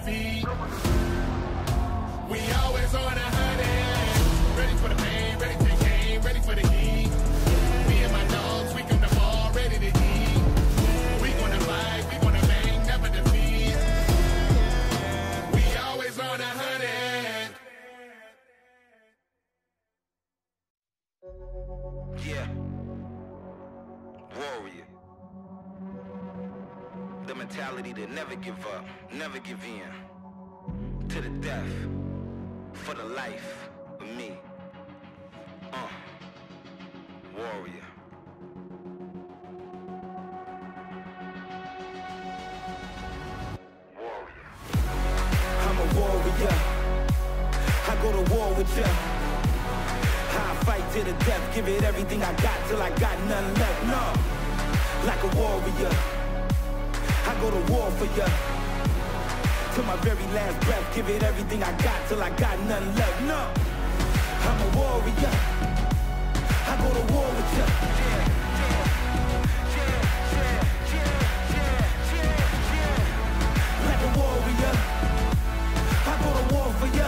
defeat. We always on a hunting, ready for the pain, ready to the game, ready for the heat. Me and my dogs, we come to ball, ready to eat. We gonna fight, we gonna bang, never defeat. We always on a hunting. Yeah. Warrior. The mentality to never give up, never give in. To the death, for the life of me. Warrior. Warrior. I'm a warrior. I go to war with ya. I fight to the death, give it everything I got till I got nothing left. No, like a warrior. I go to war for ya. Till my very last breath, give it everything I got till I got nothing left. No, I'm a warrior. I go to war with ya. Like a warrior. I go to war for ya.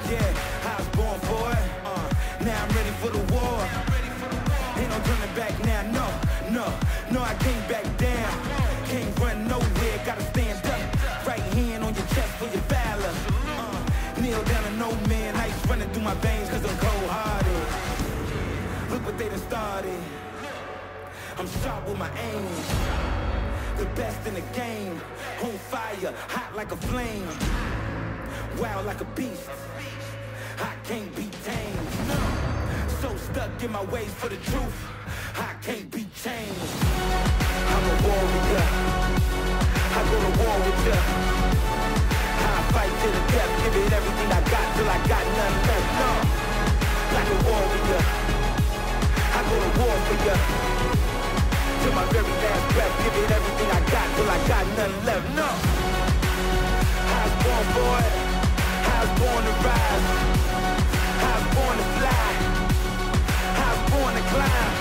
Yeah, I was born for it. Now I'm ready for the war. Ain't no turning back now, no, I can't back down. Can't run nowhere, gotta stand up. Right hand on your chest for your valor. Kneel down to no man, ice running through my veins cause I'm cold-hearted. Look what they done started. I'm sharp with my aim. The best in the game. On fire, hot like a flame. Wild like a beast. I can't be tamed. No. So stuck in my ways for the truth. I can't be changed. I'm a warrior. I go to war with ya. I fight to the death, give it everything I got till I got nothing left. No. Like a warrior. I go to war for ya. Till my very last breath, give it everything I got till I got nothing left. No. I was born for it. I was born to rise. I was born to fly. I was born to climb.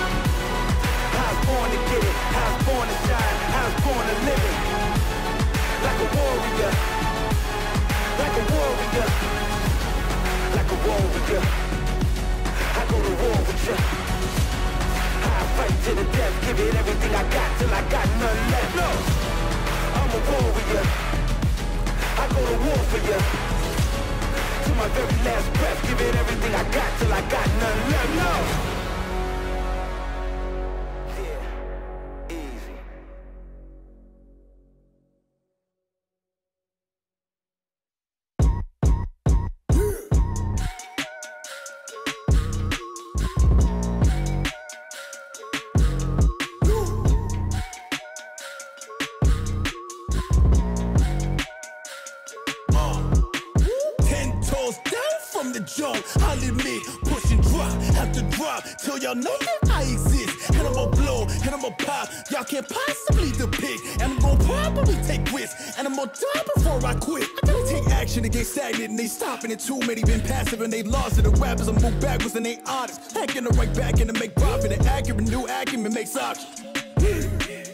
I was born to get it. I was born to shine. I was born to live it. Like a warrior. Like a warrior. Like a warrior. I go to war with ya. I fight to the death, give it everything I got till I got nothing left. No, I'm a warrior. I go to war for ya. To my very last breath, give it everything I got till I got nothing left. No. Yeah, easy. I'll admit, push and drop, have to drop till y'all know that I exist. And I'ma blow, and I'ma pop, y'all can't possibly depict. And I'm gonna probably take risks, and I'm gonna die before I quit. I gotta take action to get stagnant, and they stopping it. Too many been passive, and they lost it. The rappers, I move backwards, and they honest. Hacking the right back, and to make profit. And accurate, new acumen makes options.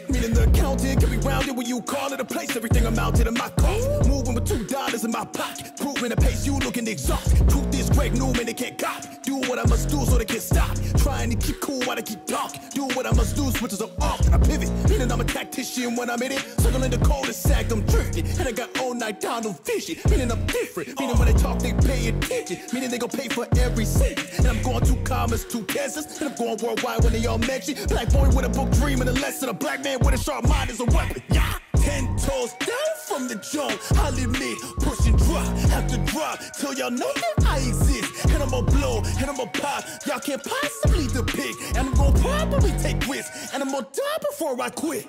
Meaning the accountant can be rounded when you call it a place. Everything amounted in my cost. Moving with $2 in my pocket. Proving the pace you looking exhausted. Truth is Greg Newman, they can't copy. Do what I must do so they can't stop. Trying to keep cool while they keep talking. Do what I must do, switches up often. I pivot, meaning I'm a tactician when I'm in it. Circling the cul-de-sac, I'm drifting. And I got all night down no vision. Meaning I'm different. Meaning when they talk, they pay attention. Meaning they gon' pay for every cent. And I'm going to commas, to Kansas. And I'm going worldwide when they all mention. Black boy with a book dream and a lesson. A black man with a sharp mind is a weapon. Yeah. 10 toes down from the jump. I'll admit, push and drop, have to drop till y'all know that I exist. And I'ma blow, and I'ma pop. Y'all can't possibly depict. And I'm gonna probably take risks. And I'm gonna die before I quit.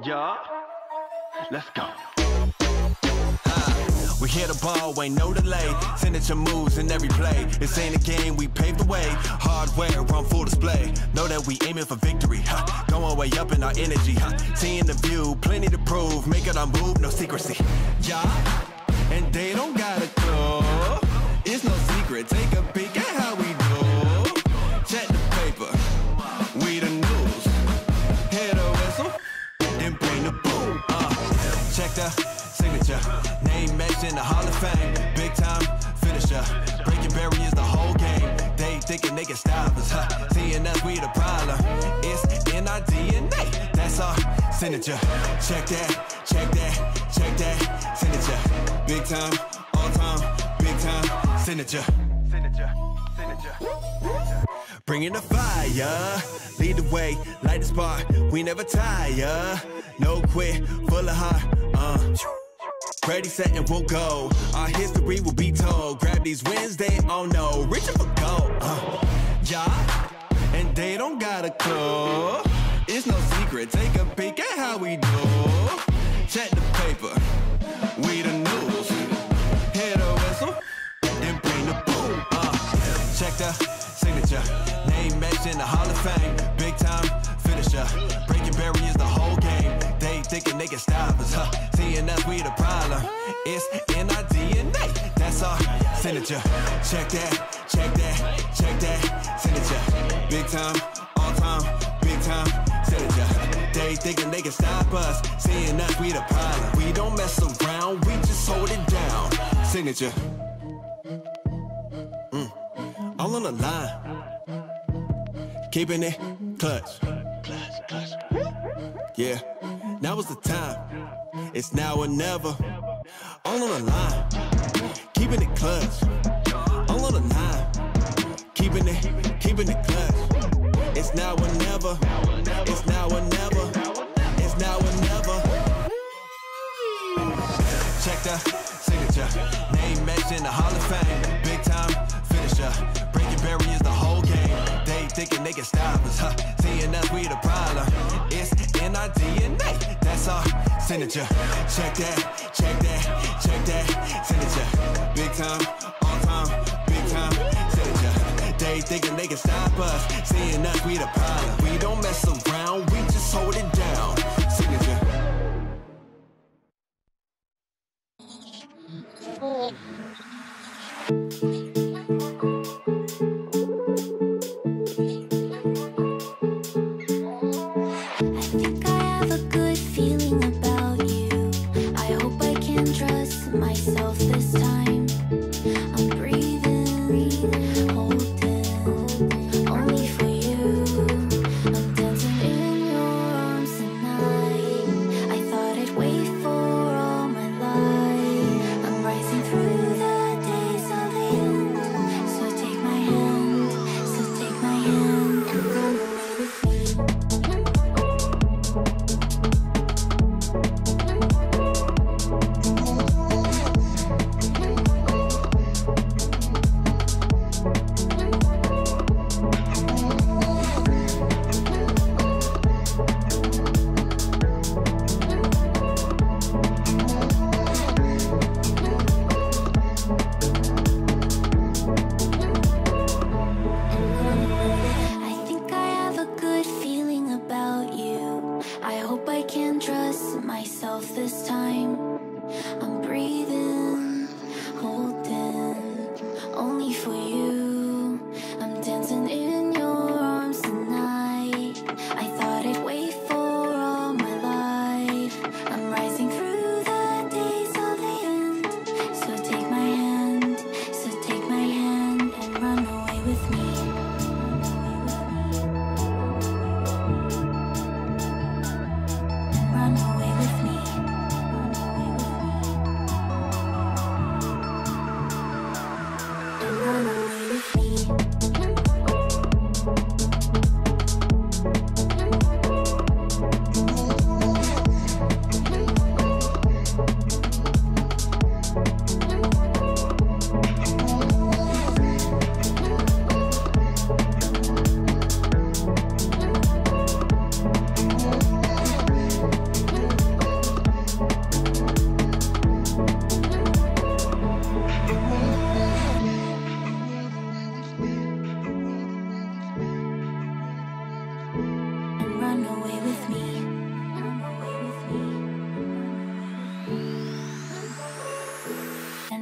Yeah, let's go. We hit the ball, ain't no delay. Signature moves in every play. This ain't a game, we paved the way. Hardware on full display. Know that we aiming for victory. Going way up in our energy. Seeing the view, plenty to prove. Making our move, no secrecy. Yeah, and they don't got a clue. It's no secret. Take a peek at how we do. Check the paper. We the news. Hear the whistle, then bring the boom. Check the signature. Name matched in the Hall of Fame. Big time finisher. Breaking barriers the whole game. They thinking they can stop us. Seeing us, we the problem. It's in our DNA. That's our signature. Check that, check that, check that. Signature. Big time, all time, big time. Signature. Signature. Signature. Bringing the fire. Lead the way, light the spark. We never tire. No quit, full of heart. Ready, set, and we'll go. Our history will be told. Grab these wins, they all know. Reaching for gold. Yeah, and they don't got a clue. It's no secret. Take a peek at how we do. Check the paper. We the news. Hear the whistle, then bring the boom. Check the signature. Name matched in the Hall of Fame. Big time finisher. Breaking barriers the whole game. They thinking they can stop us. Seeing us, we the problem. It's in our DNA. That's our signature. Check that, check that, check that. Signature. Big time, all time, big time. Signature. They thinking they can stop us. Seeing us, we the problem. We don't mess around, we just hold it down. Signature. All on the line. Keeping it clutch. Yeah, now is the time. It's now or never. All on the line. Keeping it clutch. All on the line. Keeping it clutch. It's now or never. It's now or never. It's now or never. Check the signature. Name matched in the Hall of Fame. Big time finisher. Breaking barriers the whole game. They thinking they can stop us. Seeing us, we the problem. It's in our DNA. That's our signature. Check that, check that, check that. Signature. Big time, all time, big time. Signature. They thinking they can stop us. Seeing us, we the problem. We don't mess around, we just hold it down. Signature. Myself this time. I'm breathing, holding, only for you. I'm dancing in your arms tonight. I thought I'd wait for all my life. I'm rising through the days of the end. So take my hand, so take my hand, and run away with me.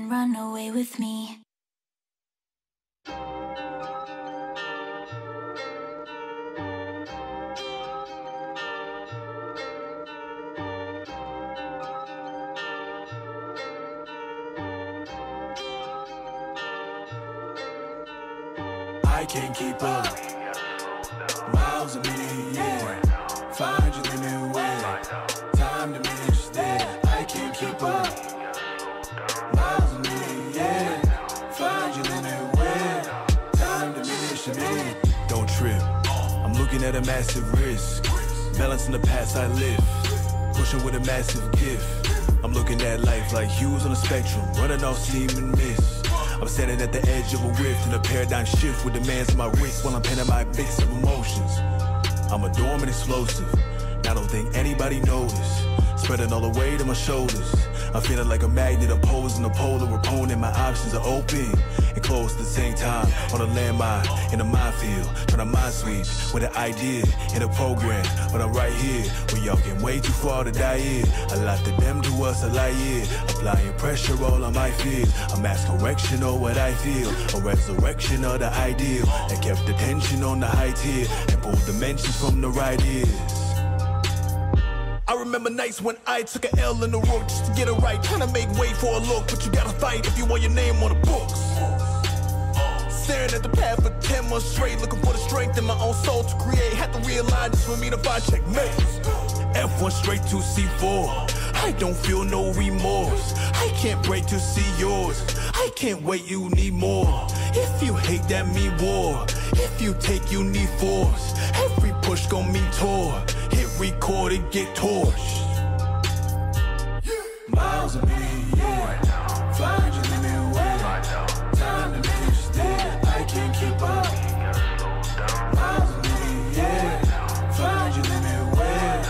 come run away with me. I can't keep up. Miles a minute, yeah. 500 limit way. Time diminished there. I can't keep up. Miles a minute, yeah. 500 limit way. Time diminished a minute. Don't trip. I'm looking at a massive risk. Balancing the past I live. Pushing with a massive gift. I'm looking at life like hues on a spectrum. Running off steam and mist. I'm standing at the edge of a rift in a paradigm shift with demands on my wrist while I'm penning my bits of emotions. I'm a dormant explosive. I don't think anybody noticed. Spreading all the weight on my shoulders. I'm feeling like a magnet opposing a polar opponent. My options are open and closed at the same time. On a landmine, in a minefield, trying to mind sweep with an idea and a program. But I'm right here, where y'all get way too far to die here. A lot to them, to us, a lie here. Applying pressure all on my fears. A mass correction of what I feel. A resurrection of the ideal. That kept the tension on the high tier and pulled dimensions from the right ears. I remember nights when I took an L in the road just to get it right. Trying to make way for a look, but you gotta fight if you want your name on the books. Staring at the path for 10 months straight, looking for the strength in my own soul to create. Had to realign just for me to find checkmates. F1 straight to C4. I don't feel no remorse. I can't break to see yours. I can't wait, you need more. If you hate, that mean war. If you take, you need force. Every push gon' mean tour. Hit record and get torched. Miles a minute, yeah. 500 limit way. Time to finish there. I can't keep up. Miles a minute, yeah. 500 limit way.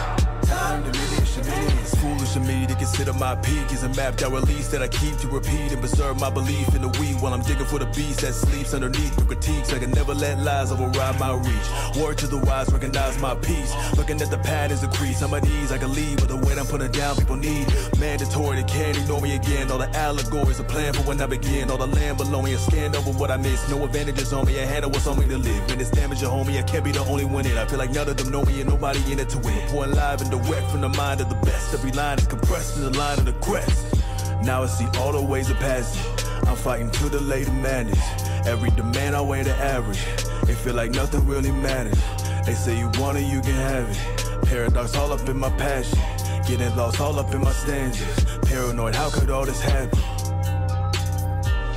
Time to finish a minute. It's foolish of me to consider my peak as a mapped out release that I keep to repeat and preserve my belief in the weed while I'm digging for the beast that sleeps underneath the critiques. I can never let lies override my reach. Word to the wise, recognize my peace. Looking at the patterns increase. On my knees, I can lead, but the weight I'm putting down, people need. Mandatory, they can't ignore me again. All the allegories, a plan for when I begin. All the land below me, a scanned over what I missed. No advantages on me, I handle what's on me to live. And it's damage, homie, I can't be the only one in. I feel like none of them know me and nobody in it to win. Pouring live and direct from the mind of the best. Every line is compressed in the line of the crest. Now I see all the ways of passing. I'm fighting to the later madness. Every demand I weigh the average. It feel like nothing really matters. They say you want it, you can have it. Paradox all up in my passion. Getting lost all up in my stanzas. Paranoid, how could all this happen?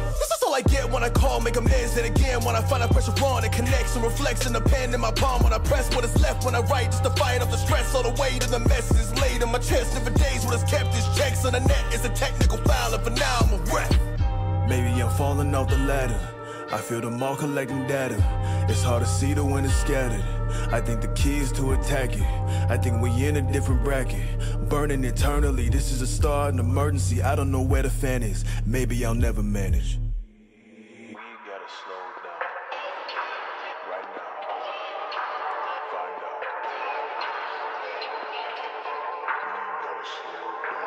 This is all I get when I call, make amends. And again, when I find out pressure on, it connects and reflects in the pen in my palm. When I press what is left, when I write, just to fight off the stress. All the weight of the mess is laid on my chest. And for days, what has kept is checks on the net. It's a technical foul, and for now, I'm a wreck. Maybe I'm falling off the ladder. I feel them all collecting data. It's hard to see the wind is scattered. I think the key is to attack it. I think we in a different bracket. Burning eternally, this is a start, an emergency. I don't know where the fan is. Maybe I'll never manage. We gotta slow down. Right now. Find out. We gotta slow down.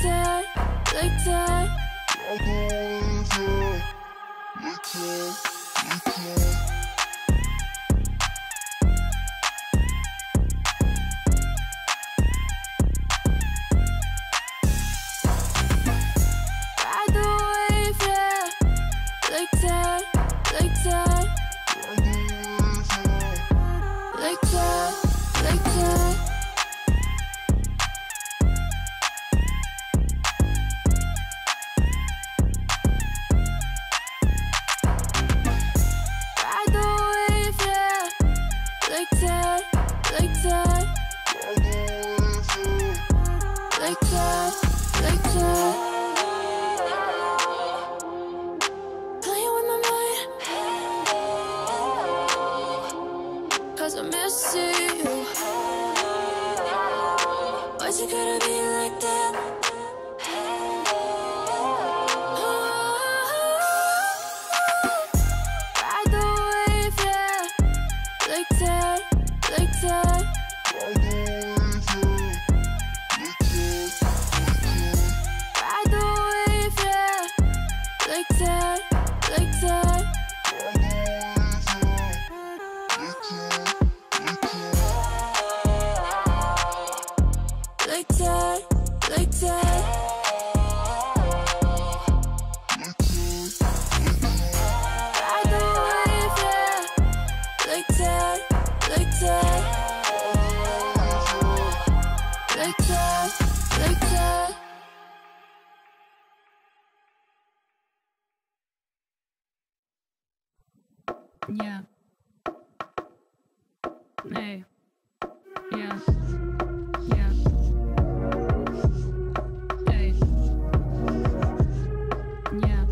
that, like that. Ride the wave, yeah, like that, like that. Like that, like that. Ride the wave, yeah, like that, like that. Like that, like that. Playing with my mind, 'cause I miss you. Why'd you gotta be like that? Ride the wave, yeah, like that, like that. Ride the wave, yeah, like that, like that. Like that, like that. Ride the wave, yeah, like that, like that. Like that, like that. Yeah. Hey. Yeah. Yeah. Hey. Yeah.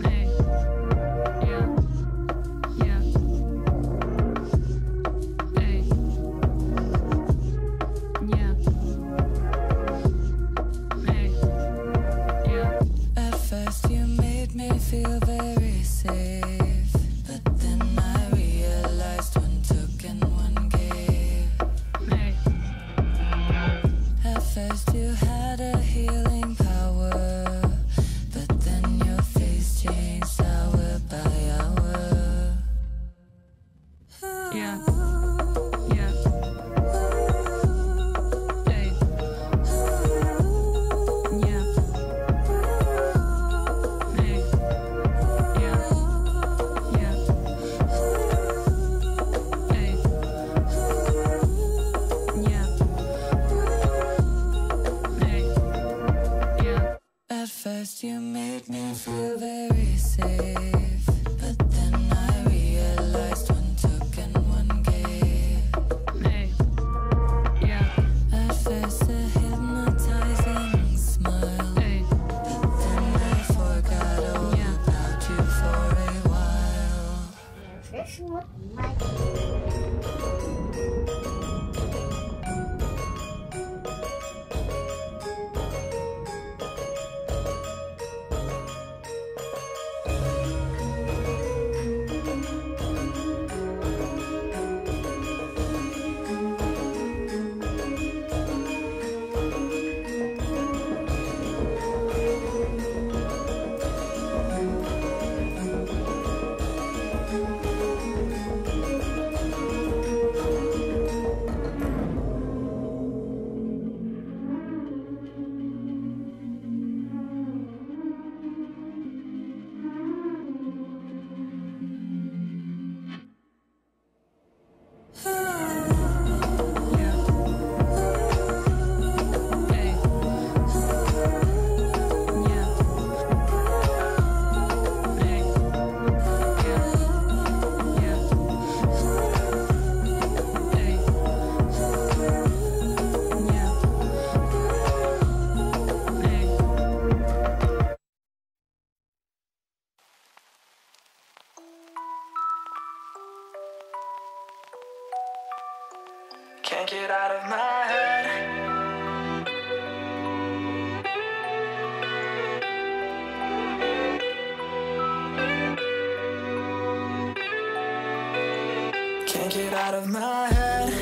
Hey. Yeah. Yeah. Hey. Yeah. Hey. Yeah. At first you made me feel very safe, but then I realized one took and one gave. Hey. At first you had a healing power, but then your face changed hour by hour. Yeah. Yeah. Hey. Yeah. Hey. Yeah. Yeah. Hey. Yeah. Hey. Yeah. At first you made me feel very safe, but then I realized one took and one gave. Hey. Yeah. At first a hypnotizing smile, Hey. but then I forgot all Yeah. about you for a while. Can't get out of my head. Can't get out of my head.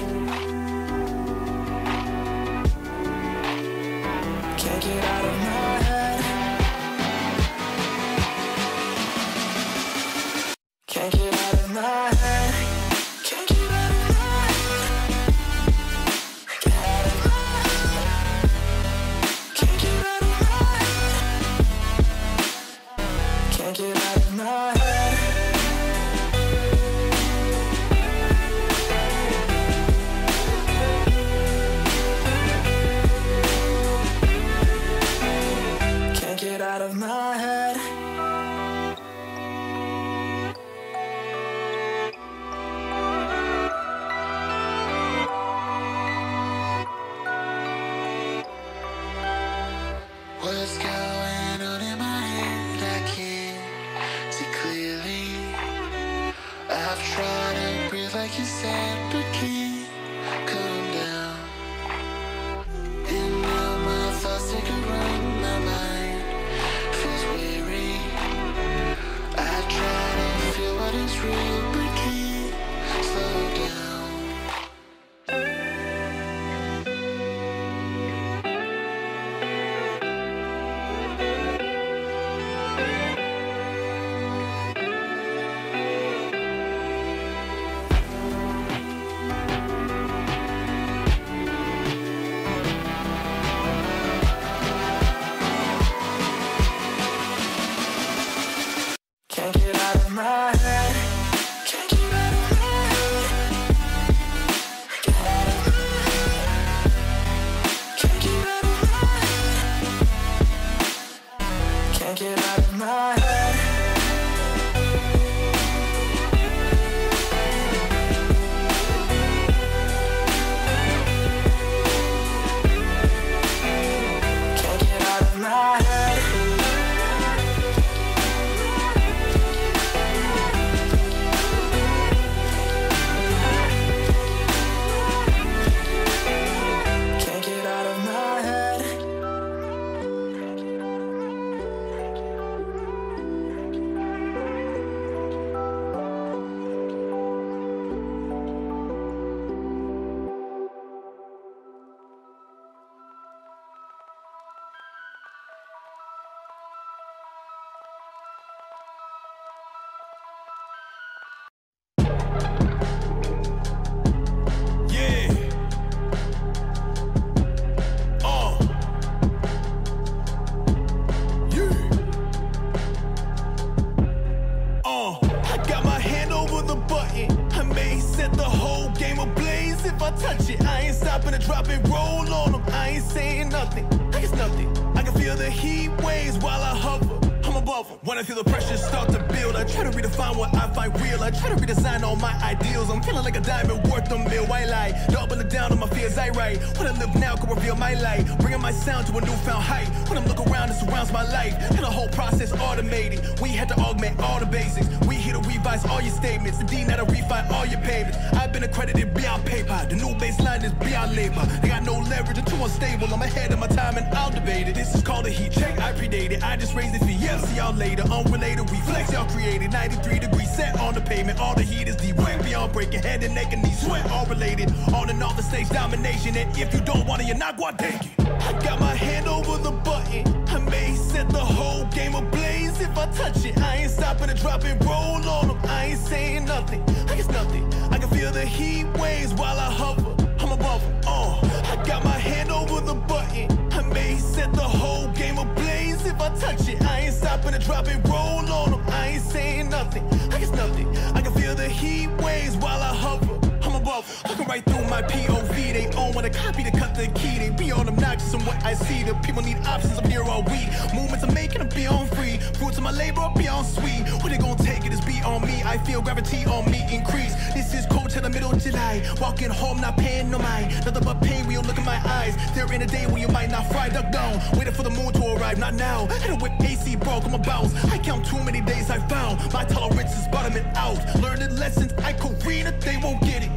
feel the heat waves while I hover. I'm above them. When I feel the pressure start to build, I try to redefine what I find real. I try to redesign all my ideals. I'm feeling like a diamond worth a mil. White lie, doubling down on my fears I write. When I live now, can reveal my light, bringing my sound to a newfound height. When I look around, it surrounds my life, and the whole process automated. We had to augment all the basics. We here to revise all your statements, indeed now to refine all your payments. I've been accredited beyond paper. The new baseline is beyond labor. They got no leverage, and too unstable. I'm ahead of my time, and I'll debate it. This is called a heat check. I predated. I just raised it for years. See y'all later. Unrelated reflex y'all created. 93 degrees set on the pavement. All the heat is direct beyond breaking. Head and neck and knee sweat. All related. On and off the stage domination. And if you don't want it, you're not going to take it. I got my hand over the button. I may set the whole game ablaze if I touch it. I ain't stopping to drop and roll on them. I ain't saying nothing. I guess nothing. I can feel the heat waves while I hover. I'm above them. I got my hand over the button. I may set the whole game ablaze if I touch it. I ain't stopping to drop and roll on them. I ain't saying nothing. I guess nothing. I can feel the heat waves while I hover. I'm above them. Looking right through my POV. They own when I copy to cut the key. They be on obnoxious and what I see. The people need options. I'm here all week. Movements I'm making them be on free. Fruits of my labor are beyond sweet. When they gon' take it is be on me. I feel gravity on me increase. This is cold till the middle of July. Walking home not paying no mind. Nothing but pain when you look in my eyes. There in a day when you might not fry. Duck down. Waiting for the moon to arrive. Not now. Had a whip AC broke. I'm a bounce. I count too many days I found. My tolerance is bottoming out. Learning lessons I could read it. They won't get it.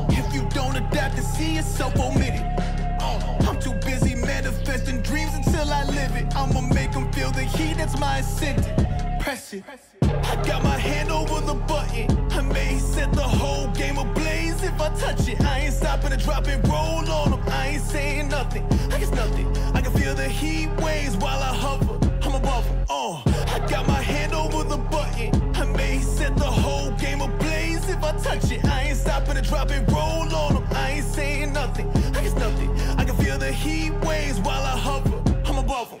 If you don't adapt to see yourself omitted. I'm too busy manifesting dreams until I live it. I'ma make them feel the heat, that's my incentive. Press it. I got my hand over the button. I may set the whole game ablaze if I touch it. I ain't stopping to drop and roll on them. I ain't saying nothing. I guess nothing. I can feel the heat waves while I hover. I'm above them. I got my hand over the button. I may set the whole game ablaze if I touch it. I ain't stopping to drop and roll on them. I ain't saying nothing. I guess nothing. I can feel the heat waves while I hover. I'm above them.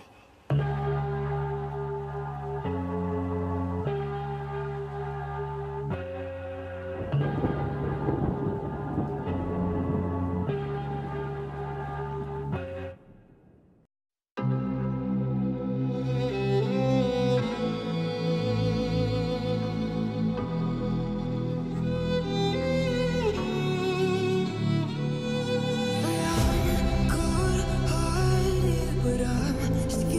But I'm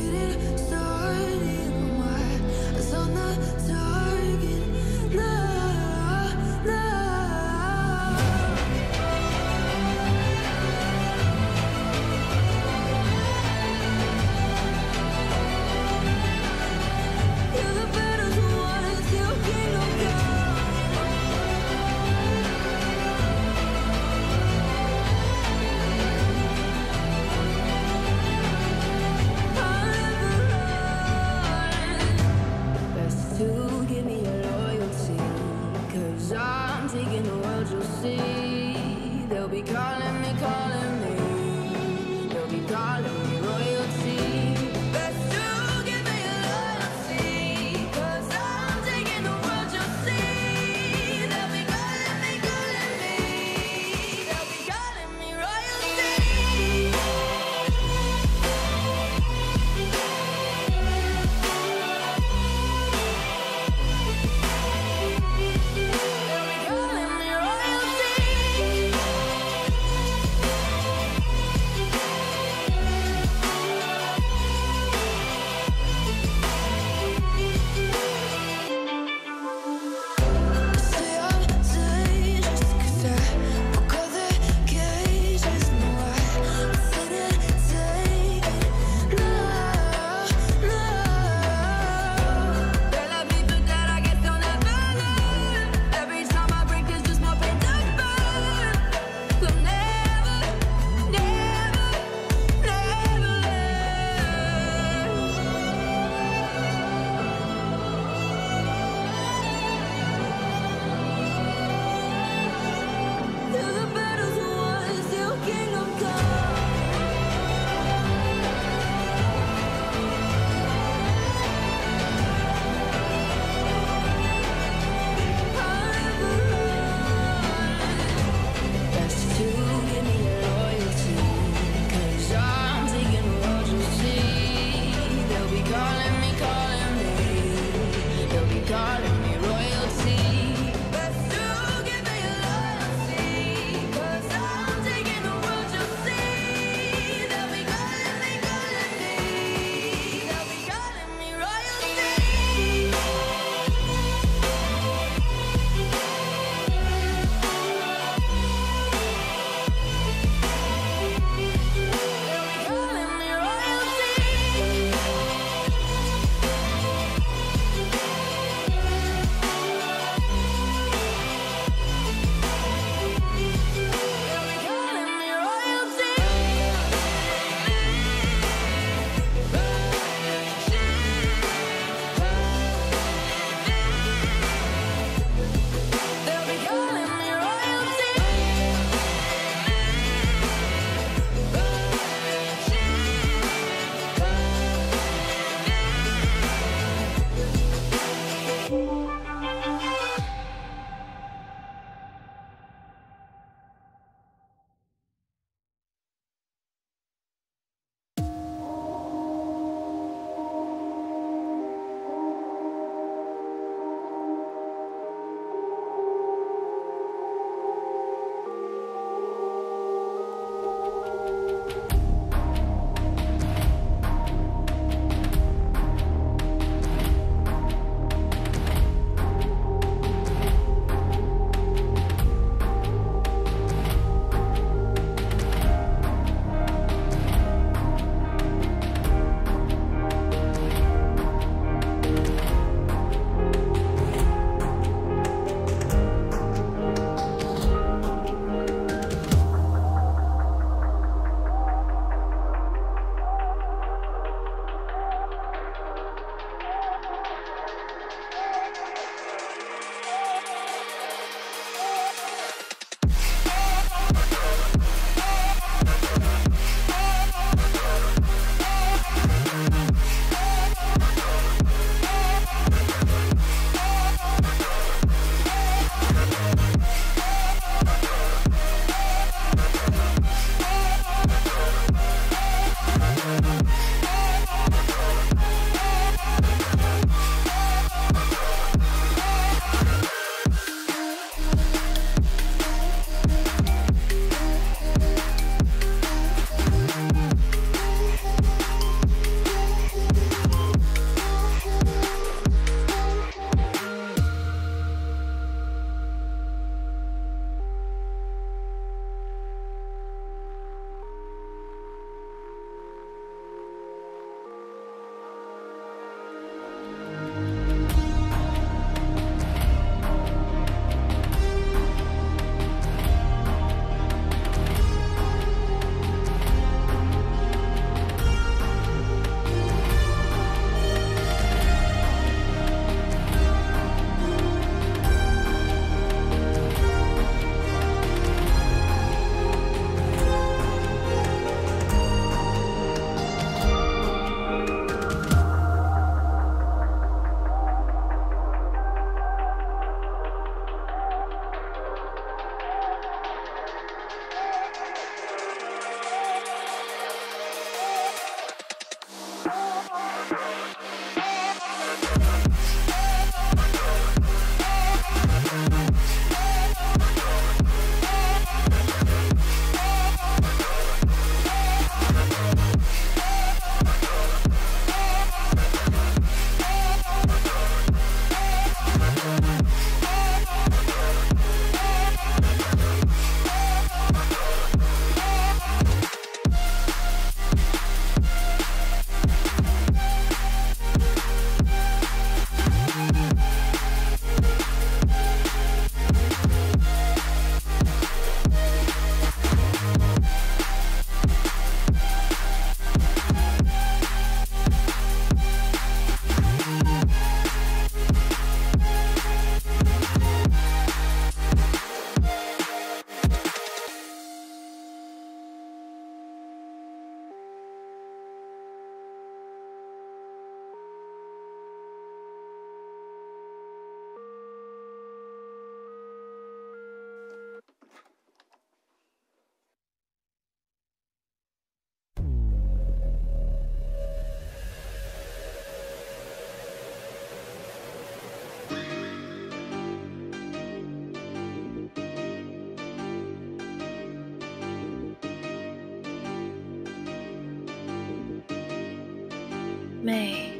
May.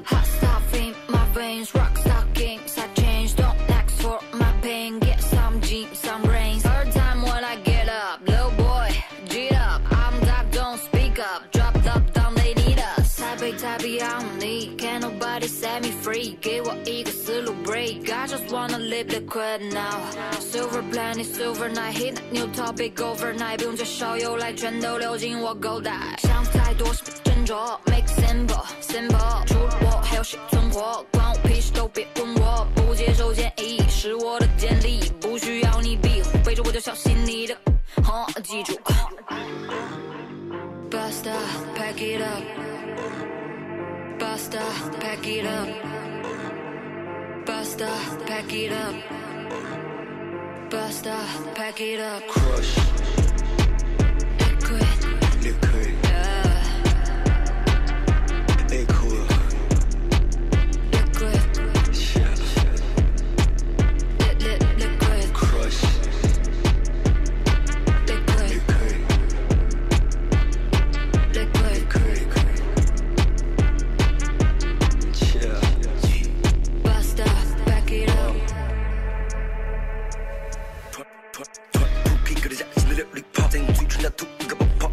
Hot stuff in my veins, rock stockings. I change, don't ask for my pain. Get some jeans, some rains. Third time when I get up, little boy, G up. I'm dark, don't speak up. Drop up, down, they need us. 台北太平洋里 ，Can't nobody set me free。给我一个思路 break。I just wanna live liquid now。Silver planet, silver night, hit new topic overnight。不用介绍，由来全都流进我口袋。想太多是不斟酌 ，make simple simple。除了我，还有谁存活？关我屁事，都别问我。不接受建议，是我的建立，不需要你庇护。背着我就小心你的，记住。Basta, pack it up. Basta, pack it up. Basta, pack it up. Basta, pack it up. Crush. Liquid. Liquid. Yeah. Liquid. Liquid. Yeah. Liquid. Crush. Liquid. Liquid. Liquid. Yeah. Basta, pack it up. 突皮革的夹心的琉璃泡，在你嘴唇上吐一个泡泡。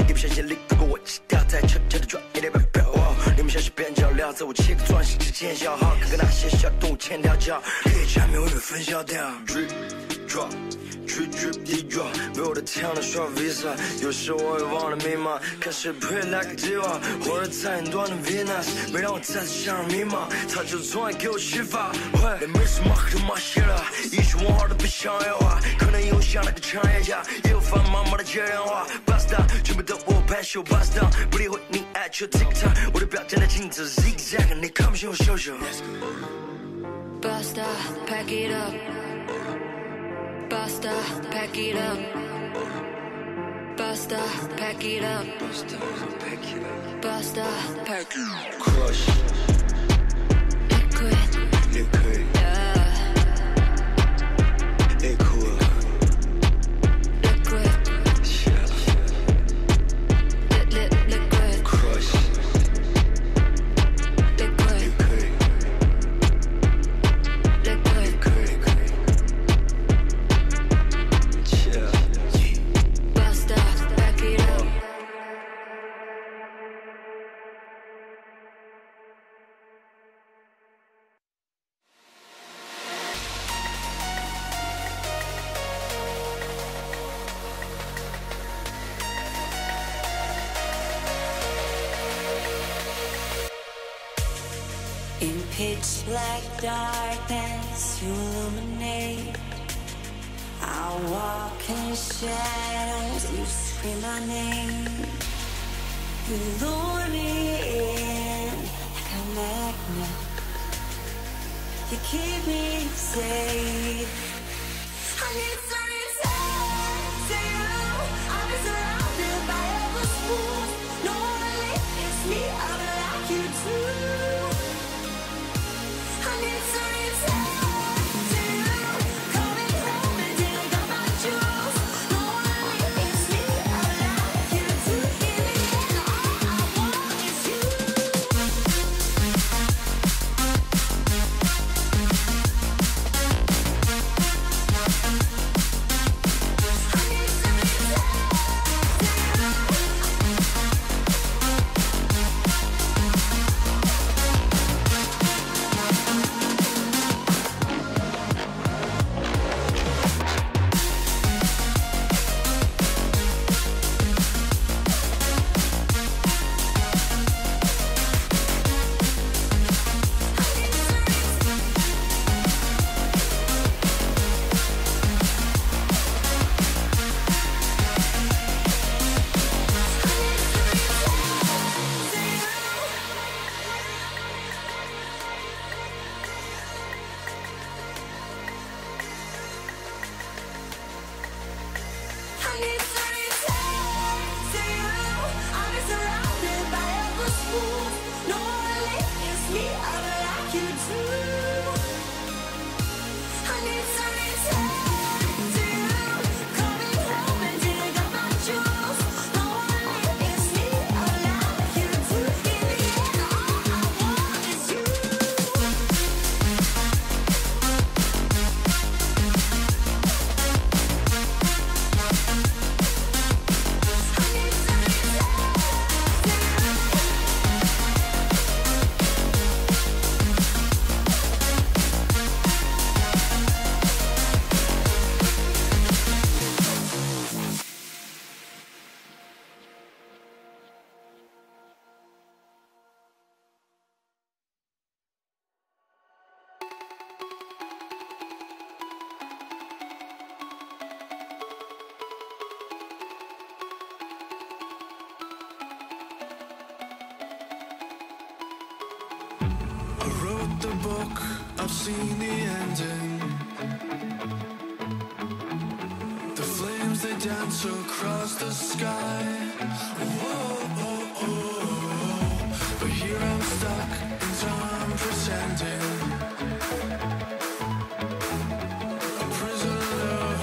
一不小心离不过我基调，在悄悄地转一点半飘。你们像是边角料，在我切个钻石之间消耗，看看那些小动物牵条脚，可以缠绵，未被分销掉。Drip drop。Drip drip deep drop， 没有的枪的刷 Visa， 有时我也忘了密码，开始 pray like a diva， 活着在很多的 Venus， 没让我再次陷入迷茫，他就从来给我启发。连没什么可骂些了，艺术文化都不想要啊，可能以后像那个创业家，也有烦妈妈的接电话。Basta， 全部都我拍秀 Basta， 不理会你爱就 TikTok， 我的表现在镜子 zigzag， 你看不清我秀秀。Basta, pack it up. Basta, pack it up. Basta, pack it up. Basta, pack it up. Basta, pack it up. Crush. Liquid. Liquid. Yeah. Liquid. Liquid. Yeah. Liquid. Crush. Liquid. Liquid. Liquid. Yeah. Basta, pack it up. In pitch black darkness, you illuminate. I walk in shadows, you scream my name. You lure me in like a magnet. You keep me safe. I need to return to you. I've been surrounded by other schools. No one lifts me up like I wrote the book, I've seen the ending. The flames they dance across the sky. Whoa, oh, oh, oh. But here I'm stuck in time pretending. A prisoner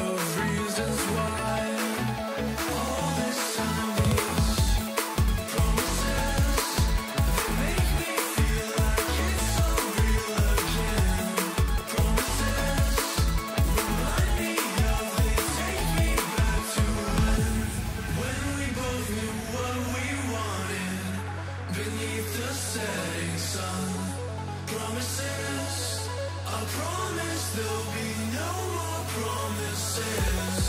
of reasons why. All this time these promises, they make me feel like it's so real again. Promises remind me of, they take me back to when we both knew what we wanted beneath the setting sun. Promises, I promise there'll be no more promises.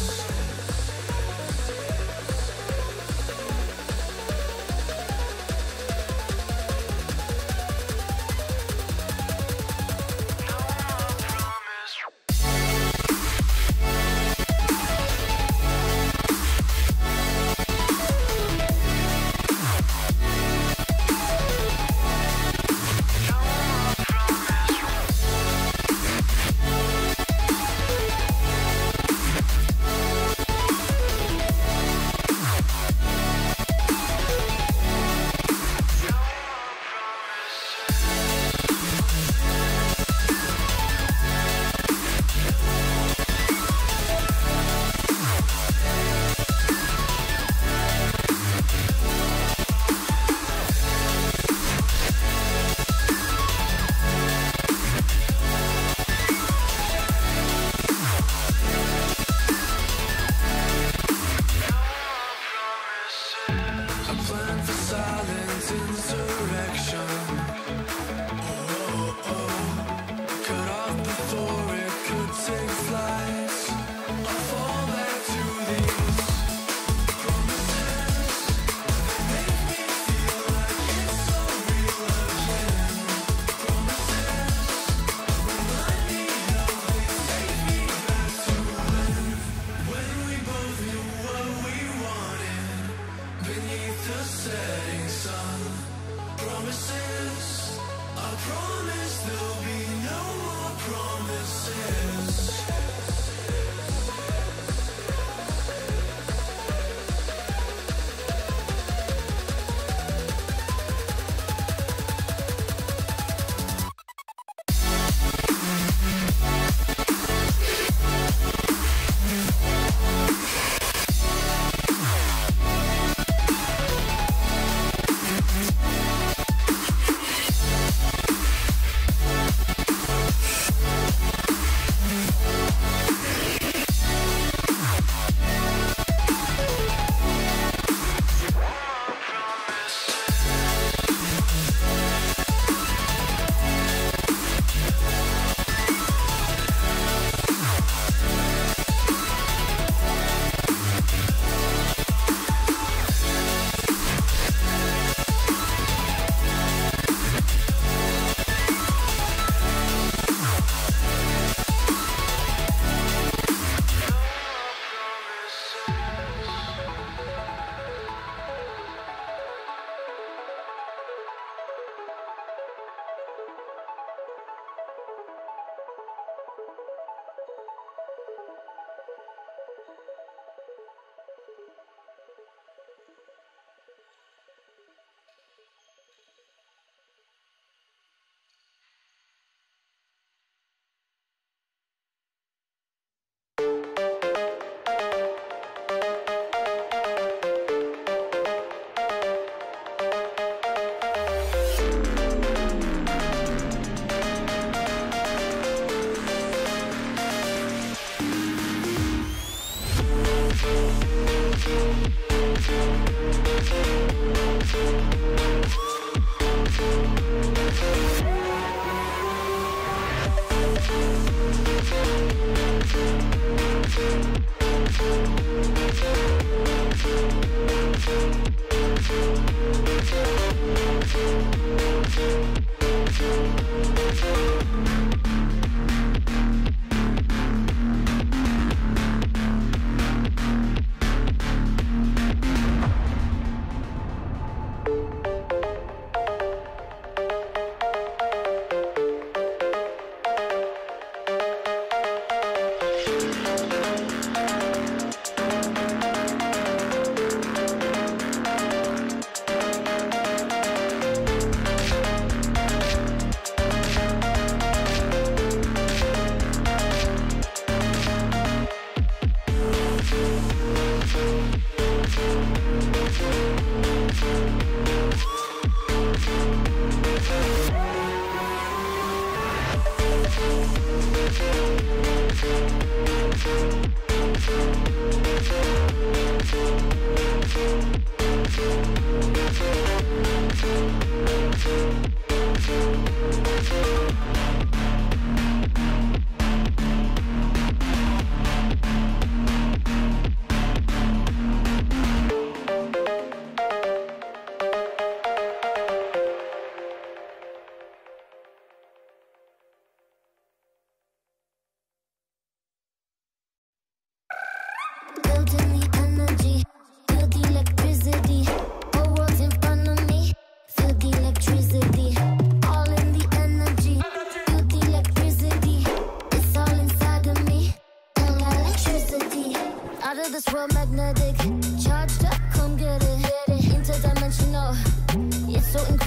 Beneath the setting sun, promises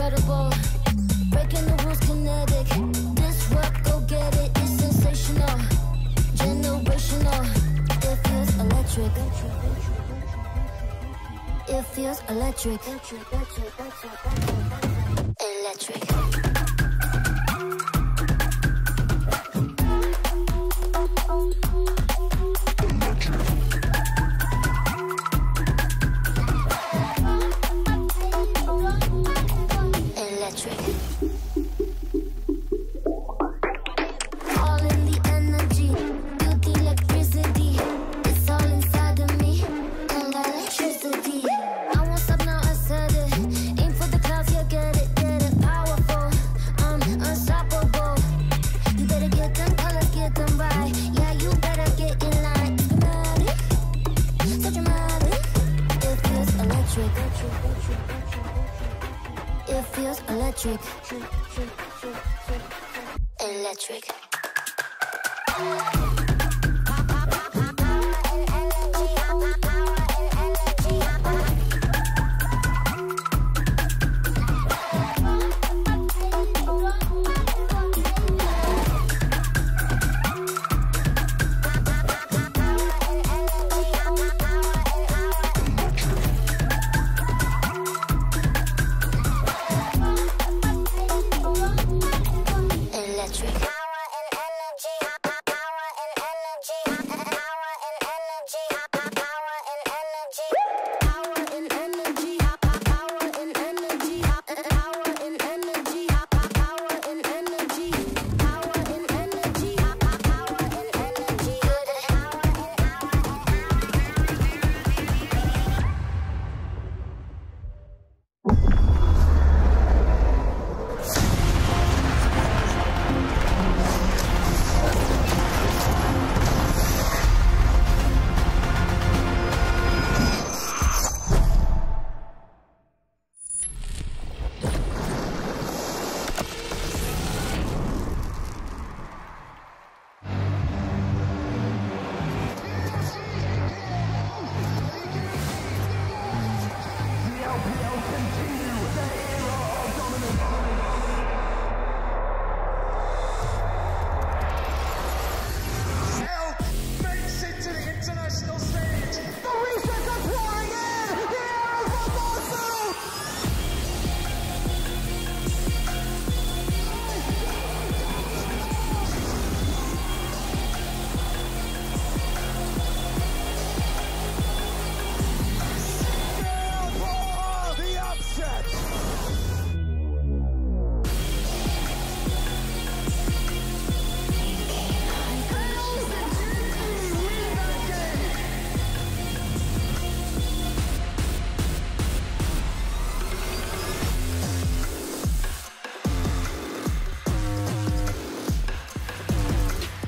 incredible. Breaking the rules, kinetic. This work, go get it. It's sensational, generational. It feels electric. It feels electric. Electric. Electric. All in the energy, feel the electricity. It's all inside of me, and electricity. I won't stop now, I said it. Aim for the clouds, yeah, get it, powerful. Unstoppable. You better get them colors, get them right. Yeah, you better get in line. Dramatic, so dramatic. It feels electric. It feels electric. Electric. Electric.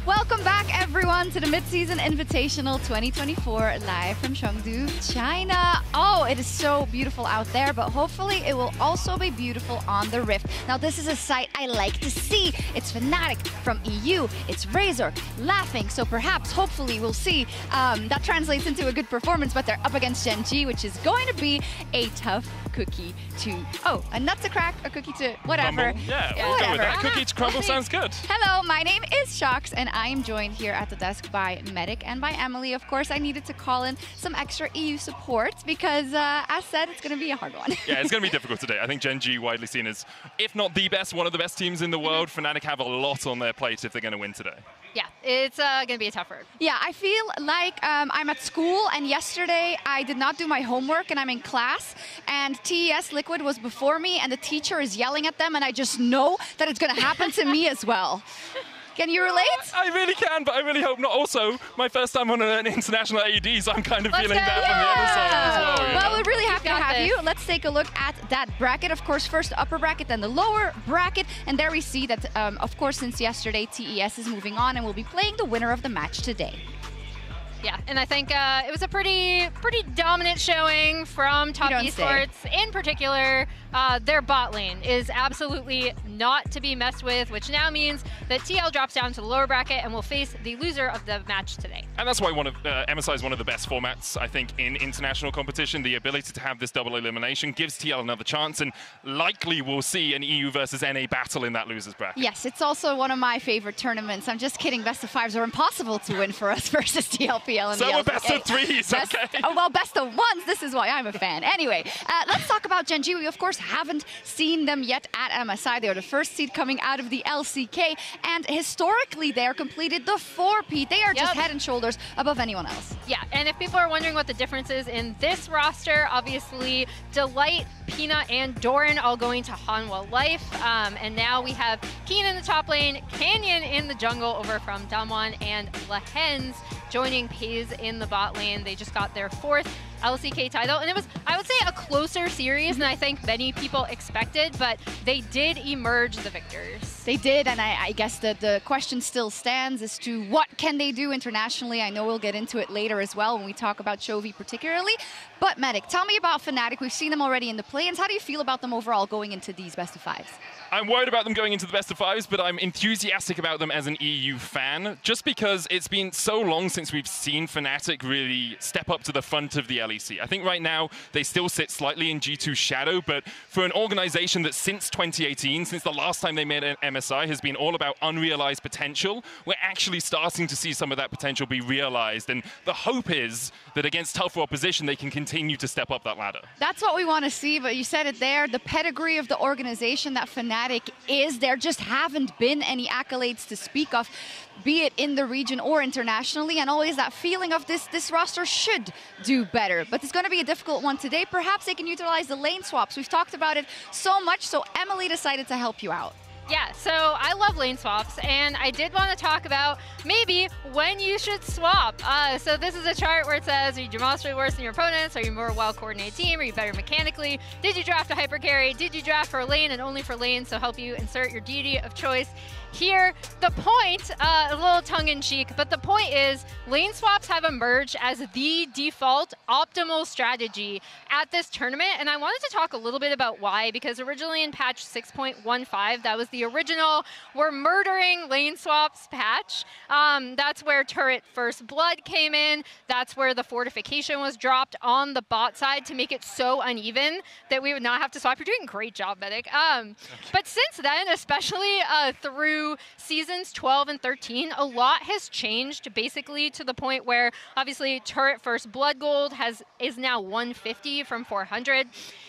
Welcome back, everyone, to the Mid-Season Invitational 2024 live from CHENGDU, China. Oh, it is so beautiful out there, but hopefully it will also be beautiful on the Rift. Now, this is a sight I like to see. It's Fnatic from EU, it's Razor, laughing, so perhaps, hopefully, we'll see that translates into a good performance, but they're up against Gen.G, which is going to be a tough cookie to, a nut to crack, a cookie to whatever. Crumble. Yeah, we'll go with that. Cookie to crumble sounds good. Hello, my name is Shox, and I am joined here at the desk by Medic and by Emily. Of course, I needed to call in some extra EU support because, as said, it's going to be a hard one. Yeah, it's going to be difficult today. I think Gen.G widely seen as, if not the best, one of the best teams in the world. Fnatic have a lot on their plate if they're going to win today. Yeah, it's going to be a tough road. Yeah, I feel like I'm at school, and yesterday I did not do my homework, and I'm in class, and TES Liquid was before me, and the teacher is yelling at them, and I just know that it's going to happen to me as well. Can you relate? I really can, but I really hope not. Also, my first time on an international AED, so I'm kind of feeling that from the other side as well. You Well, know? we're really happy to have you. Let's take a look at that bracket. Of course, first the upper bracket, then the lower bracket. And there we see that, of course, since yesterday, TES is moving on and will be playing the winner of the match today. Yeah, and I think it was a pretty dominant showing from Top Esports. In particular, their bot lane is absolutely not to be messed with, which now means that TL drops down to the lower bracket and will face the loser of the match today. And that's why MSI is one of the best formats, I think, in international competition. The ability to have this double elimination gives TL another chance, and likely we'll see an EU versus NA battle in that losers bracket. Yes, it's also one of my favorite tournaments. I'm just kidding. Best of fives are impossible to win for us versus TLPL and so the we're best of threes, okay. Oh, well, best of ones. This is why I'm a fan. Anyway, let's talk about CHENGDU. We, of course, haven't seen them yet at MSI. They are the first seed coming out of the LCK, and historically, they are completed the 4P. They are just head and shoulders above anyone else. Yeah, and if people are wondering what the difference is in this roster, obviously, Delight, Pina, and Doran all going to Hanwha Life, and now we have Keen in the top lane, Canyon in the jungle over from Damwon, and Lahens joining Pays in the bot lane. They just got their 4th LCK title, and it was, I would say, a closer series than I think many people expected, but they did emerge the victors. They did, and I guess the question still stands as to what can they do internationally. I know we'll get into it later as well when we talk about Chovy particularly, but Medic, tell me about Fnatic. We've seen them already in the play-ins. How do you feel about them overall going into these best of fives? I'm worried about them going into the best of fives, but I'm enthusiastic about them as an EU fan, just because it's been so long since we've seen Fnatic really step up to the front of the LEC. I think right now they still sit slightly in G2's shadow, but for an organization that since 2018, since the last time they made an MSI, has been all about unrealized potential, we're actually starting to see some of that potential be realized, and the hope is that against tougher opposition, they can continue to step up that ladder. That's what we want to see, but you said it there, the pedigree of the organization that Fnatic is, there just haven't been any accolades to speak of, be it in the region or internationally, and always that feeling of this roster should do better. But it's going to be a difficult one today. Perhaps they can utilize the lane swaps. We've talked about it so much, so Emily decided to help you out. Yeah, so I love lane swaps, and I did want to talk about maybe when you should swap. So this is a chart where it says, are you demonstrably worse than your opponents? Are you more well-coordinated team? Are you better mechanically? Did you draft a hyper carry? Did you draft for a lane and only for lane? So help you insert your deity of choice. Here, the point, a little tongue-in-cheek, but the point is lane swaps have emerged as the default optimal strategy at this tournament, and I wanted to talk a little bit about why, because originally in patch 6.15, that was the original "we're murdering lane swaps" patch. That's where turret first blood came in. That's where the fortification was dropped on the bot side to make it so uneven that we would not have to swap. You're doing a great job, Medic. But since then, especially through seasons 12 and 13, a lot has changed, basically to the point where obviously turret first blood gold is now 150 from 400.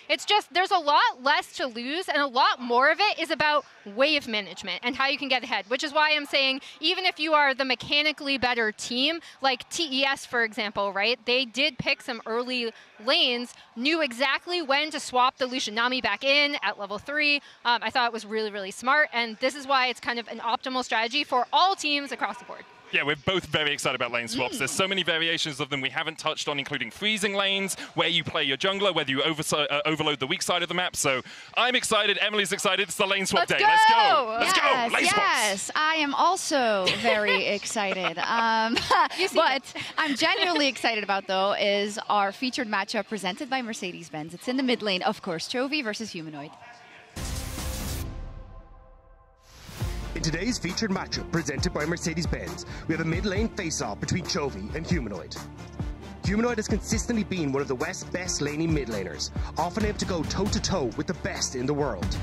It's just, there's a lot less to lose, and a lot more of it is about wave management and how you can get ahead, which is why I'm saying even if you are the mechanically better team, like TES, for example, right? They did pick some early lanes, knew exactly when to swap the Lucian Nami back in at level 3. I thought it was really, really smart, and this is why it's kind of an optimal strategy for all teams across the board. Yeah, we're both very excited about lane swaps. There's so many variations of them we haven't touched on, including freezing lanes, where you play your jungler, whether you overload the weak side of the map. So I'm excited, Emily's excited. It's the lane swap day. Let's go! Let's go! Lane swaps! Yes, I am also very excited. What I'm genuinely excited about, though, is our featured matchup presented by Mercedes-Benz. It's in the mid lane, of course, Chovy versus Humanoid. In today's featured matchup presented by Mercedes-Benz, we have a mid-lane face-off between Chovy and Humanoid. Humanoid has consistently been one of the West's best laning mid-laners, often able to go toe-to-toe with the best in the world.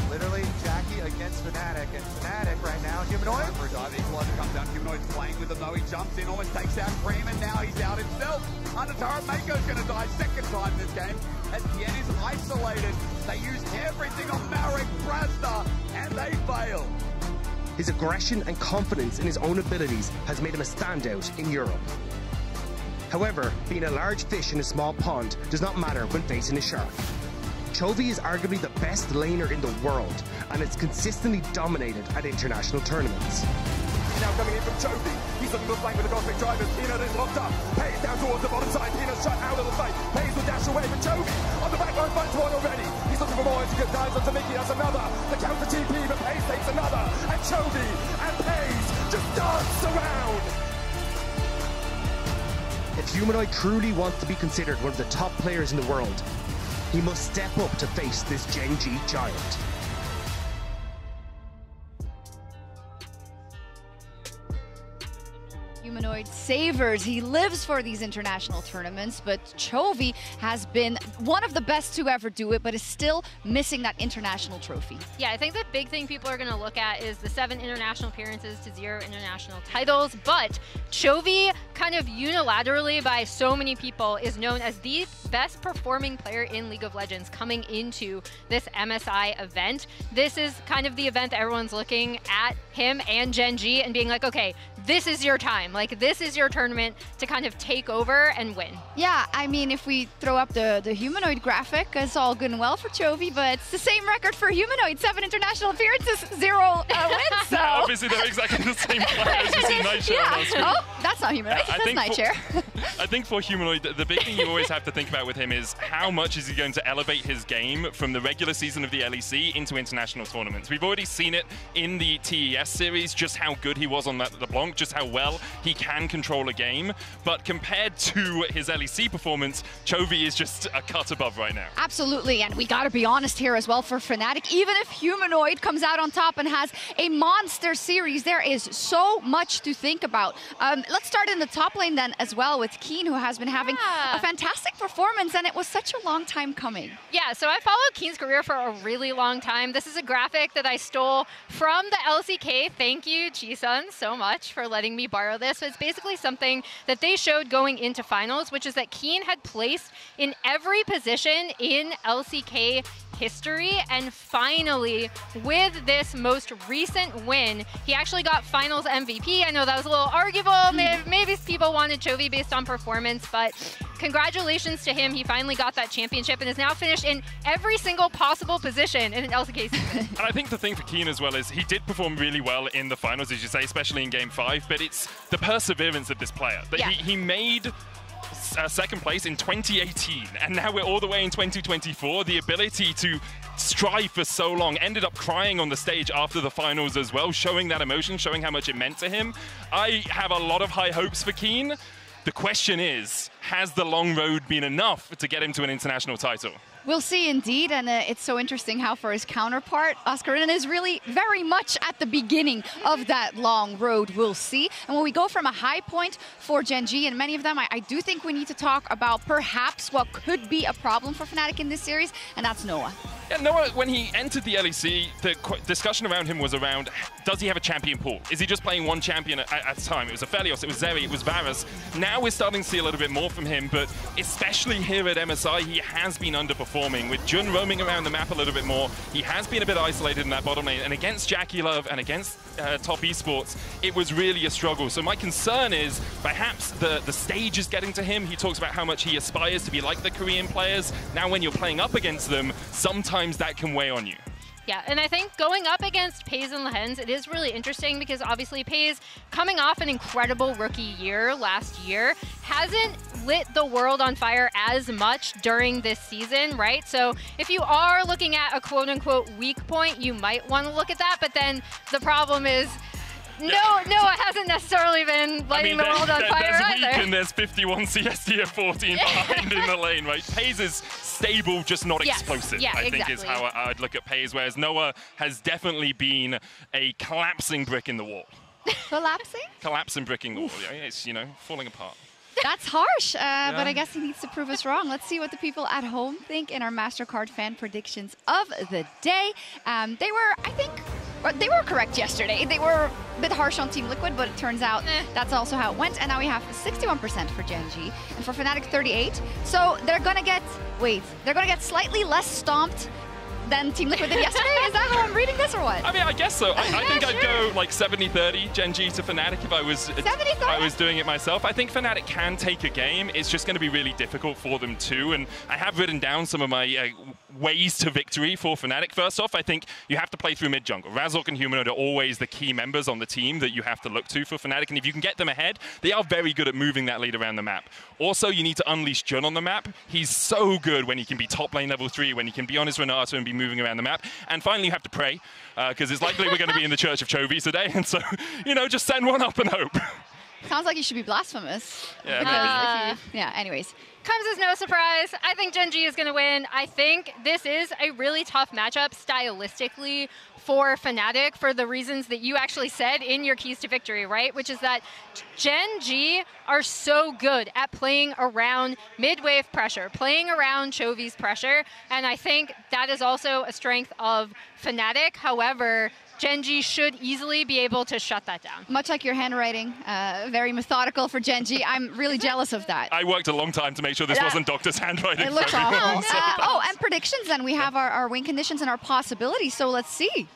Literally, Jackie against Fnatic, and Fnatic right now, Humanoid. For a dive, Equalizer comes down, Humanoid's playing with him though, he jumps in, almost takes out Cream, and now he's out himself. Under turret, Mako's gonna die second time this game, as Yen is isolated. They use everything on Marek Brasda, and they fail. His aggression and confidence in his own abilities has made him a standout in Europe. However, being a large fish in a small pond does not matter when facing a shark. Chovy is arguably the best laner in the world, and it's consistently dominated at international tournaments. Now coming in from Chovy, he's looking for flank with the Cosmic Drivers. Peanut is locked up. Pays down towards the bottom side. Peanut shut out of the fight. Pays will dash away, but Chovy on the back line finds one already. He's looking for more. It's good dives onto Mickey. That's another. The counter TP, but Pays takes another. And Chovy and Pays just dance around. If Humanoid truly wants to be considered one of the top players in the world, he must step up to face this Gen G giant. humanoid savers. He lives for these international tournaments, but Chovy has been one of the best to ever do it, but is still missing that international trophy. Yeah, I think the big thing people are going to look at is the 7 international appearances to 0 international titles, but Chovy, kind of unilaterally by so many people, is known as the best performing player in League of Legends coming into this MSI event. This is kind of the event that everyone's looking at him and CHENGDU and being like, okay, this is your time. Like, this is your tournament to kind of take over and win. Yeah, I mean, if we throw up the humanoid graphic, it's all good and well for Chovy, but it's the same record for humanoid. 7 international appearances, 0 wins. So. Obviously, they're exactly the same player as you see Nightshare on our screen. Oh, that's not humanoid. That's Nightshare. I think for humanoid, the big thing you always have to think about with him is how much is he going to elevate his game from the regular season of the LEC into international tournaments. We've already seen it in the TES series, just how good he was on the Blanc, just how well he can control a game. But compared to his LEC performance, Chovy is just a cut above right now. Absolutely, and we gotta be honest here as well for Fnatic. Even if humanoid comes out on top and has a monster series, there is so much to think about. Let's start in the top lane then as well with Keen, who has been having a fantastic performance, and it was such a long time coming. Yeah, so I followed Keen's career for a really long time. This is a graphic that I stole from the LCK. Thank you, Ji-sun, so much for letting me borrow this. So it's basically something that they showed going into finals, which is that Keen had placed in every position in LCK history, and finally, with this most recent win, he actually got finals MVP. I know that was a little arguable. Maybe people wanted Chovy based on performance, but congratulations to him. He finally got that championship and is now finished in every single possible position in an LCK season. And I think the thing for Keen as well is he did perform really well in the finals, as you say, especially in Game 5, but it's the perseverance of this player. That he made second place in 2018, and now we're all the way in 2024. The ability to strive for so long, ended up crying on the stage after the finals as well, showing that emotion, showing how much it meant to him. I have a lot of high hopes for Keen. The question is, has the long road been enough to get him to an international title? We'll see indeed, and it's so interesting how for his counterpart, Oscarina is really very much at the beginning of that long road. We'll see. And when we go from a high point for CHENGDU and many of them, I do think we need to talk about perhaps what could be a problem for Fnatic in this series, and that's Noah. Yeah, Noah, when he entered the LEC, the discussion around him was around, does he have a champion pool? Is he just playing one champion at a time? It was Aphelios, it was Zeri, it was Varus. Now we're starting to see a little bit more from him, but especially here at MSI, he has been underperforming. With Jun roaming around the map a little bit more, he has been a bit isolated in that bottom lane, and against Jackie Love and against top esports, it was really a struggle. So my concern is perhaps the stage is getting to him. He talks about how much he aspires to be like the Korean players. Now when you're playing up against them, sometimes that can weigh on you. Yeah, and I think going up against Pays and Lehens, it is really interesting because obviously Pays, coming off an incredible rookie year last year, hasn't lit the world on fire as much during this season, right? So if you are looking at a quote-unquote weak point, you might want to look at that, but then the problem is Noah hasn't necessarily been lighting the world on fire either. There's weak and there's 51 CSD at 14 behind in the lane, right? Pays is stable, just not explosive, I think is how I'd look at Pays, whereas Noah has definitely been a collapsing brick in the wall. Collapsing? Collapsing brick in the wall, yeah, it's, you know, falling apart. That's harsh, but I guess he needs to prove us wrong. Let's see what the people at home think in our MasterCard fan predictions of the day. They were, I think, they were correct yesterday. They were a bit harsh on Team Liquid, but it turns out that's also how it went. And now we have 61% for CHENGDU, and for Fnatic 38. So they're gonna get, they're gonna get slightly less stomped than Team Liquid did yesterday? Is that how I'm reading this or what? I mean, I guess so. I think I'd go like 70-30 CHENGDU to Fnatic if I was doing it myself. I think Fnatic can take a game. It's just going to be really difficult for them too. And I have written down some of my ways to victory for Fnatic. First off, I think you have to play through mid-jungle. Razork and Humanoid are always the key members on the team that you have to look to for Fnatic. And if you can get them ahead, they are very good at moving that lead around the map. Also, you need to unleash Jun on the map. He's so good when he can be top lane level 3, when he can be on his Renato and be moving around the map. And finally, you have to pray, because it's likely we're going to be in the Church of Chovy today. And so, you know, just send one up and hope. Sounds like you should be blasphemous. Yeah, yeah, anyways. Comes as no surprise. I think Gen.G is going to win. I think this is a really tough matchup stylistically for Fnatic for the reasons that you actually said in your keys to victory, right? Which is that Gen.G are so good at playing around mid-wave pressure, playing around Chovy's pressure, and I think that is also a strength of Fnatic. However, Gen.G should easily be able to shut that down. Much like your handwriting, very methodical for Gen.G. I'm really jealous of that. I worked a long time to make sure this wasn't Doctor's handwriting. It looks for everyone, awful. And predictions then. We have our win conditions and our possibilities, so let's see.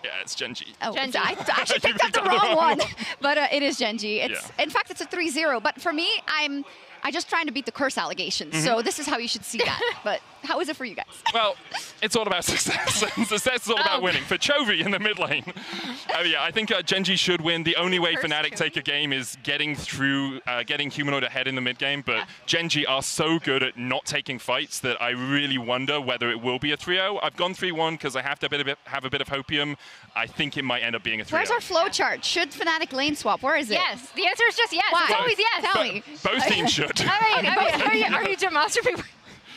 Yeah, it's Gen.G. Oh, I actually picked up the wrong one. But it is Gen.G. In fact, it's a 3-0. But for me, I'm just trying to beat the curse allegations. So this is how you should see that. But how is it for you guys? Well, it's all about success. Success is all about winning. For Chovy in the mid lane, yeah, I think Gen.G should win. The only way Fnatic take a game is getting through, getting Humanoid ahead in the mid game. But Gen.G are so good at not taking fights that I really wonder whether it will be a 3-0. I've gone 3-1 because I have to have a bit of hopium. I think it might end up being a 3-0. Where's our flow chart? Should Fnatic lane swap? Where is it? Yes. The answer is just yes. Why? It's always yes. Tell me. Both teams should. Are you demonstrably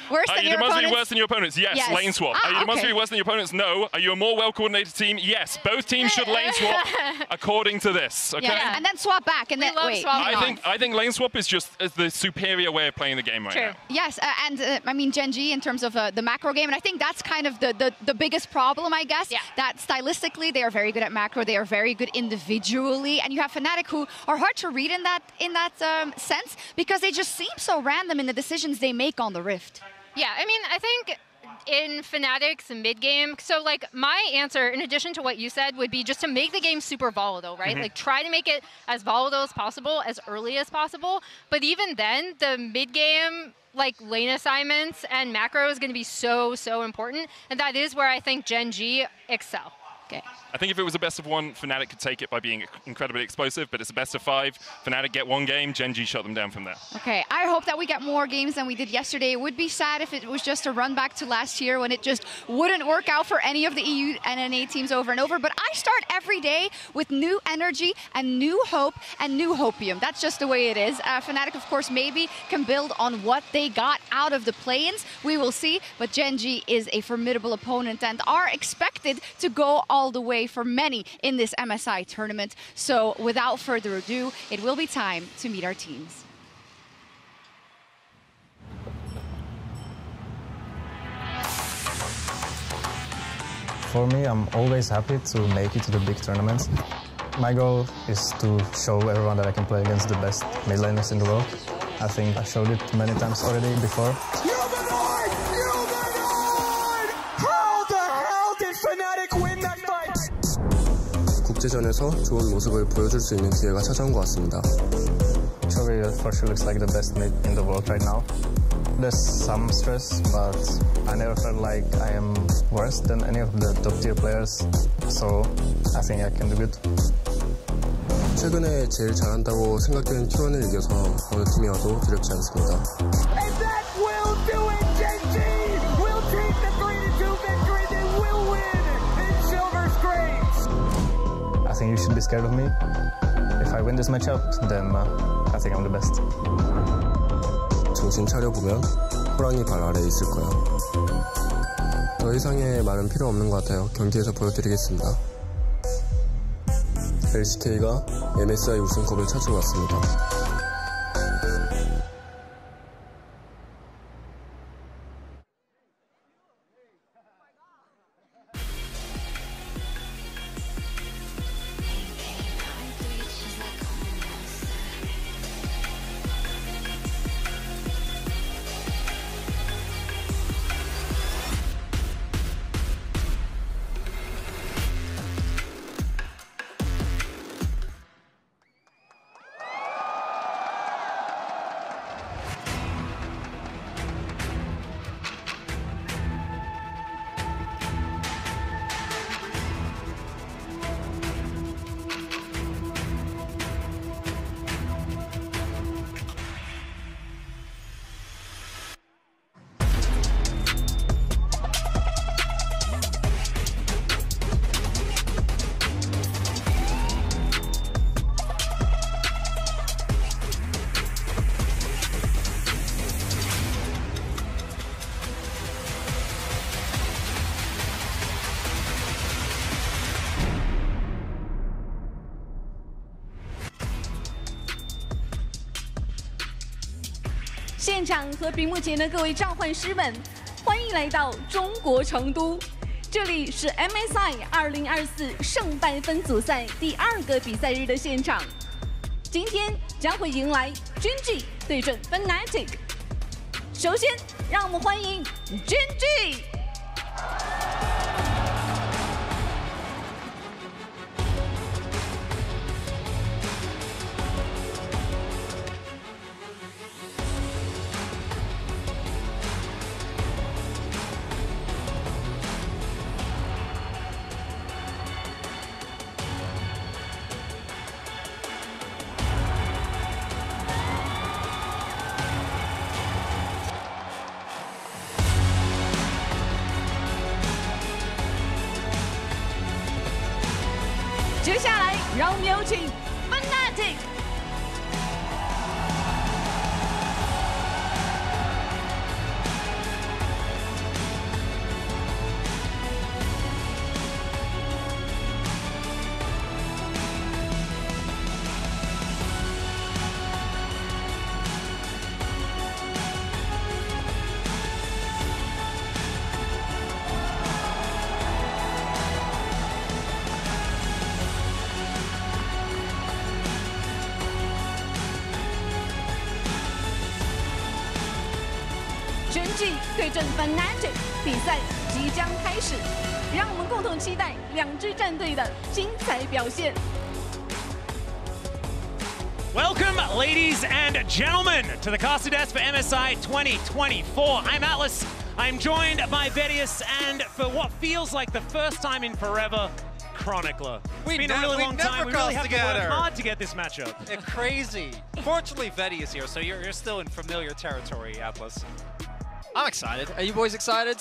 worse than your opponents? Are you worse than your opponents? Yes. Lane swap. Are you demonstrably worse than your opponents? No. Are you a more well-coordinated team? Yes. Both teams should lane swap according to this. Okay. Yeah. And then swap back. And then wait. I think lane swap is just the superior way of playing the game right now. Yes. I mean Gen.G in terms of the macro game, and I think that's kind of the biggest problem, I guess. Yeah. That stylistically they are very good at macro. They are very good individually, and you have Fnatic who are hard to read in that sense because they just seem so random in the decisions they make on the Rift. Yeah, I mean, I think in Fnatic's mid-game, so like my answer, in addition to what you said, would be just to make the game super volatile, right? Like try to make it as volatile as possible, as early as possible. But even then, the mid-game, like lane assignments and macro is going to be so important. And that is where I think Gen.G excel. Okay. I think if it was a best of one, Fnatic could take it by being incredibly explosive, but it's a best of 5. Fnatic get one game, Gen.G shut them down from there. Okay, I hope that we get more games than we did yesterday. It would be sad if it was just a run back to last year when it just wouldn't work out for any of the EU and NA teams over and over. But I start every day with new energy and new hope and new hopium. That's just the way it is. Fnatic, of course, maybe can build on what they got out of the play-ins. We will see. But Gen.G is a formidable opponent and are expected to go all the way for many in this MSI tournament. So without further ado, it will be time to meet our teams. For me, I'm always happy to make it to the big tournaments. My goal is to show everyone that I can play against the best mid laners in the world. I think I showed it many times already before. 국제전에서 좋은 모습을 보여줄 수 있는 기회가 찾아온 것 같습니다. Chovy for sure looks like the best mid in the world right now. There's some stress, but I never felt like I am worse than any of the top tier players, so I think I can do good. 최근에 제일 잘한다고 생각되는 T1을 이겨서 어느 팀이 와도 두렵지 않습니다. I think you should be scared of me. If I win this matchup, then I think I'm the best. 정신 차려보면 호랑이 발 아래에 있을 거야. 더 이상의 말은 필요 없는 것 같아요. 경기에서 보여드리겠습니다. LCK가 MSI 우승컵을 차지고 왔습니다. 场和屏幕前的各位召唤师们，欢迎来到中国成都。这里是 MSI 2024胜败分组赛第2个比赛日的现场。今天将会迎来 CHENGDU 对阵 FNC。首先，让我们欢迎 CHENGDU。 接下来，让我们有请 FNC。 CHENGDU 对阵 FNC 比赛即将开始，让我们共同期待两支战队的精彩表现。 Welcome, ladies and gentlemen, to the Caster Desk for MSI 2024. I'm Atlas. I'm joined by Vedius, and for what feels like the first time in forever, Chronicler. It's been a really long time. We really have to work hard to get this matchup. It's crazy. Fortunately, Vedi is here, so you're still in familiar territory, Atlas. I'm excited. Are you boys excited?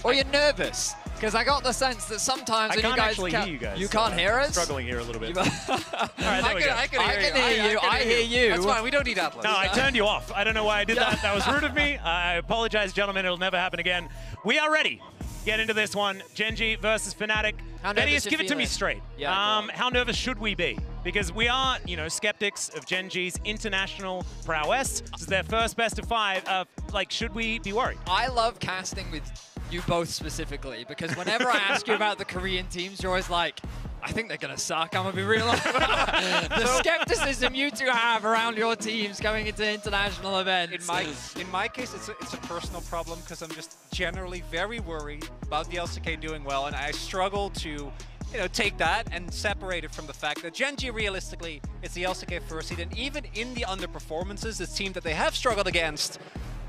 Or you're nervous? Because I got the sense that sometimes when you guys actually hear you guys. You can't hear us? Struggling here a little bit. I can hear you. I hear you. That's fine. We don't need Atlas. No, I turned you off. I don't know why I did that. That was rude of me. I apologize, gentlemen. It'll never happen again. We are ready. Get into this one. CHENGDU versus Fnatic. Vedius, give it to me straight. Yeah, how nervous should we be? Because we are, skeptics of CHENGDU's international prowess. This is their first best of 5. Like, should we be worried? I love casting with you both specifically, because whenever I ask you about the Korean teams, you're always like, I think they're going to suck, I'm going to be real. The skepticism you two have around your teams going into international events. In my case, it's a personal problem, because I'm just generally very worried about the LCK doing well, and I struggle to take that and separate it from the fact that CHENGDU, realistically, it's the LCK first seed, and even in the underperformances, this team that they have struggled against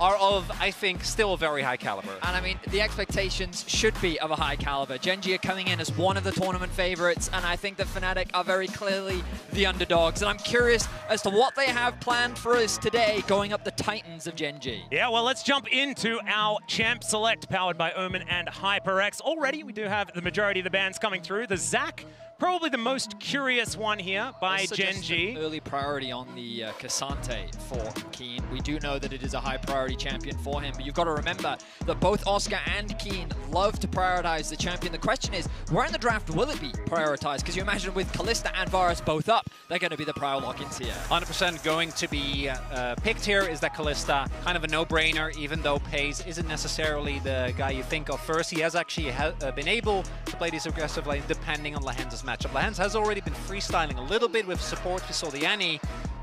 are of, I think, still a very high caliber. And I mean, the expectations should be of a high caliber. CHENGDU are coming in as one of the tournament favorites, and I think that Fnatic are very clearly the underdogs. And I'm curious as to what they have planned for us today, going up the Titans of CHENGDU. Yeah, well, let's jump into our Champ Select, powered by Omen and HyperX. Already, we do have the majority of the bands coming through. The Zac, probably the most curious one here by CHENGDU. Early priority on the Cassante for Keen. We do know that it is a high priority champion for him, but you've got to remember that both Oscar and Keen love to prioritize the champion. The question is, where in the draft will it be prioritized? Because you imagine with Kalista and Varus both up, they're going to be the prior lock-ins here. 100% going to be picked here is that Kalista. Kind of a no-brainer, even though Paze isn't necessarily the guy you think of first. He has actually been able to play this aggressive lane depending on Lahenza's matchup. Lahenza has already been freestyling a little bit with support. We saw the Annie.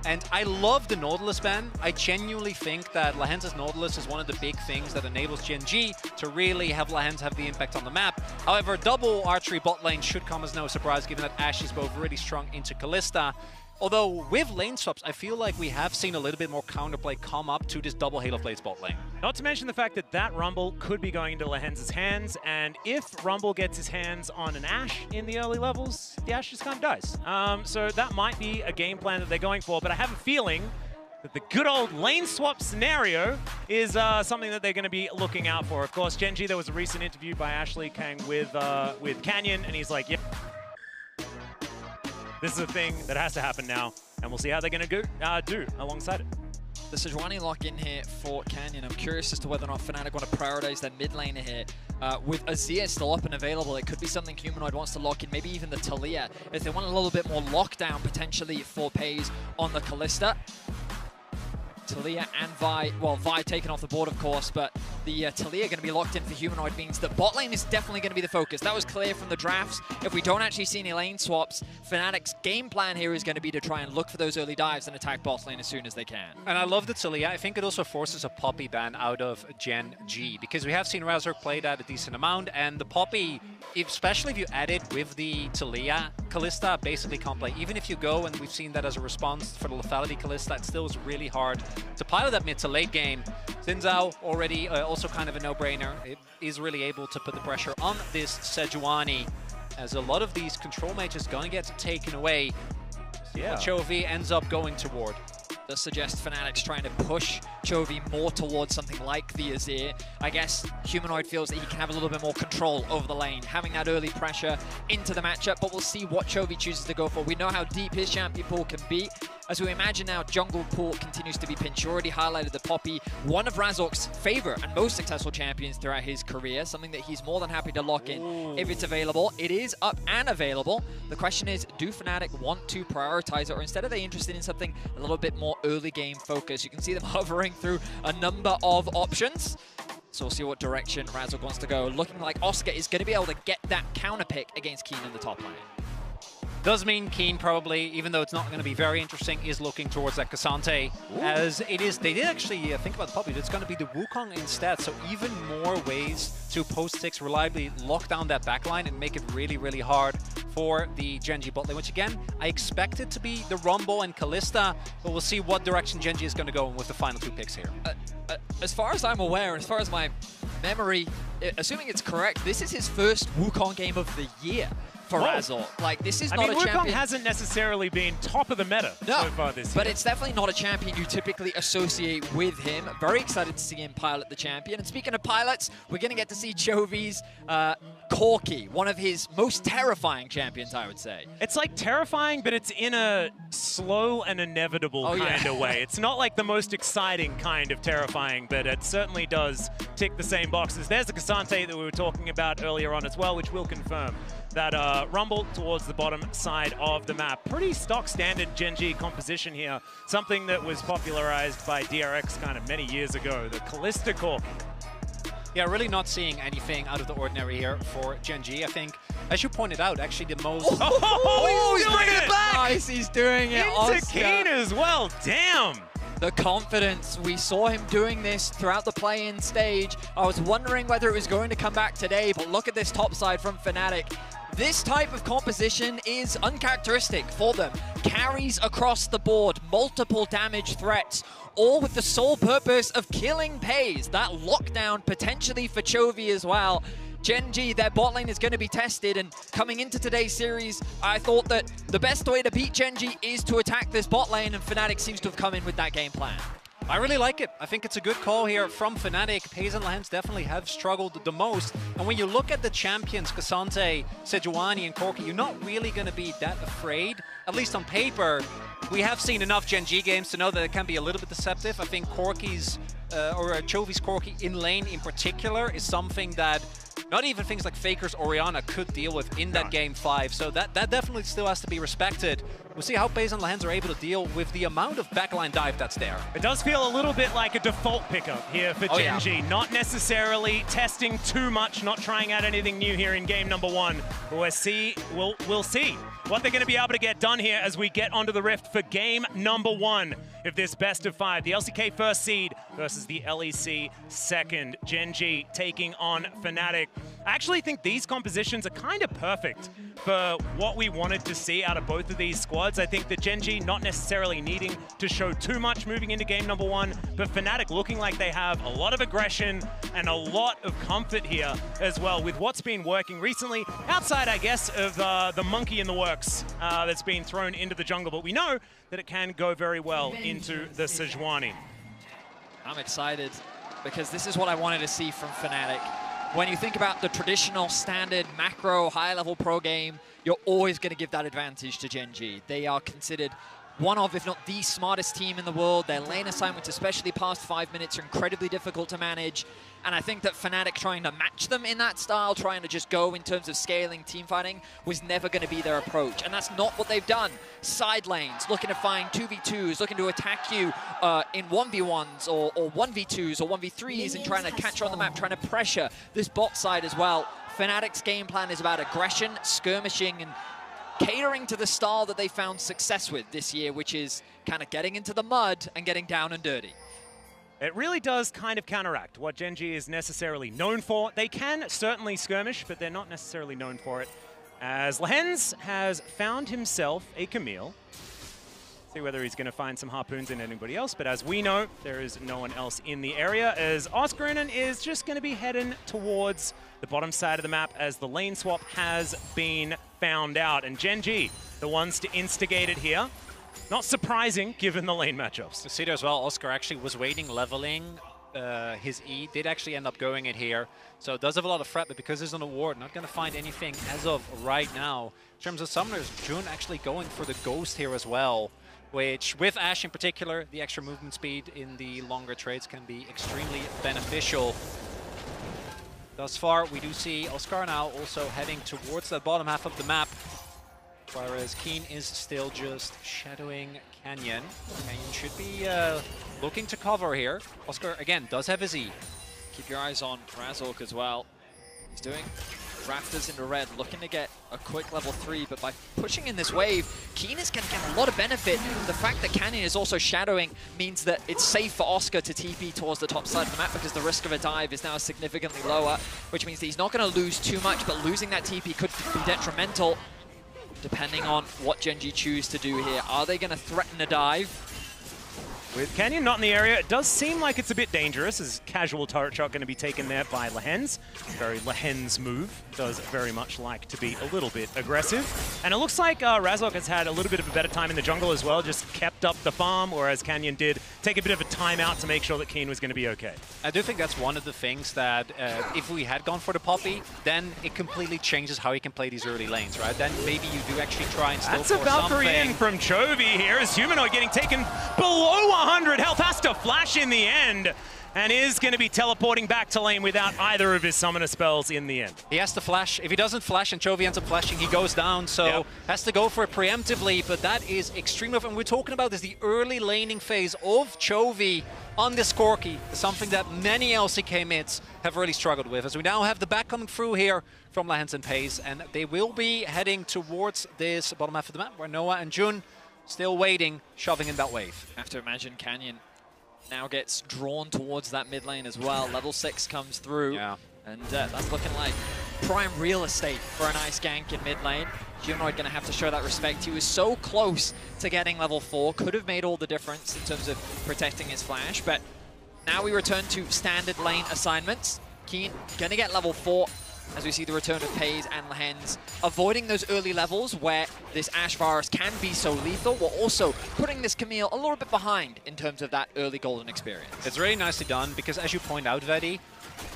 And I love the Nautilus ban. I genuinely think that Lahenza's Nautilus is one of the big things that enables CHENGDU to really have Lahenza have the impact on the map. However, double archery bot lane should come as no surprise, given that Ashe is both really strong into Kalista. Although, with lane swaps, I feel like we have seen a little bit more counterplay come up to this double Halo Blades bot lane. Not to mention the fact that that Rumble could be going into Lahenza's hands, and if Rumble gets his hands on an Ashe in the early levels, the Ashe just kind of dies. So that might be a game plan that they're going for, but I have a feeling that the good old lane swap scenario is something that they're going to be looking out for. Of course, CHENGDU, there was a recent interview by Ashley Kang with Canyon, and he's like, yeah, this is a thing that has to happen now, and we'll see how they're going to do alongside it. The Sejuani lock-in here for Canyon. I'm curious as to whether or not Fnatic want to prioritize their mid laner here. With Azir still up and available, it could be something Humanoid wants to lock in, maybe even the Talia, if they want a little bit more lockdown potentially for Paze on the Kalista. Talia and Vi, well, Vi taken off the board, of course, but the Talia going to be locked in for Humanoid means that bot lane is definitely going to be the focus. That was clear from the drafts. If we don't actually see any lane swaps, Fnatic's game plan here is going to be to try and look for those early dives and attack bot lane as soon as they can. And I love the Talia. I think it also forces a Poppy ban out of Gen G, because we have seen Razork play that a decent amount, and the Poppy, especially if you add it with the Talia, Kalista basically can't play. Even if you go, and we've seen that as a response for the lethality Kalista, it still is really hard to pilot that mid to late game. Xin Zhao already also kind of a no-brainer. It is really able to put the pressure on this Sejuani, as a lot of these control mages going to get taken away. Yeah. Chovy ends up going toward. Does suggest Fnatic's trying to push Chovy more towards something like the Azir. I guess Humanoid feels that he can have a little bit more control over the lane, having that early pressure into the matchup, but we'll see what Chovy chooses to go for. We know how deep his champion pool can be. As we imagine now, jungle pool continues to be pinched. You already highlighted the Poppy, one of Razork's favorite and most successful champions throughout his career, something that he's more than happy to lock in if it's available. It is up and available. The question is, do Fnatic want to prioritize it, or instead are they interested in something a little bit more early game focus? You can see them hovering through a number of options. So we'll see what direction Razork wants to go. Looking like Oscar is going to be able to get that counter pick against Keen in the top lane. Does mean Keen probably, even though it's not going to be very interesting, is looking towards that Cassante. As it is, they did actually think about the Poppy. It's going to be the Wukong instead, so even more ways to post-6 reliably lock down that backline and make it really, really hard for the Gen G bot lane, which again, I expect it to be the Rumble and Kalista, but we'll see what direction Gen G is going to go in with the final 2 picks here. As far as I'm aware, as far as my memory, assuming it's correct, this is his first Wukong game of the year for Razork. Like, this is not a champion. Wukong hasn't necessarily been top of the meta so far this year. But it's definitely not a champion you typically associate with him. Very excited to see him pilot the champion. And speaking of pilots, we're going to get to see Chovy's Corki, one of his most terrifying champions, I would say. It's like terrifying, but it's in a slow and inevitable kind of way. It's not like the most exciting kind of terrifying, but it certainly does tick the same boxes. There's the Cassante that we were talking about earlier on as well, which will confirm that Rumble towards the bottom side of the map. Pretty stock standard Gen G composition here. Something that was popularized by DRX kind of many years ago, the Kalista Corki. Yeah, really not seeing anything out of the ordinary here for Gen G. I think, as you pointed out, actually the most... Oh, he's bringing it back! Nice, he's doing it, Into Keen as well, damn! The confidence, we saw him doing this throughout the play-in stage. I was wondering whether it was going to come back today, but look at this top side from Fnatic. This type of composition is uncharacteristic for them. Carries across the board, multiple damage threats, all with the sole purpose of killing Pays. That lockdown potentially for Chovy as well. Gen G, their bot lane is going to be tested, and coming into today's series, I thought that the best way to beat Gen G is to attack this bot lane, and Fnatic seems to have come in with that game plan. I really like it. I think it's a good call here from Fnatic. Pays and Lens definitely have struggled the most. And when you look at the champions, Cassante, Sejuani, and Corki, you're not really going to be that afraid, at least on paper. We have seen enough Gen G games to know that it can be a little bit deceptive. I think Corki's, or Chovy's Corki in lane in particular is something that not even things like Faker's Orianna could deal with in that game 5. So that definitely still has to be respected. We'll see how Pays and Lehens are able to deal with the amount of backline dive that's there. It does feel a little bit like a default pickup here for Gen G. Not necessarily testing too much, not trying out anything new here in game number 1. But we'll see what they're going to be able to get done here as we get onto the Rift for game number 1 of this best of 5. The LCK first seed versus the LEC second. Gen G taking on Fnatic. I actually think these compositions are kind of perfect for what we wanted to see out of both of these squads. I think that Gen G not necessarily needing to show too much moving into game number 1, but Fnatic looking like they have a lot of aggression and a lot of comfort here as well with what's been working recently, outside, I guess, of the monkey in the works that's been thrown into the jungle. But we know that it can go very well into the Sejuani. I'm excited because this is what I wanted to see from Fnatic. When you think about the traditional standard macro high-level pro game, you're always going to give that advantage to Gen G. They are considered one of, if not the smartest team in the world. Their lane assignments, especially past 5 minutes, are incredibly difficult to manage. And I think that Fnatic trying to match them in that style, trying to just go in terms of scaling team fighting, was never going to be their approach. And that's not what they've done. Side lanes, looking to find 2v2s, looking to attack you in 1v1s or 1v2s or 1v3s and trying to catch on the map, trying to pressure this bot side as well. Fnatic's game plan is about aggression, skirmishing, and catering to the style that they found success with this year, which is kind of getting into the mud and getting down and dirty. It really does kind of counteract what Gen.G is necessarily known for. They can certainly skirmish, but they're not necessarily known for it. As Lehens has found himself a Camille. See whether he's going to find some harpoons in anybody else, but as we know, there is no one else in the area, as Oscarinen is just going to be heading towards the bottom side of the map as the lane swap has been found out. And Gen.G, the ones to instigate it here. Not surprising, given the lane matchups. You see there as well, Oscar actually was waiting, leveling his E, did actually end up going it here. So it does have a lot of threat, but because there's an award, not going to find anything as of right now. In terms of summoners, Jun actually going for the Ghost here as well, which with Ashe in particular, the extra movement speed in the longer trades can be extremely beneficial. Thus far, we do see Oscar now also heading towards the bottom half of the map, whereas Keen is still just shadowing Canyon. Canyon should be looking to cover here. Oscar, again, does have his E. Keep your eyes on Razork as well. He's doing Rafters into red, looking to get a quick level 3, but by pushing in this wave, Keen is going to get a lot of benefit. The fact that Canyon is also shadowing means that it's safe for Oscar to TP towards the top side of the map because the risk of a dive is now significantly lower, which means that he's not going to lose too much, but losing that TP could be detrimental depending on what Gen.G choose to do here. Are they going to threaten a dive? With Canyon not in the area, it does seem like it's a bit dangerous. Is casual turret shot going to be taken there by Lehens? Very Lehens move. Does very much like to be a little bit aggressive. And it looks like Razork has had a little bit of a better time in the jungle as well, just kept up the farm, whereas Canyon did take a bit of a timeout to make sure that Keen was going to be okay. I do think that's one of the things that if we had gone for the Poppy, then it completely changes how he can play these early lanes, right? Then maybe you do actually try and still That's force a Valkyrie something. in from Chovy here as Humanoid getting taken below 100 health, has to flash in the end, and is going to be teleporting back to lane without either of his summoner spells in the end. He has to flash. If he doesn't flash and Chovy ends up flashing, he goes down, so has to go for it preemptively, but that is extreme enough. And we're talking about is the early laning phase of Chovy on this Corki, something that many LCK mids have really struggled with, as we now have the back coming through here from Lehens and Pace, and they will be heading towards this bottom half of the map, where Noah and Jun still waiting, shoving in that wave. I have to imagine Canyon now gets drawn towards that mid lane as well. Level 6 comes through, and that's looking like prime real estate for a nice gank in mid lane. Humanoid going to have to show that respect. He was so close to getting level 4, could have made all the difference in terms of protecting his flash, but now we return to standard lane assignments. Keen going to get level 4, as we see the return of Paze and Lehens, avoiding those early levels where this Ashe virus can be so lethal, while also putting this Camille a little bit behind in terms of that early golden experience. It's really nicely done, because as you point out, Vedi,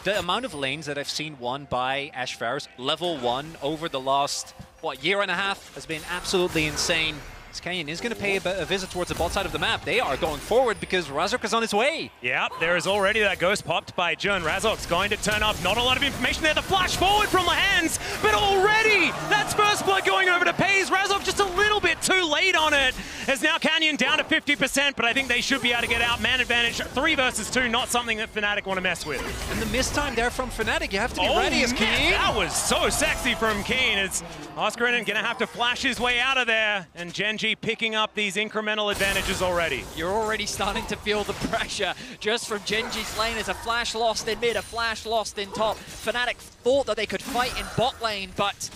the amount of lanes that I've seen won by Ashe virus, level 1, over the last, year and a half, has been absolutely insane. Canyon is going to pay a visit towards the bot side of the map. They are going forward because Razork is on his way. Yeah, there is already that ghost popped by Jun. Razork's going to turn up. Not a lot of information there. The flash forward from Lehens, but already that's first blood going over to Paze. Razork just a little bit too late on it. As now Canyon down to 50%, but I think they should be able to get out. Man advantage, 3 versus 2, not something that Fnatic want to mess with. And the miss time there from Fnatic, you have to be ready as Keen. That was so sexy from Keen. It's Oscarinen going to have to flash his way out of there, and Gen.G picking up these incremental advantages already. You're already starting to feel the pressure just from Gen.G's lane. As a flash lost in mid, a flash lost in top. Fnatic thought that they could fight in bot lane, but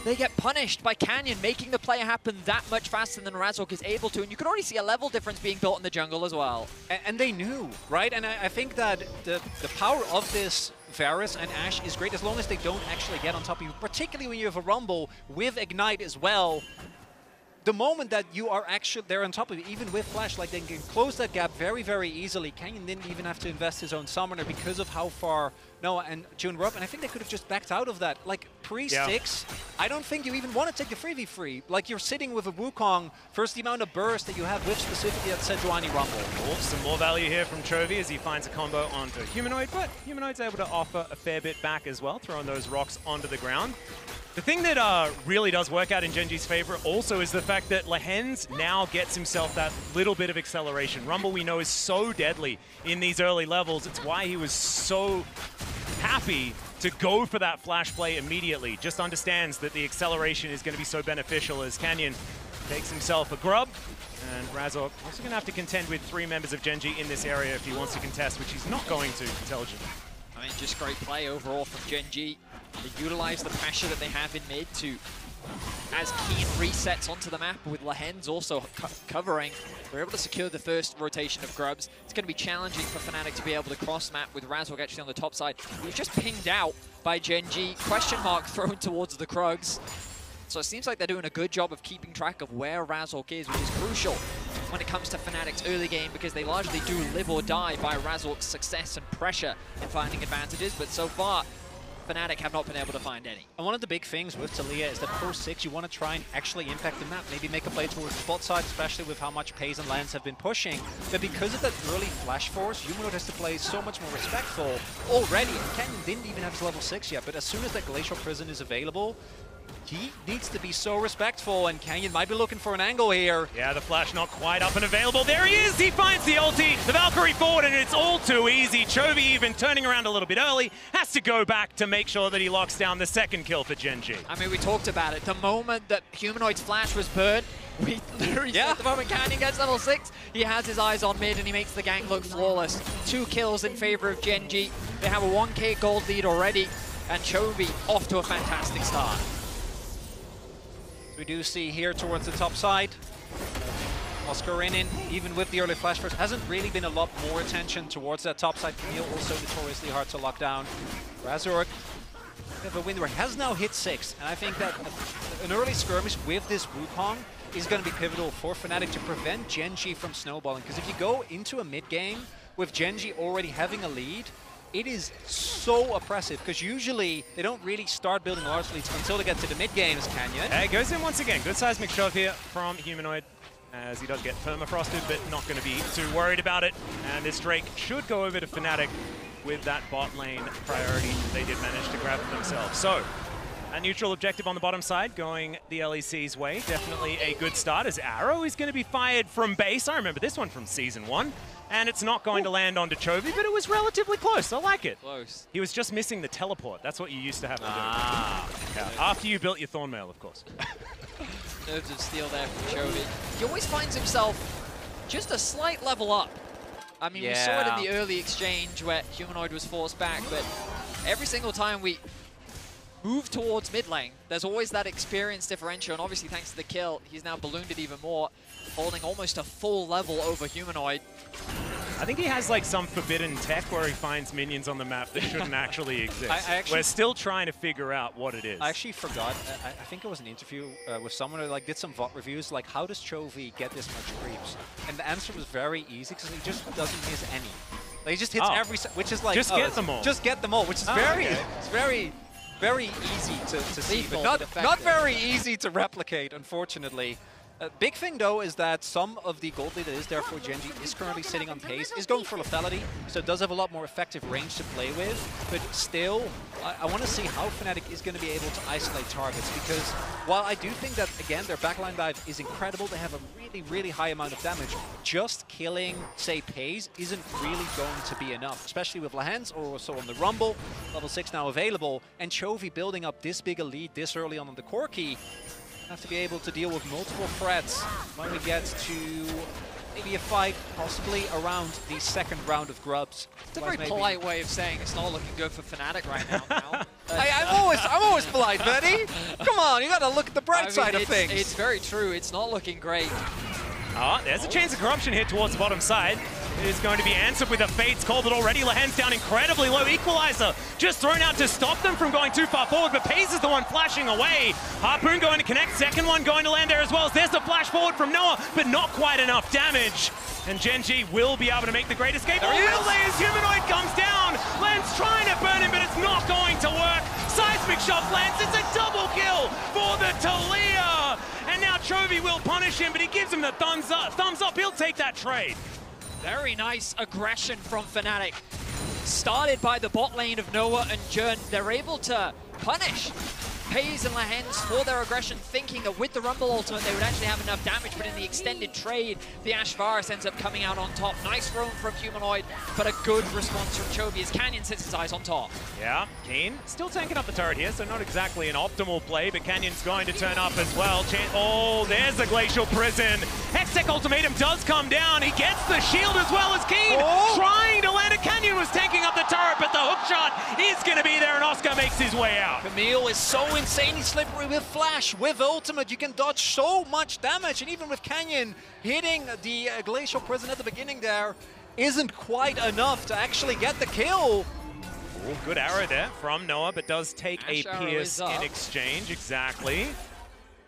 they get punished by Canyon, making the play happen that much faster than Razork is able to. And you can already see a level difference being built in the jungle as well. And they knew, right? And I think that the power of this Varus and Ashe is great as long as they don't actually get on top of you, particularly when you have a Rumble with Ignite as well. the moment that you are actually there on top of it, even with Flash, like they can close that gap very, very easily. Canyon didn't even have to invest his own summoner because of how far Noah and June were up, and I think they could have just backed out of that. Like, pre-6, I don't think you even want to take the 3v3. Like, you're sitting with a Wukong, first the amount of burst that you have with specifically that Sejuani Rumble. Oh, some more value here from Chovy as he finds a combo onto Humanoid, but Humanoid's able to offer a fair bit back as well, throwing those rocks onto the ground. The thing that really does work out in Genji's favor also is the fact that Lehens now gets himself that little bit of acceleration. Rumble, we know, is so deadly in these early levels. It's why he was so happy to go for that flash play immediately. Just understands that the acceleration is going to be so beneficial as Canyon takes himself a grub. And Razork also going to have to contend with 3 members of Genji in this area if he wants to contest, which he's not going to, intelligently. I mean, just great play overall from Genji. They utilize the pressure that they have in mid to, as Keen resets onto the map with Lehens also covering, they're able to secure the first rotation of grubs. It's going to be challenging for Fnatic to be able to cross map with Razork actually on the top side. He was just pinged out by Genji, question mark thrown towards the Krugs. So it seems like they're doing a good job of keeping track of where Razork is, which is crucial when it comes to Fnatic's early game, because they largely do live or die by Razork's success and pressure in finding advantages, but so far, Fnatic have not been able to find any. And one of the big things with Taliyah is that post-6, you want to try and actually impact the map, maybe make a play towards the bot side, especially with how much Pays and Lance have been pushing. But because of that early flash force, Humanoid has to play so much more respectful already. Canyon didn't even have his level 6 yet, but as soon as that Glacial Prison is available, he needs to be so respectful, and Canyon might be looking for an angle here. Yeah, the flash not quite up and available. There he is! He finds the ulti, the Valkyrie forward, and it's all too easy. Chovy even turning around a little bit early, has to go back to make sure that he locks down the second kill for Genji. I mean, we talked about it. The moment that Humanoid's flash was burned, we literally said the moment Canyon gets level 6, he has his eyes on mid and he makes the gang look flawless. 2 kills in favor of Genji. They have a 1k gold lead already, and Chovy off to a fantastic start. We do see here towards the top side, Oscar in, even with the early flash first, hasn't really been a lot more attention towards that top side. Camille also notoriously hard to lock down. Razork, have a win where has now hit 6, and I think that an early skirmish with this Wukong is going to be pivotal for Fnatic to prevent Genji from snowballing, because if you go into a mid game with Genji already having a lead, it is so oppressive, because usually they don't really start building large leads until they get to the mid games, Canyon. It goes in once again. Good seismic shove here from Humanoid, as he does get permafrosted, but not going to be too worried about it. And this Drake should go over to Fnatic with that bot lane priority. They did manage to grab it themselves. So, a neutral objective on the bottom side going the LEC's way. Definitely a good start, as Arrow is going to be fired from base. I remember this one from Season 1. And it's not going to land onto Chovy, but it was relatively close. I like it. Close. He was just missing the teleport. That's what you used to have to do. Yeah. After you built your Thornmail, of course. Nerves of steel there from Chovy. He always finds himself just a slight level up. I mean, we saw it in the early exchange where Humanoid was forced back, but every single time we move towards mid lane, there's always that experience differential, and obviously thanks to the kill, he's now ballooned it even more, holding almost a full level over Humanoid. I think he has like some forbidden tech where he finds minions on the map that shouldn't actually exist. We're still trying to figure out what it is. I actually forgot. I think it was an interview with someone who like did some VOD reviews, like how does Chovy get this much creeps? And the answer was very easy, because he just doesn't miss any. Like, he just hits every, which is like just get them all. Just get them all, which is it's very easy to see, but not very easy to replicate, unfortunately. Big thing, though, is that some of the gold lead that is there for Genji is currently sitting on Pace, is going for lethality, so it does have a lot more effective range to play with, but still, I want to see how Fnatic is going to be able to isolate targets, because while I do think that, again, their backline dive is incredible, they have a really, really high amount of damage, just killing, say, Pace isn't really going to be enough, especially with Lehens, or also on the Rumble, level 6 now available, and Chovy building up this big a lead this early on the Corki. Have to be able to deal with multiple threats when we get to maybe a fight, possibly around the second round of grubs. It's a very polite way of saying it's not looking good for Fnatic right now. I'm always polite, Betty. Come on, you got to look at the bright side of things. It's very true. It's not looking great. There's a chance of corruption here towards the bottom side. is going to be answered with a Fates call, but already Lahen's down incredibly low. Equalizer just thrown out to stop them from going too far forward, but Pays is the one flashing away. Harpoon going to connect, second one going to land there as well. There's the flash forward from Noah, but not quite enough damage. And GenG will be able to make the great escape. Oh, will they, as Humanoid comes down. Lens trying to burn him, but it's not going to work. Seismic shot lands, it's a double kill for the Talia. And now Chovy will punish him, but he gives him the thumbs up. He'll take that trade. Very nice aggression from Fnatic. Started by the bot lane of Noah and Jun. They're able to punish Pays and Lahens for their aggression, thinking that with the Rumble ultimate they would actually have enough damage, but in the extended trade, the Ash Varus ends up coming out on top. Nice roam from Humanoid, but a good response from Chovy as Canyon sits his eyes on top. Yeah, Keen still tanking up the turret here, so not exactly an optimal play, but Canyon's going to turn up as well. Oh, there's the Glacial Prison. Hextech Ultimatum does come down. He gets the shield as well as Keen trying to land it. Canyon was tanking up the turret, but the hook shot is going to be there, and Oscar makes his way out. Camille is so insanely slippery with flash, with ultimate. You can dodge so much damage, and even with Canyon hitting the Glacial Prison at the beginning there isn't quite enough to actually get the kill. Ooh, good arrow there from Noah, but does take a pierce in exchange. Exactly.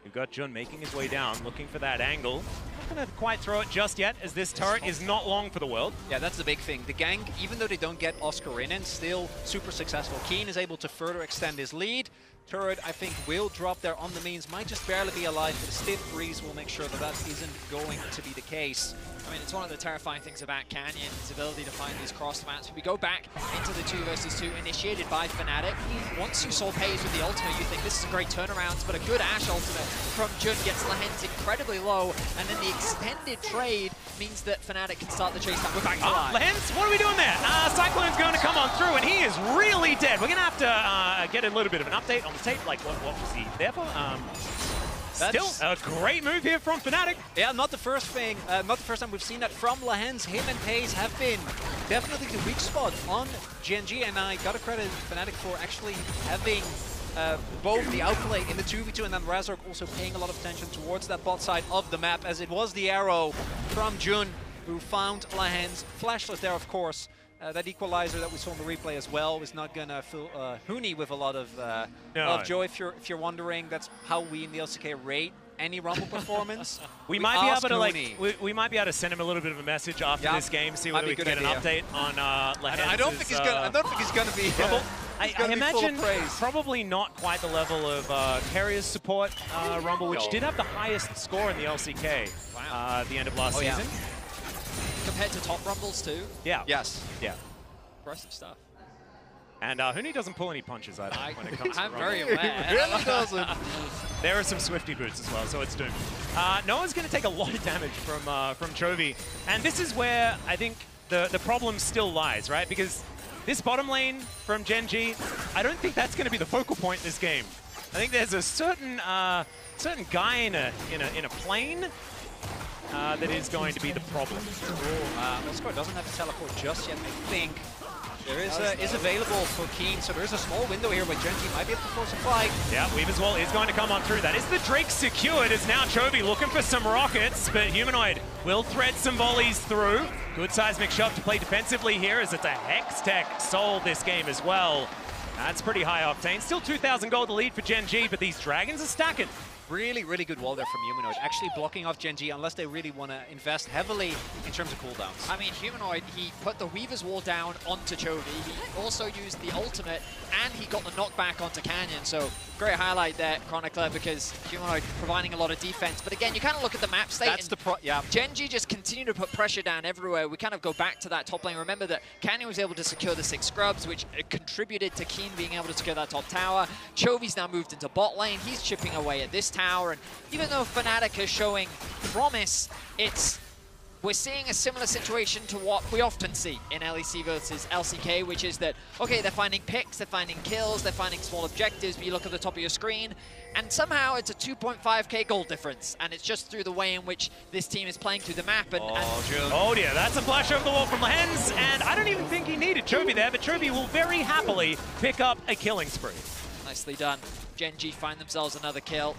You've got Jun making his way down, looking for that angle. Not going to quite throw it just yet, as this turret is not long for the world. Yeah, that's the big thing. The gang, even though they don't get Oscar in, still super successful. Keen is able to further extend his lead. Turret, I think, will drop there on the means. Might just barely be alive, but a stiff breeze will make sure that that isn't going to be the case. I mean, it's one of the terrifying things about Canyon, his ability to find these cross maps. If we go back into the 2 versus 2 initiated by Fnatic, once you saw Pays with the ultimate, you think this is a great turnaround, but a good Ashe ultimate from Jun gets Lahens incredibly low, and then the extended trade means that Fnatic can start the chase down. We're back to live. Lahens, what are we doing there? Cyclone's going to come on through, and he is really dead. We're going to have to get a little bit of an update on the tape, like what was he there for? Still a great move here from Fnatic. Yeah, not the first time we've seen that from Lahens. Him and Pays have been definitely the weak spot on GenG, and I gotta credit Fnatic for actually having both the outplay in the 2v2 and then Razork also paying a lot of attention towards that bot side of the map, as it was the arrow from Jun who found Lahens. Flashless there, of course. That equalizer that we saw in the replay as well is not gonna fill Huni with a lot of joy. If you're wondering, that's how we in the LCK rate any Rumble performance. we might be able to we might be able to send him a little bit of a message after this game, see whether we can get an update on Lahens. I don't think he's gonna be Rumble. I imagine probably not quite the level of Carrier's support Rumble, which did have the highest score in the LCK at the end of last season. Compared to top Rumbles too? Yeah. Yes. Yeah. Impressive stuff. And Huni doesn't pull any punches either when it comes to Rumble. I'm very aware. Really doesn't. There are some Swifty boots as well, so it's doomed. Noah's going to take a lot of damage from Chovy, and this is where I think the problem still lies, right? Because this bottom lane from GenG, I don't think that's going to be the focal point in this game. I think there's a certain guy in a plane that is going to be the problem. Oscar doesn't have a teleport just yet, I think. There is available for Keen, so there is a small window here where GenG might be able to force a fight. Yeah, Weave as well is going to come on through. That is the Drake secured, as now Chovy looking for some rockets, but Humanoid will thread some volleys through. Good seismic shot to play defensively here, as it's a Hextech sold this game as well. That's pretty high octane. Still 2,000 gold to lead for GenG, but these dragons are stacking. Really, really good wall there from Humanoid, actually blocking off GenG unless they really want to invest heavily in terms of cooldowns. I mean, Humanoid, he put the Weaver's Wall down onto Chovy. He also used the ultimate, and he got the knockback onto Canyon. So, great highlight there, Chronicler, because Humanoid providing a lot of defense. But again, you kind of look at the map state. That's GenG just continue to put pressure down everywhere. We kind of go back to that top lane. Remember that Canyon was able to secure the 6 scrubs, which contributed to Keen being able to secure that top tower. Chovy's now moved into bot lane. He's chipping away at this tower, and even though Fnatic is showing promise, we're seeing a similar situation to what we often see in LEC versus LCK, which is that, okay, they're finding picks, they're finding kills, they're finding small objectives, but you look at the top of your screen, and somehow it's a 2.5k gold difference, and it's just through the way in which this team is playing through the map. Oh dear, that's a flash over the wall from Lahens, and I don't even think he needed Chovy there, but Chovy will very happily pick up a killing spree. Nicely done. GenG find themselves another kill.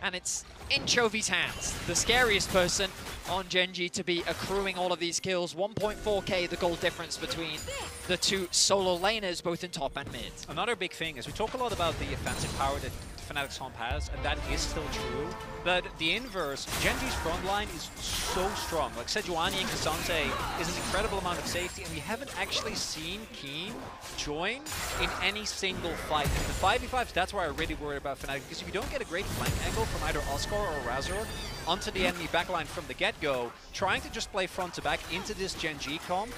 And it's in Chovy's hands. The scariest person on Genji to be accruing all of these kills. 1.4k the goal difference between the two solo laners, both in top and mid. Another big thing is we talk a lot about the offensive power that Fnatic's comp has, and that is still true. But the inverse, Genji's front line is so strong. Like Sejuani and K'Sante is an incredible amount of safety, and we haven't actually seen Keen join in any single fight. In the 5v5s, that's why I really worry about Fnatic, because if you don't get a great flank angle from either Oscar or Razor onto the enemy backline from the get-go, trying to just play front to back into this Genji comp,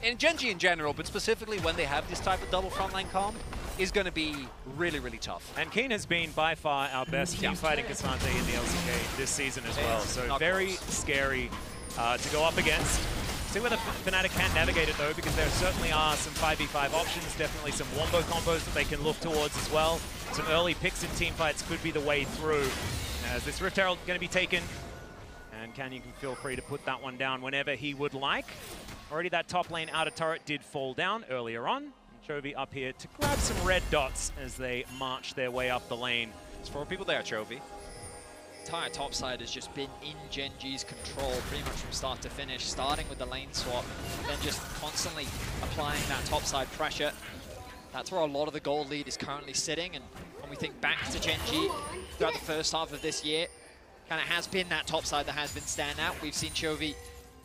and Genji in general, but specifically when they have this type of double frontline comp, is going to be really, really tough. And Keen has been by far our best team fighting K'Sante in the LCK this season as well. So very scary to go up against. See whether Fnatic can navigate it though, because there certainly are some 5v5 options, definitely some wombo combos that they can look towards as well. Some early picks in team fights could be the way through. As this Rift Herald going to be taken, and Canyon can feel free to put that one down whenever he would like. Already that top lane outer turret did fall down earlier on. Chovy up here to grab some red dots as they march their way up the lane. There's 4 people there, Chovy. Entire top side has just been in Genji's control pretty much from start to finish, starting with the lane swap, then just constantly applying that top side pressure. That's where a lot of the gold lead is currently sitting, and when we think back to Genji throughout the first half of this year, kind of has been that top side that has been standout. We've seen Chovy,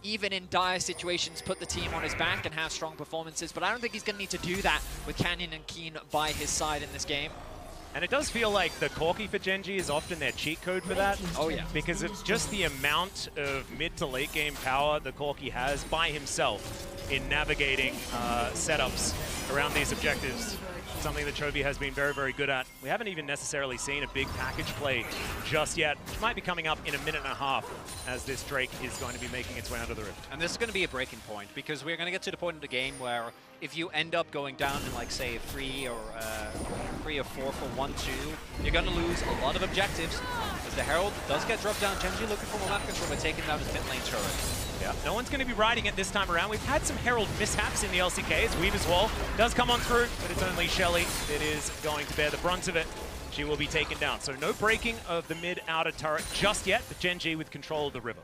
even in dire situations, put the team on his back and have strong performances, but I don't think he's going to need to do that with Canyon and Keen by his side in this game. And it does feel like the Corki for Genji is often their cheat code for that. Oh yeah. Because of just the amount of mid to late game power that Corki has by himself in navigating setups around these objectives. Something that Chovy has been very, very good at. We haven't even necessarily seen a big package play just yet, which might be coming up in a minute and a half as this Drake is going to be making its way out of the Rift. And this is going to be a breaking point, because we're going to get to the point of the game where if you end up going down in, like, say, 3 or 4 for 1-2, you're going to lose a lot of objectives, because the Herald does get dropped down. Genji looking for more map control by taking down his mid lane turret. Yeah, no one's going to be riding it this time around. We've had some Herald mishaps in the LCKs. Weaver's Wall does come on through, but it's only Shelly that is going to bear the brunt of it. She will be taken down. So no breaking of the mid-outer turret just yet, but Genji with control of the river.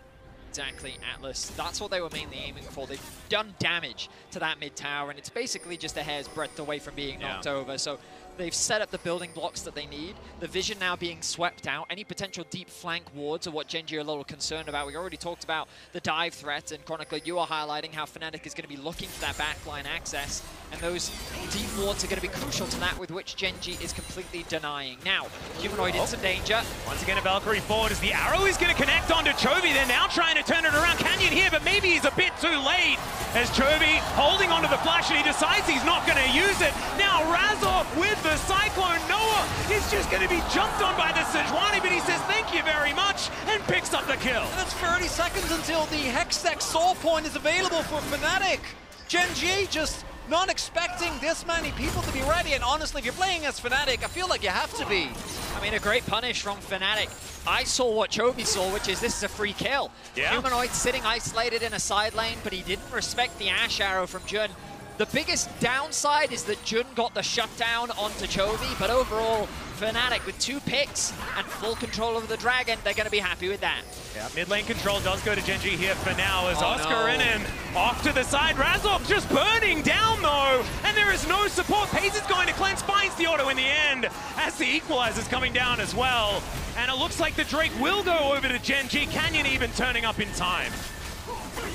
Exactly, Atlas. That's what they were mainly aiming for. They've done damage to that mid tower, and it's basically just a hair's breadth away from being knocked over. So they've set up the building blocks that they need. The vision now being swept out. Any potential deep flank wards are what Genji are a little concerned about. We already talked about the dive threat, and Chronicler, you are highlighting how Fnatic is going to be looking for that backline access, and those deep wards are going to be crucial to that, with which Genji is completely denying. Now, Humanoid in some danger. Once again, a Valkyrie forward as the arrow is going to connect onto Chovy. They're now trying to turn it around. Canyon here, but maybe he's a bit too late as Chovy holding onto the flash, and he decides he's not going to use it. Now Razor with the Cyclone. Noah is just going to be jumped on by the Sejuani, but he says thank you very much and picks up the kill. And it's 30 seconds until the Hextech Soul Point is available for Fnatic. Genji just not expecting this many people to be ready, and honestly, if you're playing as Fnatic, I feel like you have to be. I mean, a great punish from Fnatic. I saw what Chovy saw, which is this is a free kill. Yeah. Humanoid sitting isolated in a side lane, but he didn't respect the Ash Arrow from Jun. The biggest downside is that Jun got the shutdown onto Chovy, but overall, Fnatic with 2 picks and full control over the Dragon, they're going to be happy with that. Yeah, mid lane control does go to Genji here for now as Oscar in off to the side. Razork just burning down though, and there is no support. Paze is going to cleanse, finds the auto in the end as the equalizer's coming down as well. And it looks like the Drake will go over to Genji. Canyon even turning up in time.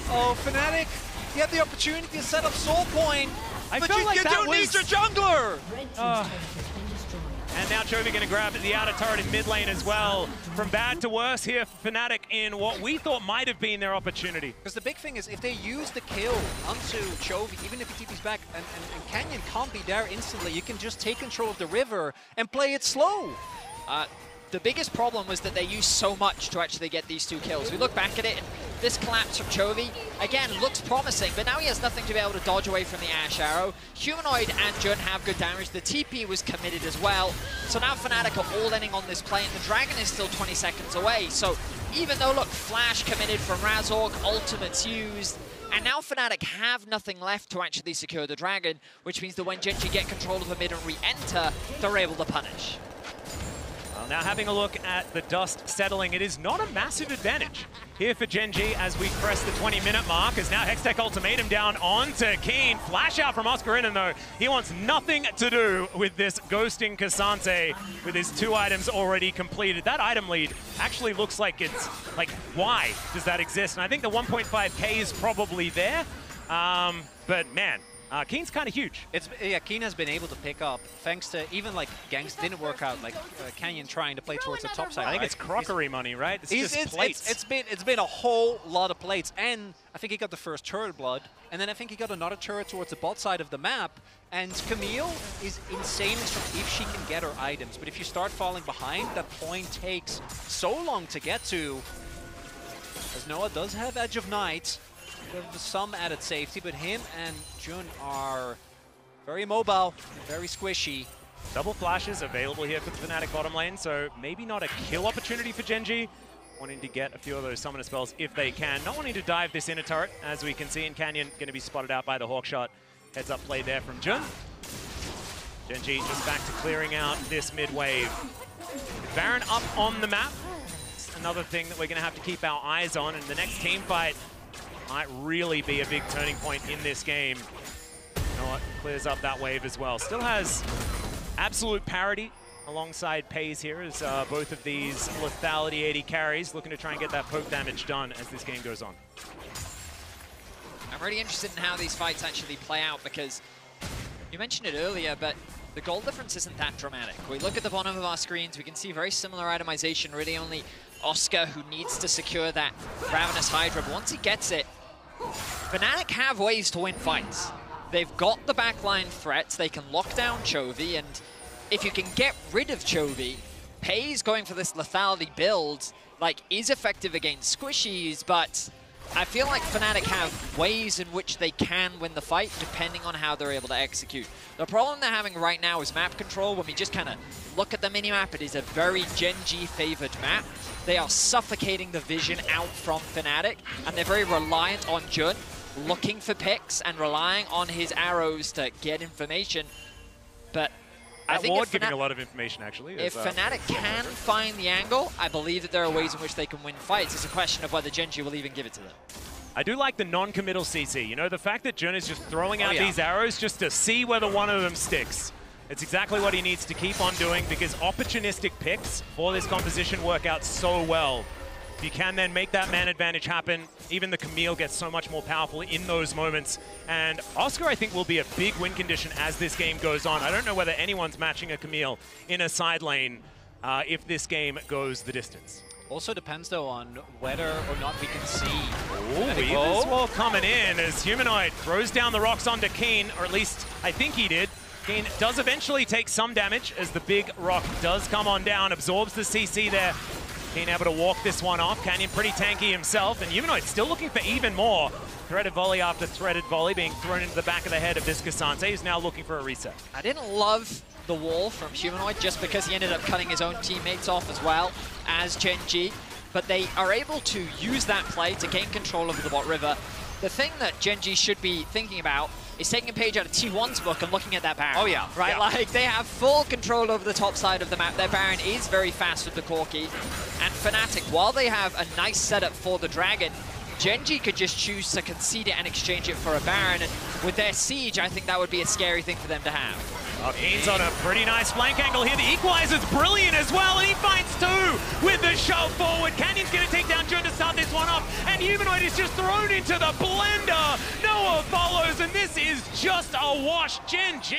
Oh, Fnatic, you had the opportunity to set up Soul Point, but you don't need your jungler! And now Chovy going to grab the outer turret in mid lane as well. From bad to worse here for Fnatic in what we thought might have been their opportunity. Because the big thing is, if they use the kill onto Chovy, even if he TP's back and Canyon can't be there instantly, you can just take control of the river and play it slow. The biggest problem was that they used so much to actually get these 2 kills. We look back at it, and this collapse from Chovy, again, looks promising, but now he has nothing to be able to dodge away from the Ash Arrow. Humanoid and Jun have good damage. The TP was committed as well. So now Fnatic are all ending on this play, and the Dragon is still 20 seconds away. So even though, look, Flash committed from Razork, ultimates used, and now Fnatic have nothing left to actually secure the Dragon, which means that when Genji get control of the mid and re-enter, they're able to punish. Well, now having a look at the dust settling, it is not a massive advantage here for Gen.G as we press the 20-minute mark, as now Hextech Ultimatum down onto Keen. Flash out from Oscar Innen, though. He wants nothing to do with this ghosting Cassante with his 2 items already completed. That item lead actually looks like it's, like, why does that exist? And I think the 1.5k is probably there, but man, Keen's kind of huge. Yeah, Keen has been able to pick up, thanks to even like ganks didn't work out, like Canyon trying to play towards the top side. I think it's crockery money, right? It's just plates. It's been a whole lot of plates, and I think he got the first turret blood, and then I think he got another turret towards the bot side of the map. And Camille is insane if she can get her items, but if you start falling behind, that point takes so long to get to. As Noah does have Edge of Night, with some added safety, but him and Jun are very mobile, very squishy. Double flashes available here for the Fnatic bottom lane, so maybe not a kill opportunity for Gen.G. Wanting to get a few of those summoner spells if they can. Not wanting to dive this inner turret, as we can see in Canyon, going to be spotted out by the Hawkshot. Heads up play there from Jun. Gen.G just back to clearing out this mid wave. Baron up on the map. It's another thing that we're going to have to keep our eyes on, and the next team fight might really be a big turning point in this game. You know what? Clears up that wave as well. Still has absolute parity alongside Pays here as both of these lethality 80 carries looking to try and get that poke damage done as this game goes on. I'm really interested in how these fights actually play out, because you mentioned it earlier, but the goal difference isn't that dramatic. We look at the bottom of our screens, we can see very similar itemization, really only Oscar who needs to secure that Ravenous Hydra, but once he gets it, Fnatic have ways to win fights. They've got the backline threats, they can lock down Chovy, and if you can get rid of Chovy, Pays going for this lethality build, like, is effective against squishies, but I feel like Fnatic have ways in which they can win the fight depending on how they're able to execute. The problem they're having right now is map control. When we just kind of look at the minimap, it is a very Gen.G favored map. They are suffocating the vision out from Fnatic, and they're very reliant on Jun, looking for picks and relying on his arrows to get information. But I think Ward giving a lot of information, actually. If Fnatic can find the angle, I believe that there are ways in which they can win fights. It's a question of whether Gen.G will even give it to them. I do like the non-committal CC. You know, the fact that Jun is just throwing out these arrows just to see whether one of them sticks. It's exactly what he needs to keep on doing, because opportunistic picks for this composition work out so well. If you can then make that man advantage happen, even the Camille gets so much more powerful in those moments. And Oscar, I think, will be a big win condition as this game goes on. I don't know whether anyone's matching a Camille in a side lane if this game goes the distance. Also depends, though, on whether or not we can see. Oh, Weaver's Wall coming in as Humanoid throws down the rocks onto Keen, or at least I think he did. Keen does eventually take some damage as the big rock does come on down, absorbs the CC there. Keen able to walk this one off. Canyon pretty tanky himself, and Humanoid still looking for even more. Threaded volley after threaded volley being thrown into the back of the head of this Cassante, who's now looking for a reset. I didn't love the wall from Humanoid just because he ended up cutting his own teammates off as well as Gen.G, but they are able to use that play to gain control over the bot river. The thing that Gen.G should be thinking about is taking a page out of T1's book and looking at that Baron. Oh yeah. Right, yeah. Like they have full control over the top side of the map. Their Baron is very fast with the Corki. And Fnatic, while they have a nice setup for the Dragon, Gen.G could just choose to concede it and exchange it for a Baron. And with their Siege, I think that would be a scary thing for them to have. Keen's on a pretty nice flank angle here. The equalizer's brilliant as well, and he finds two with the shove forward. Canyon's going to take down Jun to start this one off, and Humanoid is just thrown into the blender. Noah follows, and this is just a wash. Gen.G,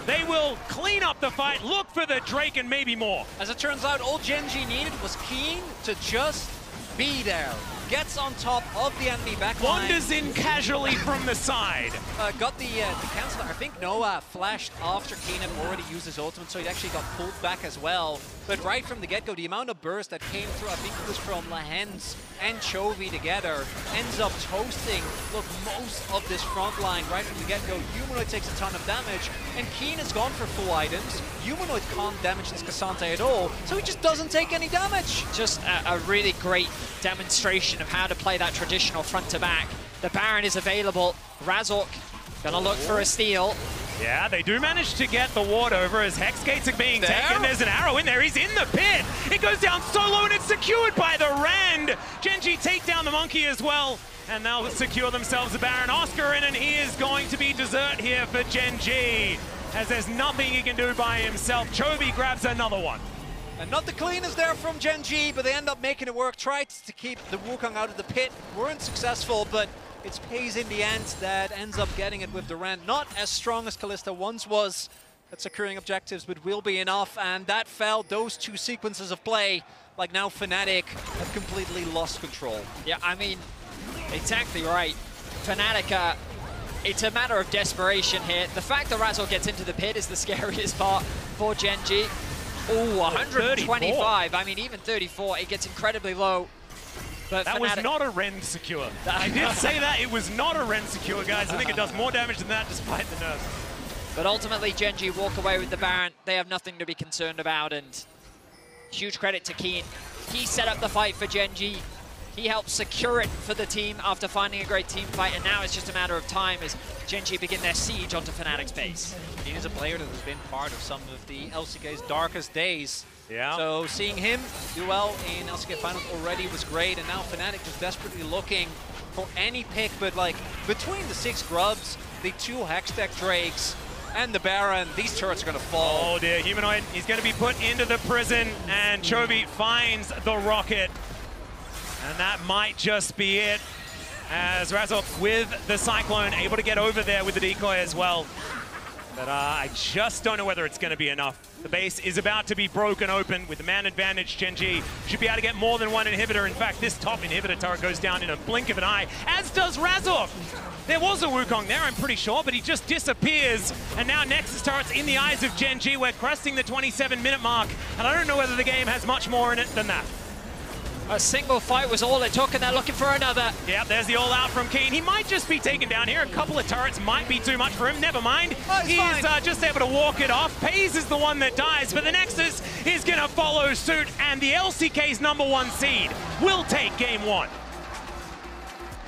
they will clean up the fight, look for the Drake, and maybe more. As it turns out, all Gen.G needed was Keen to just be there. Gets on top of the enemy backline. Wanders in casually from the side. Got the cancel. I think Noah flashed after Keen had already used his ultimate, so he actually got pulled back as well. But right from the get-go, the amount of burst that came through, I think it was from Lehens and Chovy together, ends up toasting, look, most of this front line right from the get-go. Humanoid takes a ton of damage, and Keen is gone for full items. Humanoid can't damage this Cassante at all, so he just doesn't take any damage. Just a really great demonstration of how to play that traditional front to back. The Baron is available. Razork gonna look for a steal. Yeah, they do manage to get the ward over as Hex Gates are being taken. There's an arrow in there. He's in the pit. It goes down solo and it's secured by the Rend. Genji take down the monkey as well. And they'll secure themselves a Baron. Oscar in, and he is going to be dessert here for Genji, as there's nothing he can do by himself. Chovy grabs another one. And not the cleanest there from Genji, but they end up making it work. Tried to keep the Wukong out of the pit. Weren't successful, but it's Pays in the end that ends up getting it with the Rend. Not as strong as Kalista once was at securing objectives, but will be enough. And that fell, those two sequences of play, like now Fnatic have completely lost control. Yeah, I mean, exactly right. Fnatic, it's a matter of desperation here. The fact that Razor gets into the pit is the scariest part for Genji. Oh, 125. I mean, even 34, it gets incredibly low. But that was not a Rend secure. I did say that. It was not a Rend secure, guys. I think it does more damage than that despite the nerfs. But ultimately, Genji walk away with the Baron. They have nothing to be concerned about, and huge credit to Keen. He set up the fight for Genji. He helped secure it for the team after finding a great team fight, and now it's just a matter of time as Genji begin their siege onto Fnatic's base. He is a player that has been part of some of the LCK's darkest days. Yeah. So seeing him do well in LCK Finals already was great, and now Fnatic just desperately looking for any pick, but like between the 6 Grubs, the 2 Hextech Drakes, and the Baron, these turrets are going to fall. Oh dear, Humanoid, he's going to be put into the prison, and Chovy finds the rocket. And that might just be it, as Razork with the Cyclone able to get over there with the decoy as well. But I just don't know whether it's going to be enough. The base is about to be broken open with the man advantage. Genji should be able to get more than one inhibitor. In fact, this top inhibitor turret goes down in a blink of an eye, as does Razork. There was a Wukong there, I'm pretty sure, but he just disappears. And now Nexus turret's in the eyes of Genji. We're cresting the 27-minute mark, and I don't know whether the game has much more in it than that. A single fight was all it took, and they're looking for another. Yeah, there's the all-out from Keen. He might just be taken down here. A couple of turrets might be too much for him. Never mind. Oh, he's just able to walk it off. Pays is the one that dies, but the Nexus is going to follow suit, and the LCK's #1 seed will take game 1.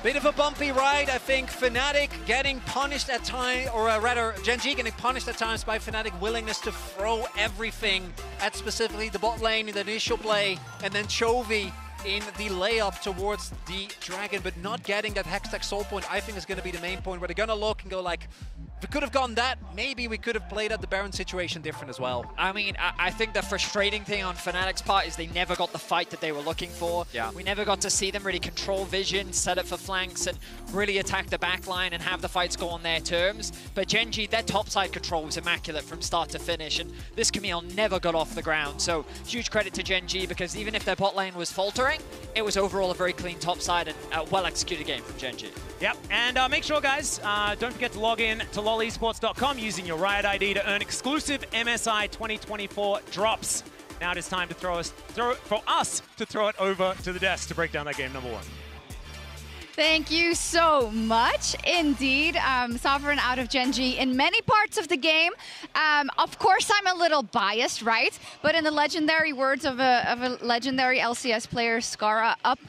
Bit of a bumpy ride, I think. Fnatic getting punished at times, or rather Genji getting punished at times by Fnatic willingness to throw everything at specifically the bot lane in the initial play, and then Chovy in the layup towards the Dragon, but not getting that Hextech soul point, I think is going to be the main point where they're going to look and go like, if we could have gone that, maybe we could have played out the Baron situation different as well. I mean, I think the frustrating thing on Fnatic's part is they never got the fight that they were looking for. Yeah. We never got to see them really control vision, set up for flanks, and really attack the backline and have the fights go on their terms. But Genji, their topside control was immaculate from start to finish, and this Camille never got off the ground. So huge credit to Genji, because even if their bot lane was faltering, it was overall a very clean topside and a well-executed game from Genji. Yep, and make sure, guys, don't forget to log in to lolesports.com using your Riot ID to earn exclusive MSI 2024 drops. Now it is time to for us to throw it over to the desk to break down that game #1. Thank you so much indeed. Sovereign out of Genji in many parts of the game. Of course, I'm a little biased, right? But in the legendary words of a legendary LCS player, Skara, up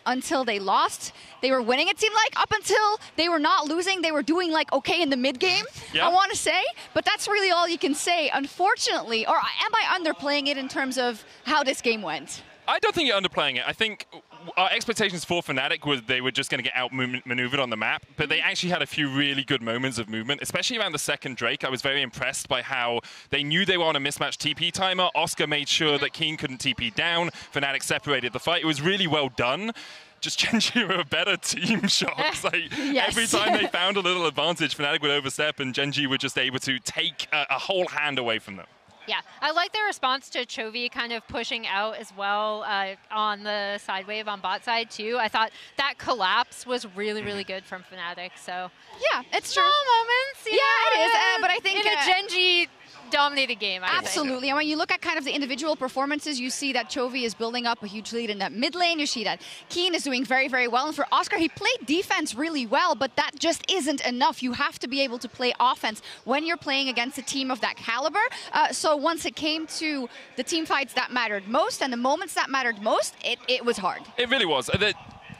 until they lost, they were winning, it seemed like. Up until they were not losing, they were doing like okay in the mid game, I want to say. But that's really all you can say, unfortunately. Or am I underplaying it in terms of how this game went? I don't think you're underplaying it. I think our expectations for Fnatic was they were just going to get outmaneuvered on the map, but they actually had a few really good moments of movement, especially around the second Drake. I was very impressed by how they knew they were on a mismatched TP timer. Oscar made sure that Keen couldn't TP down. Fnatic separated the fight. It was really well done. Just Genji were a better team, Shocks. Like, yes. Every time they found a little advantage, Fnatic would overstep, and Genji were just able to take a whole hand away from them. Yeah, I like their response to Chovy kind of pushing out as well on the side wave on bot side too. I thought that collapse was really, really good from Fnatic. So yeah, it's true. Small moments. Yeah, it is. But I think in a Genji dominated game. Absolutely. And when you look at kind of the individual performances, you see that Chovy is building up a huge lead in that mid lane. You see that Keen is doing very, very well. And for Oscar, he played defense really well, but that just isn't enough. You have to be able to play offense when you're playing against a team of that caliber. So once it came to the team fights that mattered most and the moments that mattered most, it was hard. It really was.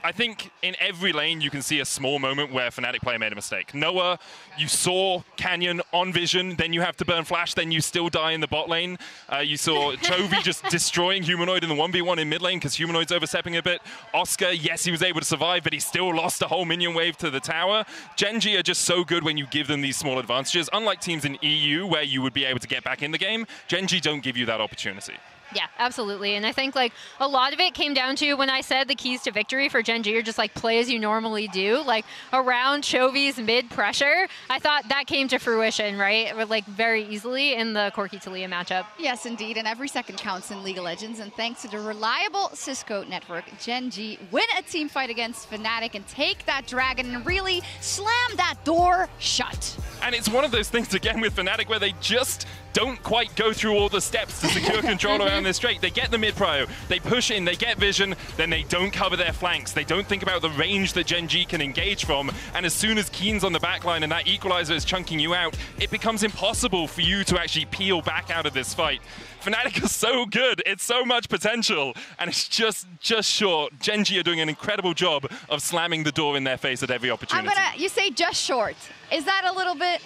I think in every lane you can see a small moment where Fnatic player made a mistake. Noah, you saw Canyon on vision, then you have to burn flash, then you still die in the bot lane. You saw Chovy just destroying Humanoid in the 1v1 in mid lane because Humanoid's overstepping a bit. Oscar, yes, he was able to survive, but he still lost a whole minion wave to the tower. Gen.G are just so good when you give them these small advantages. Unlike teams in EU where you would be able to get back in the game, Gen.G don't give you that opportunity. Yeah, absolutely. And I think like a lot of it came down to when I said the keys to victory for Gen.G are just like play as you normally do, like around Chovy's mid pressure. I thought that came to fruition, right? Like very easily in the Corki Talia matchup. Yes, indeed. And every second counts in League of Legends. And thanks to the reliable Cisco network, Gen.G win a team fight against Fnatic and take that dragon and really slam that door shut. And it's one of those things again with Fnatic where they just don't quite go through all the steps to secure control around this Drake. They get the mid-prio, they push in, they get vision, then they don't cover their flanks. They don't think about the range that Gen.G can engage from, and as soon as Keen's on the backline and that equalizer is chunking you out, it becomes impossible for you to actually peel back out of this fight. Fnatic are so good, it's so much potential, and it's just short. Gen.G are doing an incredible job of slamming the door in their face at every opportunity. You say just short. Is that a little bit...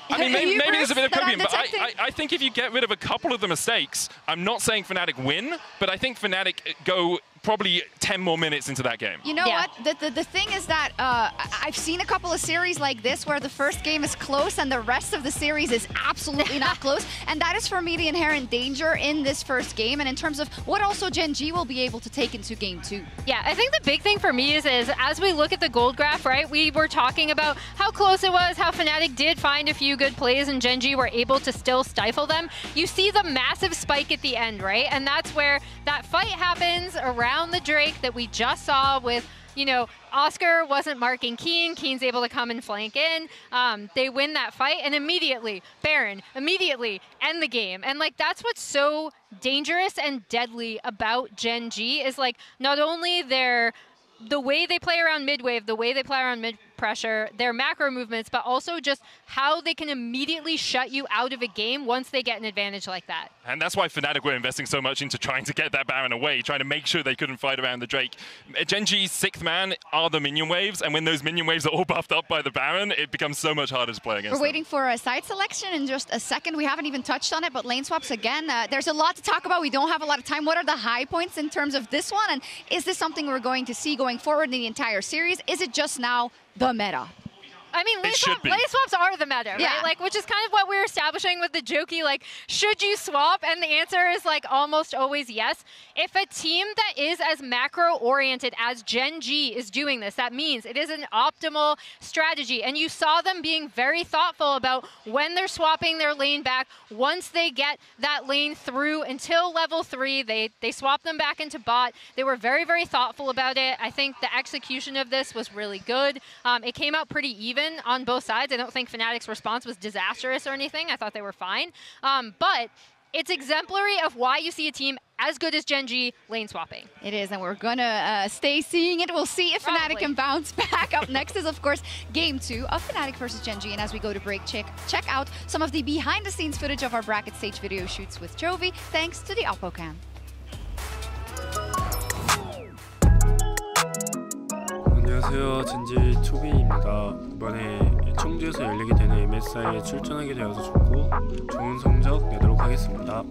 I mean, maybe there's a bit of copium, but I think if you get rid of a couple of the mistakes, I'm not saying Fnatic win, but I think Fnatic go probably 10 more minutes into that game. You know what? The thing is that I've seen a couple of series like this where the first game is close and the rest of the series is absolutely not close. And that is for me the inherent danger in this first game and in terms of what also Gen.G will be able to take into game 2. Yeah, I think the big thing for me is as we look at the gold graph, right, we were talking about how close it was, how Fnatic did find a few good plays and Gen.G were able to still stifle them. You see the massive spike at the end, right? And that's where that fight happens around the Drake that we just saw with, you know, Oscar wasn't marking Keen. Keen's able to come and flank in. They win that fight and immediately, Baron, immediately end the game. And like, that's what's so dangerous and deadly about Gen.G is like, not only the way they play around mid-wave, the way they play around mid-pressure, their macro movements, but also just how they can immediately shut you out of a game once they get an advantage like that. And that's why Fnatic were investing so much into trying to get that Baron away, trying to make sure they couldn't fight around the Drake. Gen.G's 6th man are the minion waves, and when those minion waves are all buffed up by the Baron, it becomes so much harder to play against We're waiting for a side selection in just a second. We haven't even touched on it, but lane swaps again. There's a lot to talk about. We don't have a lot of time. What are the high points in terms of this one? And is this something we're going to see going forward in the entire series? Is it just now the meta? I mean, lane swaps are the meta, right? Like, which is kind of what we're establishing with the jokey, like, should you swap? And the answer is, like, almost always yes. If a team that is as macro-oriented as Gen.G is doing this, that means it is an optimal strategy. And you saw them being very thoughtful about when they're swapping their lane back. Once they get that lane through until level 3, they swap them back into bot. They were very, very thoughtful about it. I think the execution of this was really good. It came out pretty even on both sides. I don't think Fnatic's response was disastrous or anything. I thought they were fine. But it's exemplary of why you see a team as good as Gen.G lane swapping. It is, and we're going to stay seeing it. We'll see if Fnatic can bounce back. Up next is, of course, Game 2 of Fnatic versus Gen.G. And as we go to break, check out some of the behind-the-scenes footage of our bracket stage video shoots with Chovy, thanks to the Oppo Cam. 안녕하세요. 젠지 초비입니다. 이번에 청주에서 열리게 되는 MSI에 출전하게 되어서 좋고 좋은 성적 내도록 하겠습니다.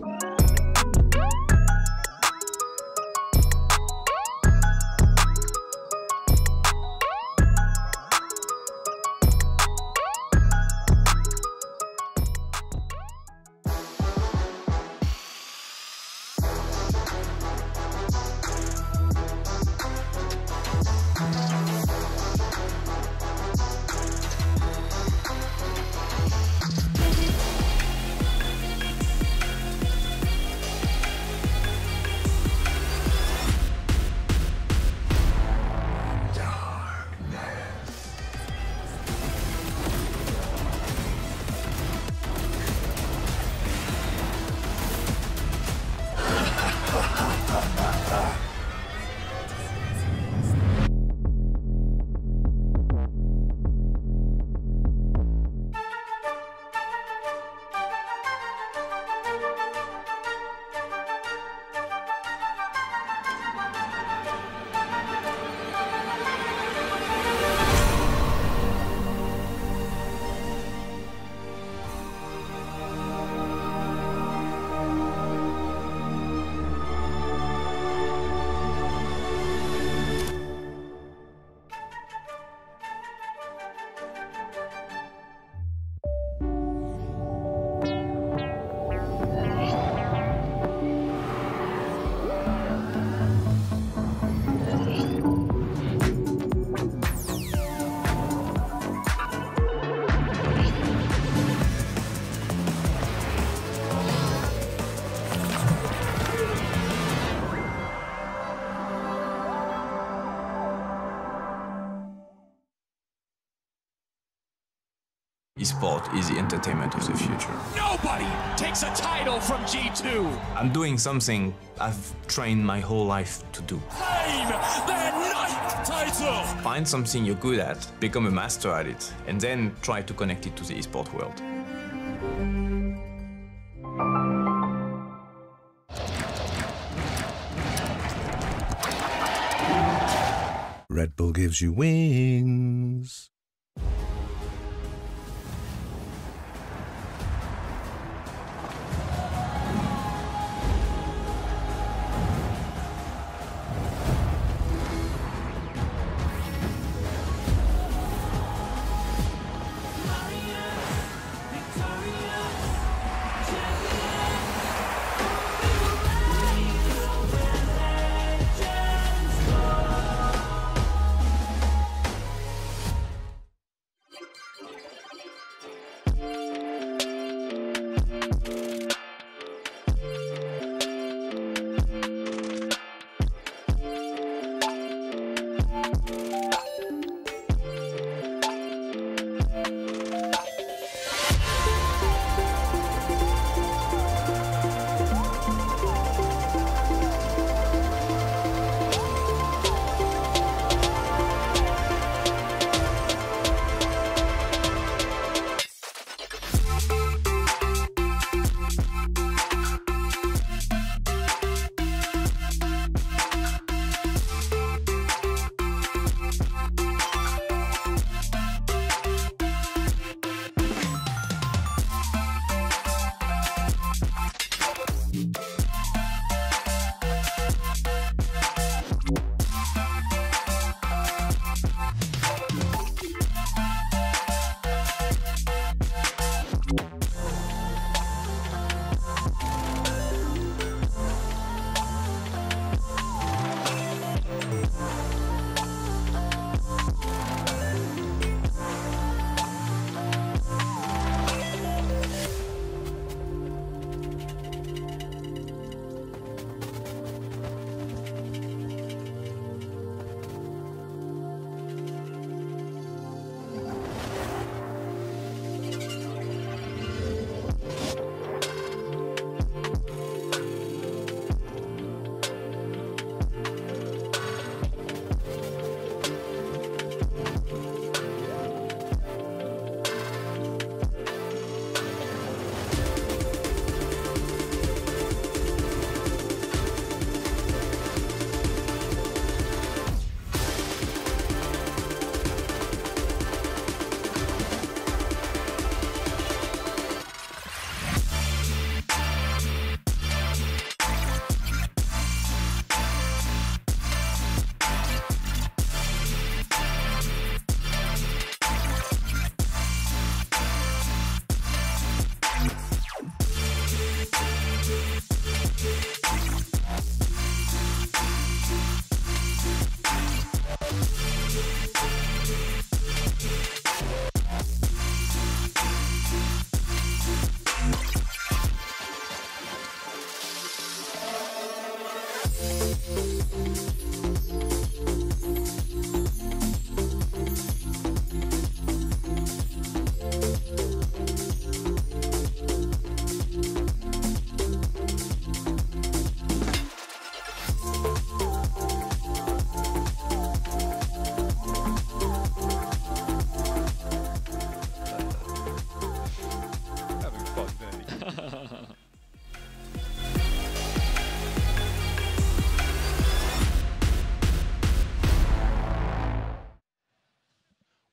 Esports is the entertainment of the future. Nobody takes a title from G2. I'm doing something I've trained my whole life to do. Claim their 9th title. Find something you're good at, become a master at it, and then try to connect it to the esports world. Red Bull gives you wings.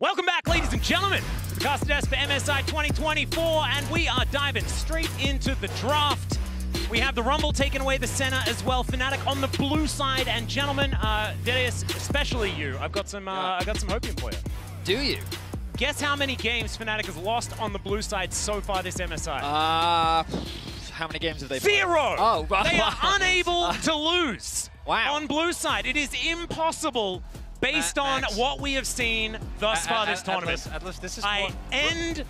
Welcome back, ladies and gentlemen, to the Costa Desk for MSI 2024, and we are diving straight into the draft. We have the Rumble taking away the center as well. Fnatic on the blue side, and gentlemen, Darius, especially you, I got some hopium for you. Do you? Guess how many games Fnatic has lost on the blue side so far this MSI? How many games have they played? 0! Oh, they are unable to lose wow. on blue side. It is impossible based on what we have seen thus far this tournament. Atlas, this is I end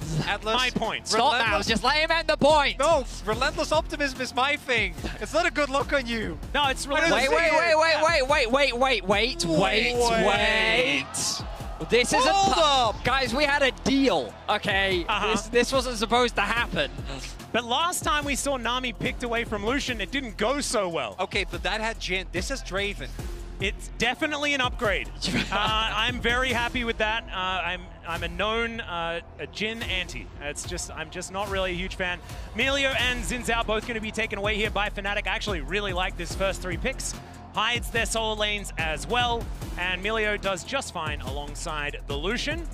my point. Stop now, just let him end the point. No, relentless optimism is my thing. It's not a good look on you. No, it's relentless. Wait. This isn't... Hold up! Guys, we had a deal, okay? This wasn't supposed to happen. But last time we saw Nami picked away from Lucian, it didn't go so well. Okay, but that had Jin. This is Draven. It's definitely an upgrade. I'm very happy with that. I'm a known a Jin anti. I'm just not really a huge fan. Melio and Xin Zhao both going to be taken away here by Fnatic. I actually really like this first 3 picks. Hides their solo lanes as well, and Melio does just fine alongside the Lucian.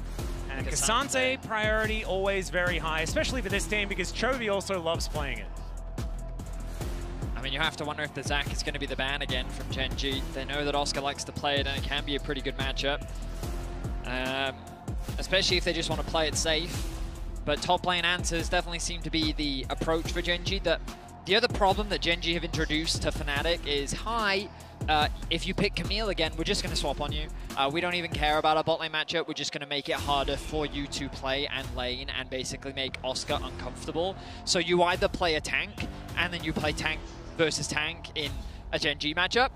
And K'Sante priority always very high, especially for this team because Chovy also loves playing it. I mean, you have to wonder if the Zac is going to be the ban again from CHENGDU. They know that Oscar likes to play it, and it can be a pretty good matchup. Especially if they just want to play it safe. But top lane answers definitely seem to be the approach for CHENGDU. The other problem that CHENGDU have introduced to Fnatic is, if you pick Camille again, we're just going to swap on you. We don't even care about our bot lane matchup. We're just going to make it harder for you to play and lane and basically make Oscar uncomfortable. So you either play a tank, and then you play tank versus tank in a CHENGDU matchup,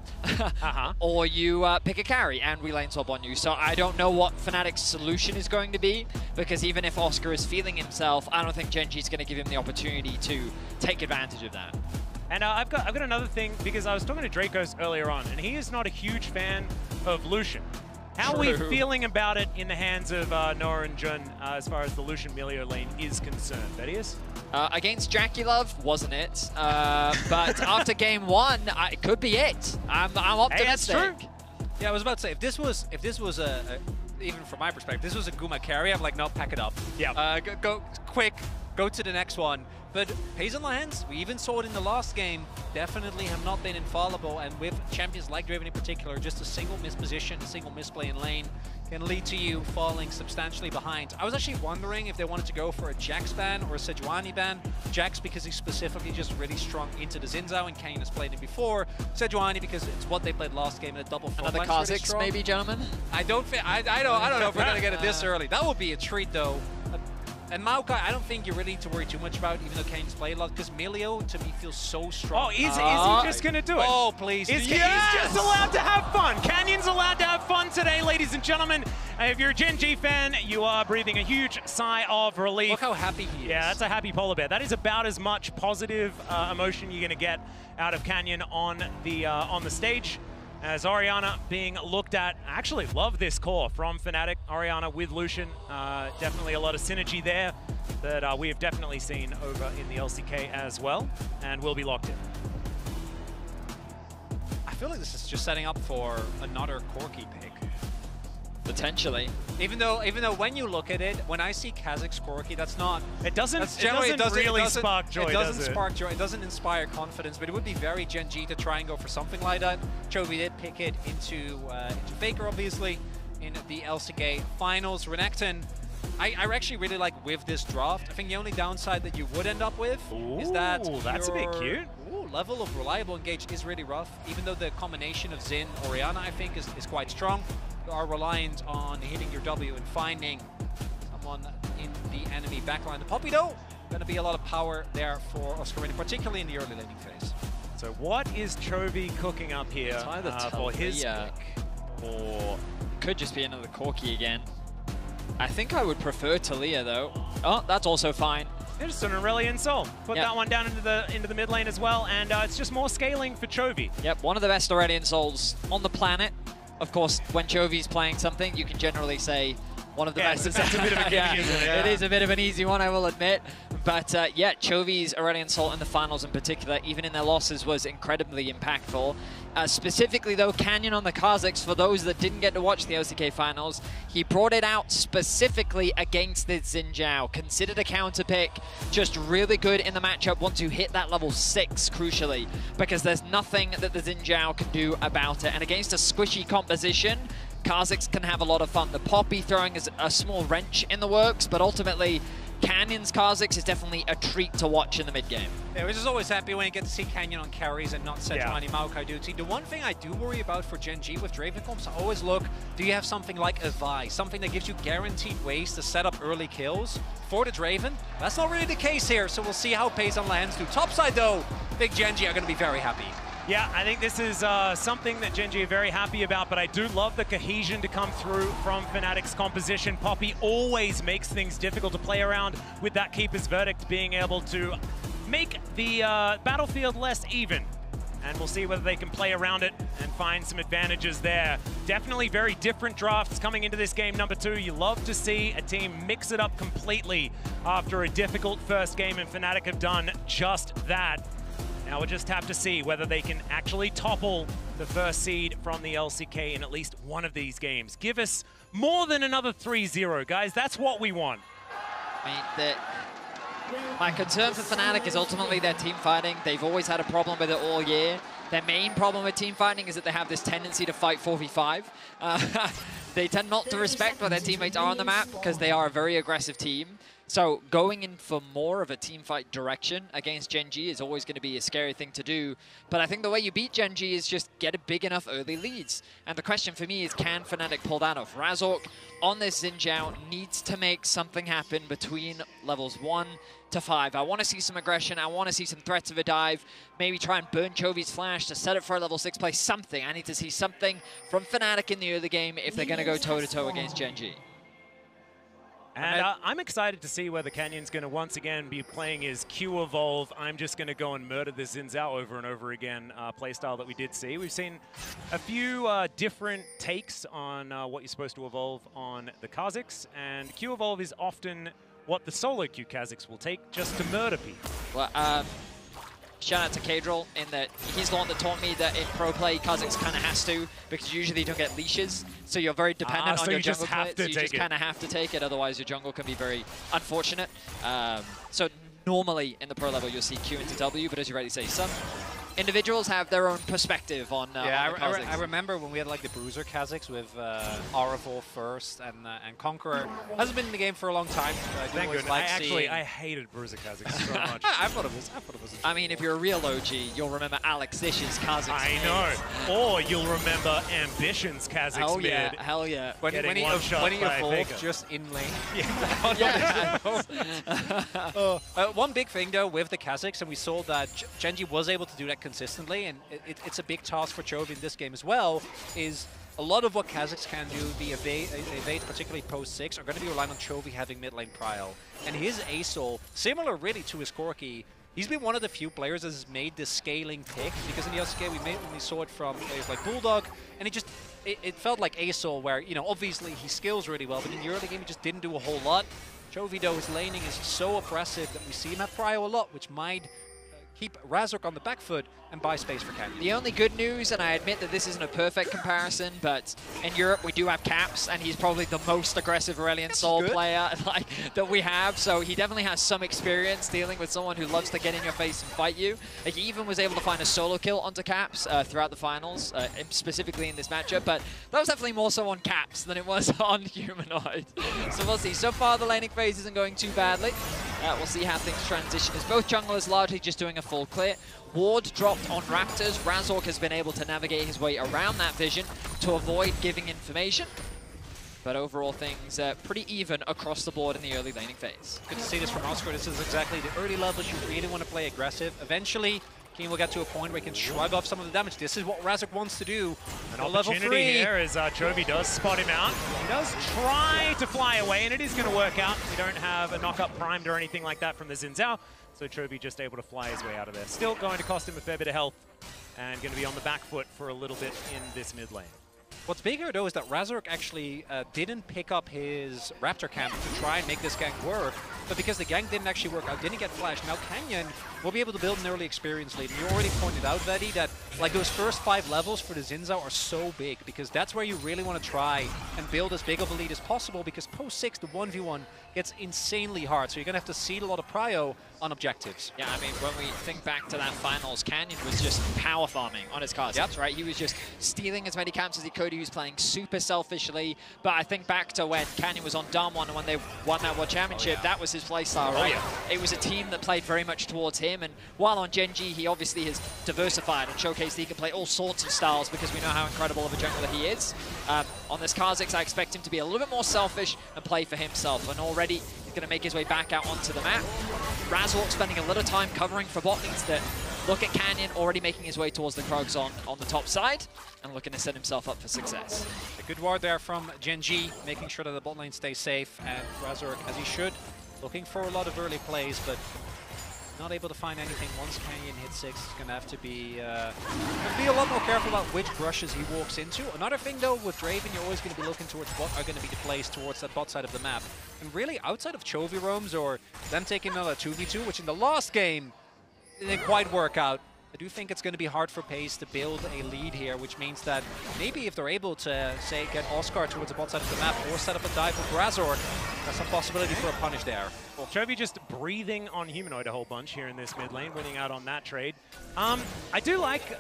or you pick a carry and we lane swap on you. So I don't know what Fnatic's solution is going to be, because even if Oscar is feeling himself, I don't think CHENGDU is going to give him the opportunity to take advantage of that. And I've got another thing, because I was talking to Dracos earlier on, and he is not a huge fan of Lucian. How are we feeling about it in the hands of Noah and Jun as far as the Lucian Melio lane is concerned? Thaddeus? Against Jackie Love, wasn't it? But after game 1, it could be it. I'm optimistic. Hey, that's true. Yeah, I was about to say, if this was even from my perspective, this was a Guma carry, I'm like, no, pack it up. Yeah. Go quick, go to the next one. But Pays and Lands, we even saw it in the last game, definitely have not been infallible, and with champions like Draven in particular, just a single misposition, a single misplay in lane can lead to you falling substantially behind. I was actually wondering if they wanted to go for a Jax ban or a Sejuani ban. Jax because he's specifically just really strong into the Xin Zhao, and Kane has played him before. Sejuani because it's what they played last game in a double front. Another Kha'Zix, really maybe, gentlemen? I don't know if we're going to get it this early. That would be a treat, though. And Maokai, I don't think you really need to worry too much about, even though Kane's played a lot, because Melio, to me, feels so strong. Oh, is he just going to do it? Oh, please. He's just allowed to have fun. Canyon's allowed to have fun today, ladies and gentlemen. If you're a CHENGDU fan, you are breathing a huge sigh of relief. Look how happy he is. Yeah, that's a happy polar bear. That is about as much positive emotion you're going to get out of Canyon on the stage. As Orianna being looked at. I actually love this core from Fnatic. Orianna with Lucian. Definitely a lot of synergy there that we have definitely seen over in the LCK as well, and will be locked in. I feel like this is just setting up for another Corki pick. Potentially. Even though when you look at it, when I see Kha'Zix Corki, that's not... It doesn't really spark joy, It doesn't spark joy. It doesn't inspire confidence, but it would be very CHENGDU to try and go for something like that. Chovy did pick it into FLICKR, obviously, in the LCK finals. Renekton, I actually really like with this draft. I think the only downside that you would end up with is that that's a bit cute. Level of reliable engage is really rough, even though the combination of Xin, Orianna, I think, is quite strong. You are reliant on hitting your W and finding someone in the enemy backline. The Poppy, though, going to be a lot of power there for Oscar, particularly in the early laning phase. So what is Chovy cooking up here for his pick? Or could just be another Corki again. I think I would prefer Talia, though. Oh, that's also fine. Just an Aurelion Soul. Put that one down into the mid lane as well, and it's just more scaling for Chovy. Yep, one of the best Aurelion Souls on the planet. Of course, when Chovy's playing something, you can generally say one of the best. That's a bit of a gimme, isn't it? It is a bit of an easy one, I will admit. But yeah, Chovy's Aurelion Soul in the finals in particular, even in their losses, was incredibly impactful. Specifically though, Canyon on the Kha'Zix, for those that didn't get to watch the LCK finals, he brought it out specifically against the Xin Zhao. Considered a counter pick, just really good in the matchup once you hit that level 6, crucially, because there's nothing that the Xin Zhao can do about it. And against a squishy composition, Kha'Zix can have a lot of fun. The Poppy throwing is a small wrench in the works, but ultimately, Canyon's Kha'Zix is definitely a treat to watch in the mid-game. Yeah, which is always happy when you get to see Canyon on carries and not Sejuani Maokai duty. The one thing I do worry about for CHENGDU with Draven comps, I always look, do you have something like a Vi, something that gives you guaranteed ways to set up early kills for the Draven? That's not really the case here, so we'll see how Pays and Lands do. Topside though, big CHENGDU are going to be very happy. Yeah, I think this is something that Gen G are very happy about, but I do love the cohesion to come through from Fnatic's composition. Poppy always makes things difficult to play around with that Keeper's Verdict, being able to make the battlefield less even. And we'll see whether they can play around it and find some advantages there. Definitely very different drafts coming into this game number 2. You love to see a team mix it up completely after a difficult first game, and Fnatic have done just that. Now we'll just have to see whether they can actually topple the first seed from the LCK in at least one of these games. Give us more than another 3-0, guys. That's what we want. I mean, my concern for Fnatic is ultimately their team fighting. They've always had a problem with it all year. Their main problem with team fighting is that they have this tendency to fight 4v5. They tend not to respect where their teammates are on the map because they are a very aggressive team. So going in for more of a team fight direction against Gen G is always going to be a scary thing to do. But I think the way you beat Gen G is just get a big enough early leads. And the question for me is, can Fnatic pull that off? Razork on this Xin Zhao needs to make something happen between levels 1 to 5. I want to see some aggression. I want to see some threats of a dive. Maybe try and burn Chovy's flash to set it for a level 6 play. Something. I need to see something from Fnatic in the early game if they're going to go toe-to-toe against Gen G. And I'm excited to see whether Canyon's going to once again be playing his Q Evolve. I'm just going to go and murder the Xin Zhao over and over again playstyle that we did see. We've seen a few different takes on what you're supposed to evolve on the Kazakhs, and Q Evolve is often what the solo Q Kazakhs will take just to murder people. Well, shout out to Kadril in that he's the one that taught me that in pro play, Kazakhs kind of has to, because usually you don't get leashes, so you're very dependent on your jungle play, so you just kind of have to take it, otherwise your jungle can be very unfortunate. So normally in the pro level you'll see Q into W, but as you rightly say, some individuals have their own perspective on I remember when we had like the Bruiser Kazakhs with Aravor first and Conqueror. Hasn't been in the game for a long time. Thank goodness. I hated Bruiser Kazakhs so much. I thought it was. I mean, if you're a real OG, you'll remember Alex Dish's Kazakhs. I know. Or you'll remember Ambition's Kazakhs mid. Hell yeah. When he evolved just in lane. One big thing though with the Kazakhs, and we saw that Gen G was able to do that consistently, and it's a big task for Chovy in this game as well, is a lot of what Kazakhs can do, the evade particularly post 6, are going to be relying on Chovy having mid lane prio. And his ASOL, similar really to his Corki, he's been one of the few players that has made this scaling pick, because in the LCK we saw it from players like Bulldog, and it felt like ASOL where, you know, obviously he skills really well, but in the early game he just didn't do a whole lot. Chovy though, his laning is so oppressive that we see him have prio a lot, which might keep Razork on the back foot and buy space for Canyon. The only good news, and I admit that this isn't a perfect comparison, but in Europe we do have Caps, and he's probably the most aggressive Aurelion Sol player that we have, so he definitely has some experience dealing with someone who loves to get in your face and fight you. He even was able to find a solo kill onto Caps throughout the finals, specifically in this matchup, but that was definitely more so on Caps than it was on Humanoid. So we'll see. So far the laning phase isn't going too badly. We'll see how things transition, as both junglers largely just doing a full clear. Ward dropped on Raptors. Razork has been able to navigate his way around that vision to avoid giving information. But overall things pretty even across the board in the early laning phase. Good to see this from Oscar. This is exactly the early levels you really want to play aggressive. Eventually, Keen will get to a point where he can shrug off some of the damage. This is what Razork wants to do. An opportunity here as Chovy does spot him out. He does try to fly away, and it is going to work out. We don't have a knock-up primed or anything like that from the Xin Zhao, so Chovy just able to fly his way out of there. Still going to cost him a fair bit of health, and going to be on the back foot for a little bit in this mid lane. What's bigger though is that Razork actually didn't pick up his Raptor camp to try and make this gank work, but because the gank didn't actually work out, didn't get flashed, now Canyon will be able to build an early experience lead. And you already pointed out, Veddy, that like those first 5 levels for the Xin Zhao are so big, because that's where you really want to try and build as big of a lead as possible, because post 6, the 1v1 gets insanely hard, so you're going to have to seed a lot of prio on objectives. Yeah, I mean, when we think back to that finals, Canyon was just power farming on his cards, right? He was just stealing as many camps as he could. He was playing super selfishly, but I think back to when Canyon was on Darmon and when they won that World Championship, that was his playstyle, right? It was a team that played very much towards him, and while on Gen G, he obviously has diversified and showcased he can play all sorts of styles because we know how incredible of a jungler he is. On this Kazakhs, I expect him to be a little bit more selfish and play for himself, and already he's going to make his way back out onto the map. Razork spending a little time covering for bot lanes that Look at Canyon already making his way towards the Krugs on the top side and looking to set himself up for success. A good ward there from CHENGDU, making sure that the bot lane stays safe, and Razork, as he should, looking for a lot of early plays, but not able to find anything. Once Canyon hits 6, he's going to have to be a lot more careful about which brushes he walks into. Another thing, though, with Draven, you're always going to be looking towards what are going to be the plays towards that bot side of the map. And really, outside of Chovy roams or them taking another 2v2, which in the last game didn't quite work out, I do think it's going to be hard for FaZe to build a lead here, which means that maybe if they're able to, say, get Oscar towards the bot side of the map or set up a dive with Razork, there's some possibility for a punish there. Well, Chovy just breathing on Humanoid a whole bunch here in this mid lane, winning out on that trade. I do like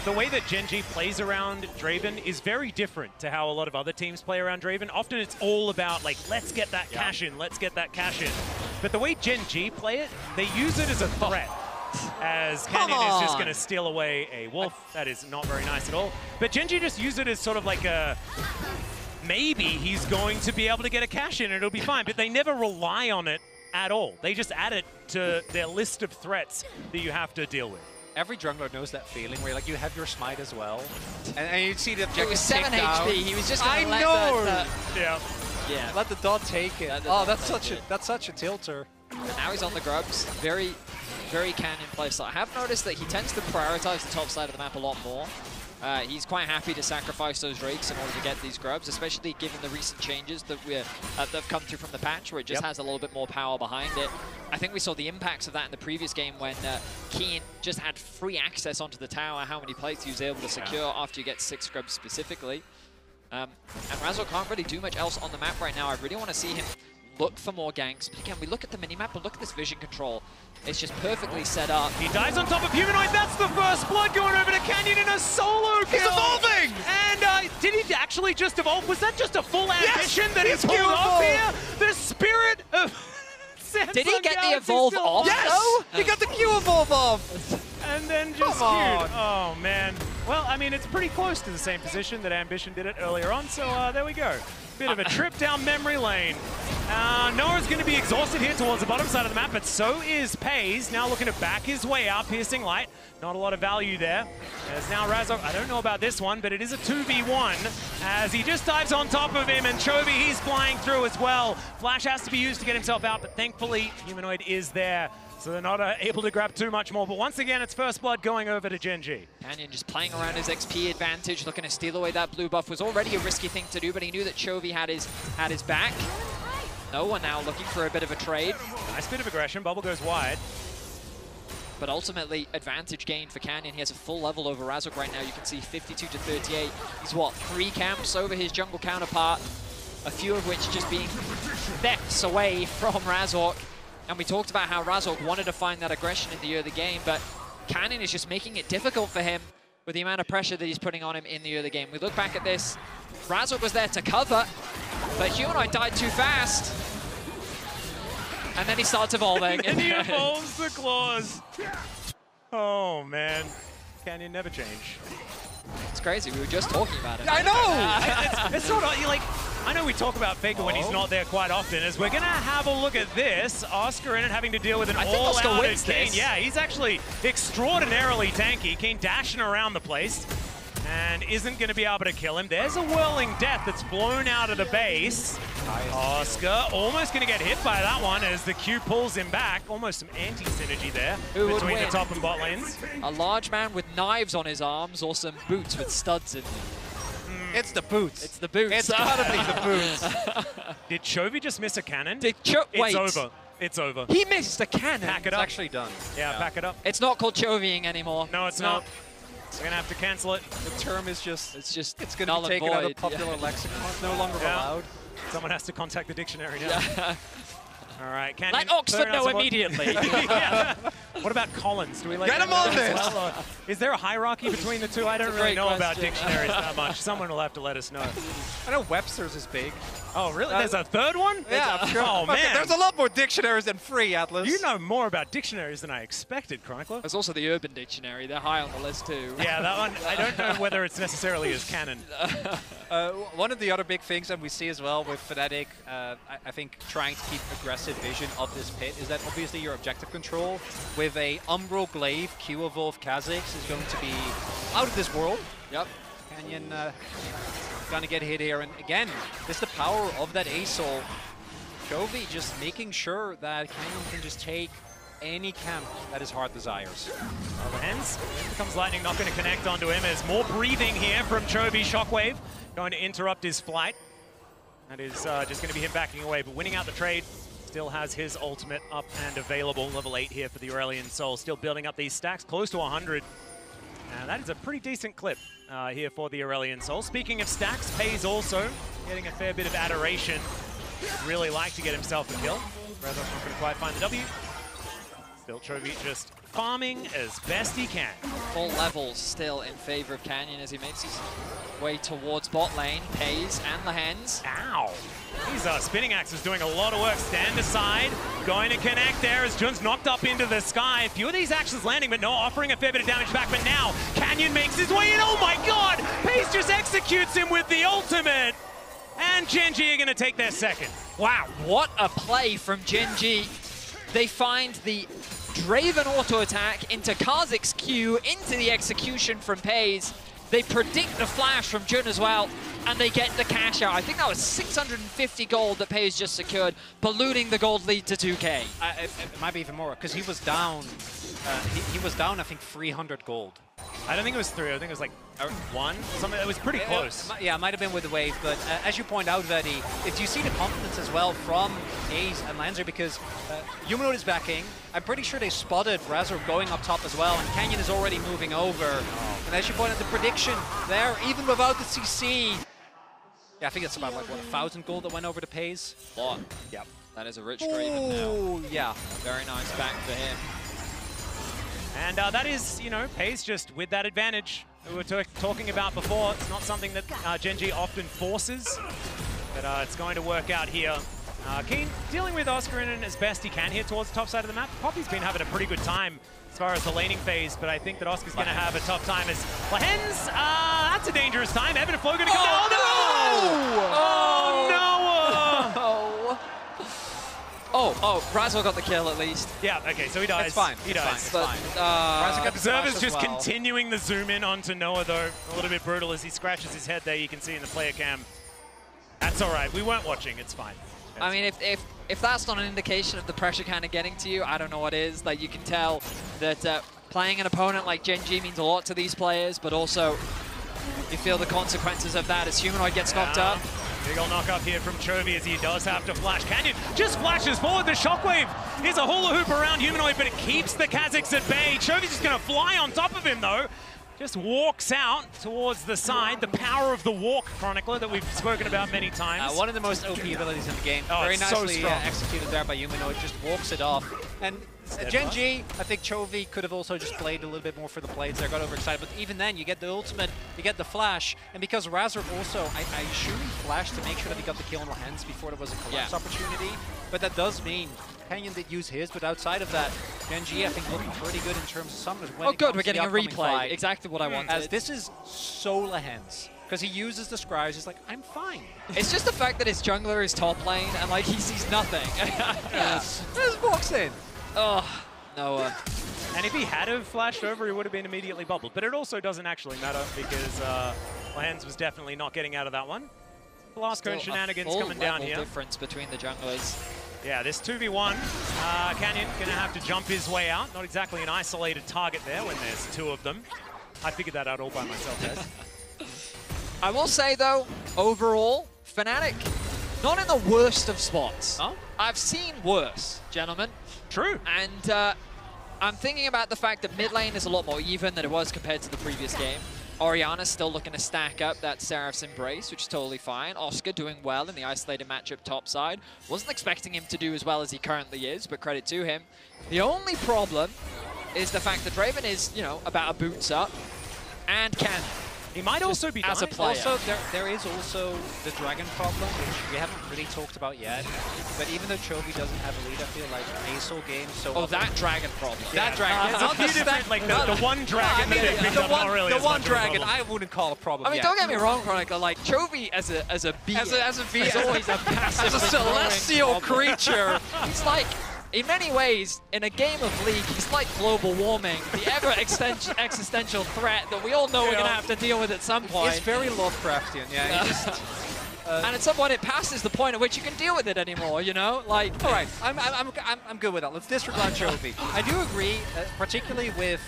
the way that CHENGDU plays around Draven is very different to how a lot of other teams play around Draven. Often it's all about, like, let's get that cash in, let's get that cash in. But the way CHENGDU play it, they use it as a threat. As Canyon is just going to steal away a wolf. That is not very nice at all. But CHENGDU just use it as sort of like a, maybe he's going to be able to get a cash in and it'll be fine. But they never rely on it at all. They just add it to their list of threats that you have to deal with. Every jungler knows that feeling where like you have your smite as well, and you see the objective. It was 7 HP. He was just going to let yeah. Let the dot take it. Oh, that's such a tilter. And now he's on the grubs. Very Canyon playstyle. I have noticed that he tends to prioritize the top side of the map a lot more. He's quite happy to sacrifice those rakes in order to get these grubs, especially given the recent changes that have come through from the patch, where it just has a little bit more power behind it. I think we saw the impacts of that in the previous game when Keen just had free access onto the tower, how many plates he was able to secure after you get 6 grubs specifically. And Razork can't really do much else on the map right now. I really want to see him look for more ganks. But again, we look at the minimap, but look at this vision control. It's just perfectly set up. He dies on top of Humanoid. That's the first blood going over to Canyon in a solo kill. He's evolving! And did he actually just evolve? Was that just a full ambition that he's pulled off here? The spirit of Samsung Did he get the evolve off? Yes! Though? He got the Q evolve off! And then just queued. Oh, man. Well, I mean, it's pretty close to the same position that Ambition did it earlier on, so there we go. Bit of a trip down memory lane. Noah's going to be exhausted here towards the bottom side of the map, but so is FaZe. Now looking to back his way out, piercing light. Not a lot of value there. As now Razork, I don't know about this one, but it is a 2v1 as he just dives on top of him, and Chovy, he's flying through as well. Flash has to be used to get himself out, but thankfully Humanoid is there. So they're not able to grab too much more. But once again, it's first blood going over to CHENGDU. Canyon just playing around his XP advantage, looking to steal away that blue buff. Was already a risky thing to do, but he knew that Chovy had his back. Noah now looking for a bit of a trade. Nice bit of aggression. Bubble goes wide. But ultimately, advantage gained for Canyon. He has a full level over Razork right now. You can see 52 to 38. He's, what, 3 camps over his jungle counterpart, a few of which just being thefts away from Razork. And we talked about how Razork wanted to find that aggression in the early game, but Canyon is just making it difficult for him with the amount of pressure that he's putting on him in the early game. We look back at this, Razork was there to cover, but Humanoid died too fast. And then he starts evolving. And then he evolves the claws. Oh, man. Canyon never change. It's crazy, we were just talking about it. I know! It's sort of like, I know we talk about FLICKR when he's not there quite often, as we're going to have a look at this. Oscar in it having to deal with an all-out Keen. Yeah, he's actually extraordinarily tanky. Keen dashing around the place and isn't going to be able to kill him. There's a whirling death that's blown out of the base. Oscar almost going to get hit by that one as the Q pulls him back. Almost some anti-synergy there between the top and bot lanes. A large man with knives on his arms or some boots with studs in them. It's the boots. It's the boots. It's gotta be the boots. Did Chovy just miss a cannon? Wait. It's over. It's over. He missed a cannon. Pack it up. It's actually done. Yeah, pack it up. It's not called Chovying anymore. No, it's not. We're gonna have to cancel it. The term is just, it's gonna null be taken and out of void. popular lexicon. It's no longer allowed. Someone has to contact the dictionary now. Yeah. All right, Canyon. Let Oxford know immediately. Yeah. What about Collins? Do we let Get him on this! Well, is there a hierarchy between the two? I don't really know about dictionaries that much. Someone will have to let us know. I know Webster's is big. Oh, really? There's a third one? Yeah. Oh, man. There's a lot more dictionaries than free, Atlas. You know more about dictionaries than I expected, Chronicler. There's also the Urban Dictionary. They're high on the list, too. Yeah, that one, I don't know whether it's necessarily as canon. One of the other big things that we see as well with Fnatic, I think trying to keep aggressive vision of this pit, is that obviously your objective control with with a Umbral Glaive, Q-Evolve Kha'Zix is going to be out of this world. Yep. Canyon gonna get hit here, and again, this is the power of that A-Soul. Chovy just making sure that Canyon can just take any camp that his heart desires. Hands becomes lightning, not going to connect onto him. There's more breathing here from Chovy. Shockwave going to interrupt his flight. That is just going to be him backing away, but winning out the trade. Still has his ultimate up and available. Level 8 here for the Aurelion Soul. Still building up these stacks, close to 100. And that is a pretty decent clip here for the Aurelion Soul. Speaking of stacks, FaZe also getting a fair bit of adoration. Really like to get himself a kill. Rather not going to quite find the W. Still Chovy just farming as best he can. All levels still in favor of Canyon as he makes his way towards bot lane. FaZe and Lehens. Ow! These spinning axes doing a lot of work. Stand aside, going to connect there as Jun's knocked up into the sky. A few of these axes landing, but no, offering a fair bit of damage back. But now, Canyon makes his way in. Oh my god! FaZe just executes him with the ultimate. And Gen.G are going to take their second. Wow, what a play from Gen.G. They find the Draven auto attack into Kha'Zix Q, into the execution from FaZe. They predict the flash from Jun as well, and they get the cash out. I think that was 650 gold that FaZe just secured, ballooning the gold lead to 2K. It might be even more, because he was down, he was down, I think, 300 gold. I don't think it was 3, I think it was like 1. Something. It was pretty close. Yeah, it might have been with the wave, but as you point out, Vedi, if you see the confidence as well from FaZe and Lancer, because Humanoid is backing. I'm pretty sure they spotted Razor going up top as well, and Canyon is already moving over. And as you point out, the prediction there, even without the CC, yeah, I think it's about like, what, 1,000 gold that went over to FaZe? Lot. Yep. That is a rich Draven now. Yeah. Very nice back for him. And that is, you know, FaZe just with that advantage we were talking about before. It's not something that Gen.G often forces, but it's going to work out here. Keen dealing with Oscarinen as best he can here towards the top side of the map. Poppy's been having a pretty good time as far as the laning phase, but I think that Oscar's going to have a tough time as Lehens, that's a dangerous time. Evan and Flo going to come down. Oh, no! Oh, Oh, Razzle got the kill at least. Yeah, okay, so he dies. It's fine. He dies. It's fine. Observer's just continuing the zoom in onto Noah, though. A little bit brutal as he scratches his head there. You can see in the player cam. That's all right. We weren't watching. It's fine. I mean, if that's not an indication of the pressure kind of getting to you, I don't know what is. Like, you can tell that playing an opponent like Gen.G means a lot to these players, but also you feel the consequences of that as Humanoid gets knocked up. Big ol' knock up here from Chovy as he does have to flash. Canyon just flashes forward. The Shockwave is a hula hoop around Humanoid, but it keeps the Kha'Zix at bay. Chovy's just going to fly on top of him, though. Just walks out towards the side. The power of the walk, Chronicler, that we've spoken about many times. One of the most OP abilities in the game. Oh, very so nicely executed there by Humanoid. Just walks it off. And Gen.G, I think Chovy could have also just played a little bit more for the plays there, got overexcited. But even then, you get the ultimate, you get the flash. And because Razor also, I assume he flashed to make sure that he got the kill in the hands before there was a collapse opportunity. But that does mean Canyon did use his, but outside of that, Gen.G, I think, looking pretty good in terms of summoners. Oh, good, we're getting a replay. Exactly what I wanted. As this is so Lehens. Because he uses the scribes, he's like, I'm fine. It's just the fact that his jungler is top lane and like he sees nothing. Just walks in. Oh, no. And if he had have flashed over, he would have been immediately bubbled. But it also doesn't actually matter because Lehens was definitely not getting out of that one. Blastcone shenanigans coming down here. Difference between the junglers. Yeah, this 2v1, Canyon going to have to jump his way out. Not exactly an isolated target there when there's two of them. I figured that out all by myself, guys. I will say, though, overall, Fnatic, not in the worst of spots. Oh? I've seen worse, gentlemen. True. And I'm thinking about the fact that mid lane is a lot more even than it was compared to the previous game. Orianna's still looking to stack up that Seraph's Embrace, which is totally fine. Oscar doing well in the isolated matchup topside. Wasn't expecting him to do as well as he currently is, but credit to him. The only problem is the fact that Draven is, you know, about a boots up and can. He might also be as a player. Also, there is also the dragon problem, which we haven't really talked about yet. But even though Chovy doesn't have a lead, I feel like ASOL games so Oh, that dragon problem. Yeah. That dragon. There's a few different, like the one dragon that they picked up, not really the as one much of a dragon, problem. I wouldn't call a problem I mean, yet. don't get me wrong, Chronicler, like, Chovy as a being. As a being. Is always a passive. As a celestial creature. He's like In many ways, in a game of League, he's like global warming, the ever-existential threat that we all know we're going to have to deal with at some point. It's very Lovecraftian, yeah. And at some point, it passes the point at which you can deal with it anymore, you know? Like, all right, I'm good with that. Let's disregard Chovy. I do agree, particularly with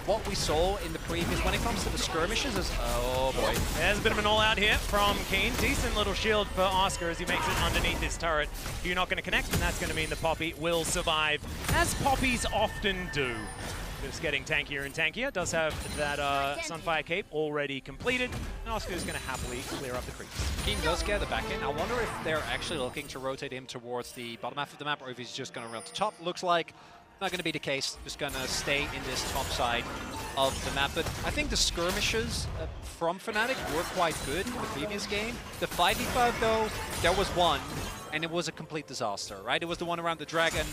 what we saw in the previous, when it comes to the skirmishes. Oh boy. There's a bit of an all-out here from Keen. Decent little shield for Oscar as he makes it underneath this turret. You're not going to connect, and that's going to mean the Poppy will survive, as Poppies often do. Just getting tankier and tankier. Does have that Sunfire Cape already completed, and Oscar's going to happily clear up the creeps. Keen does get the back end. I wonder if they're actually looking to rotate him towards the bottom half of the map, or if he's just going to run to top. Looks like not going to be the case. Just going to stay in this top side of the map. But I think the skirmishes from Fnatic were quite good in the previous game. The 5v5 though, there was one, and it was a complete disaster, right? It was the one around the Dragon,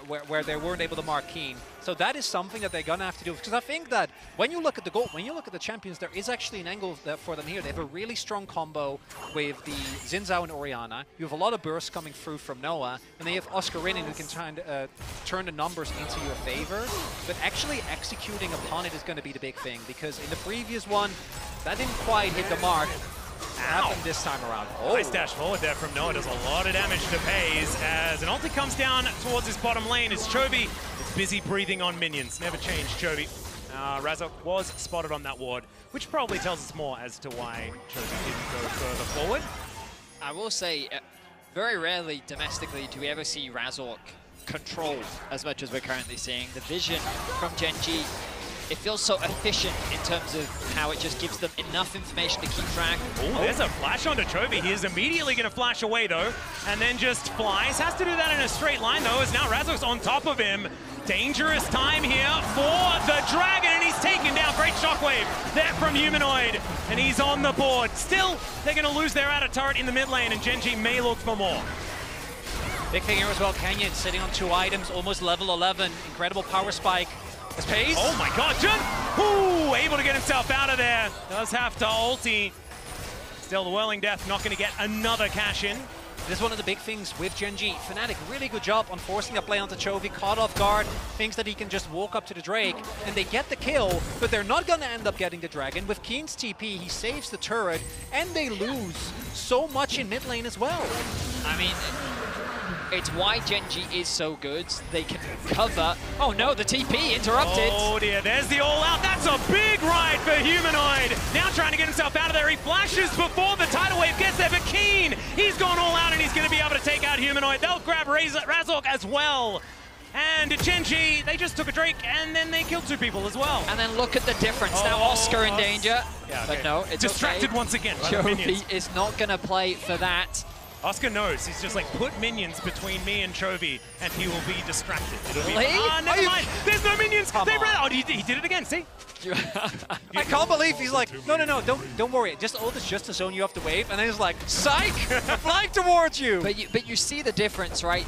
where they weren't able to mark Keen. So that is something that they're gonna have to do, because I think that when you look at the goal, when you look at the champions, there is actually an angle for them here. They have a really strong combo with the Xin Zhao and Orianna. You have a lot of bursts coming through from Noah, and then you have Oscar Rinnin who can try and turn the numbers into your favor. But actually executing upon it is going to be the big thing, because in the previous one, that didn't quite hit the mark. Happened this time around. Oh. Nice dash forward there from Noah. Does a lot of damage to Pays as an ulti comes down towards his bottom lane as Chovy is busy breathing on minions. Never changed, Chovy. Razok was spotted on that ward, which probably tells us more as to why Chovy didn't go further forward. I will say, very rarely domestically do we ever see Razok controlled as much as we're currently seeing. The vision from Gen G, it feels so efficient in terms of how it just gives them enough information to keep track. Oh, there's a flash onto Chovy. He is immediately going to flash away, though, and then just flies. Has to do that in a straight line, though, as now Razok's on top of him. Dangerous time here for the Dragon, and he's taken down. Great shockwave there from Humanoid, and he's on the board. Still, they're going to lose their outer turret in the mid lane, and Gen G may look for more. Big thing here as well, Canyon sitting on 2 items, almost level 11. Incredible power spike. Pays. Oh my god, Jun! Ooh, able to get himself out of there. Does have to ulti. Still, the Whirling Death not going to get another cash in. This is one of the big things with Gen G. Fnatic, really good job on forcing a play onto Chovy, caught off guard, thinks that he can just walk up to the Drake, and they get the kill, but they're not going to end up getting the Dragon. With Keen's TP, he saves the turret, and they lose so much in mid lane as well. I mean, it's why Gen G is so good. They can cover. Oh no, the TP interrupted. Oh dear, there's the all-out. That's a big ride for Humanoid. Now trying to get himself out of there. He flashes before the tidal wave gets there, but Keen, he's gone all out and he's going to be able to take out Humanoid. They'll grab Razok as well. And Gen G, they just took a Drake and then they killed 2 people as well. And then look at the difference. Now Oscar in danger. Yeah, but no, it's distracted okay. once again. Chovy is not going to play for that. Oscar knows. He's just like, put minions between me and Chovy, and he will be distracted. It'll be. Really? Never mind. There's no minions. They ran. Oh, he did it again. See? I can't believe he's like, no, don't worry. Just ult is just a zone you have to wave, and then he's like, psych, I'm flying towards you. But you see the difference, right?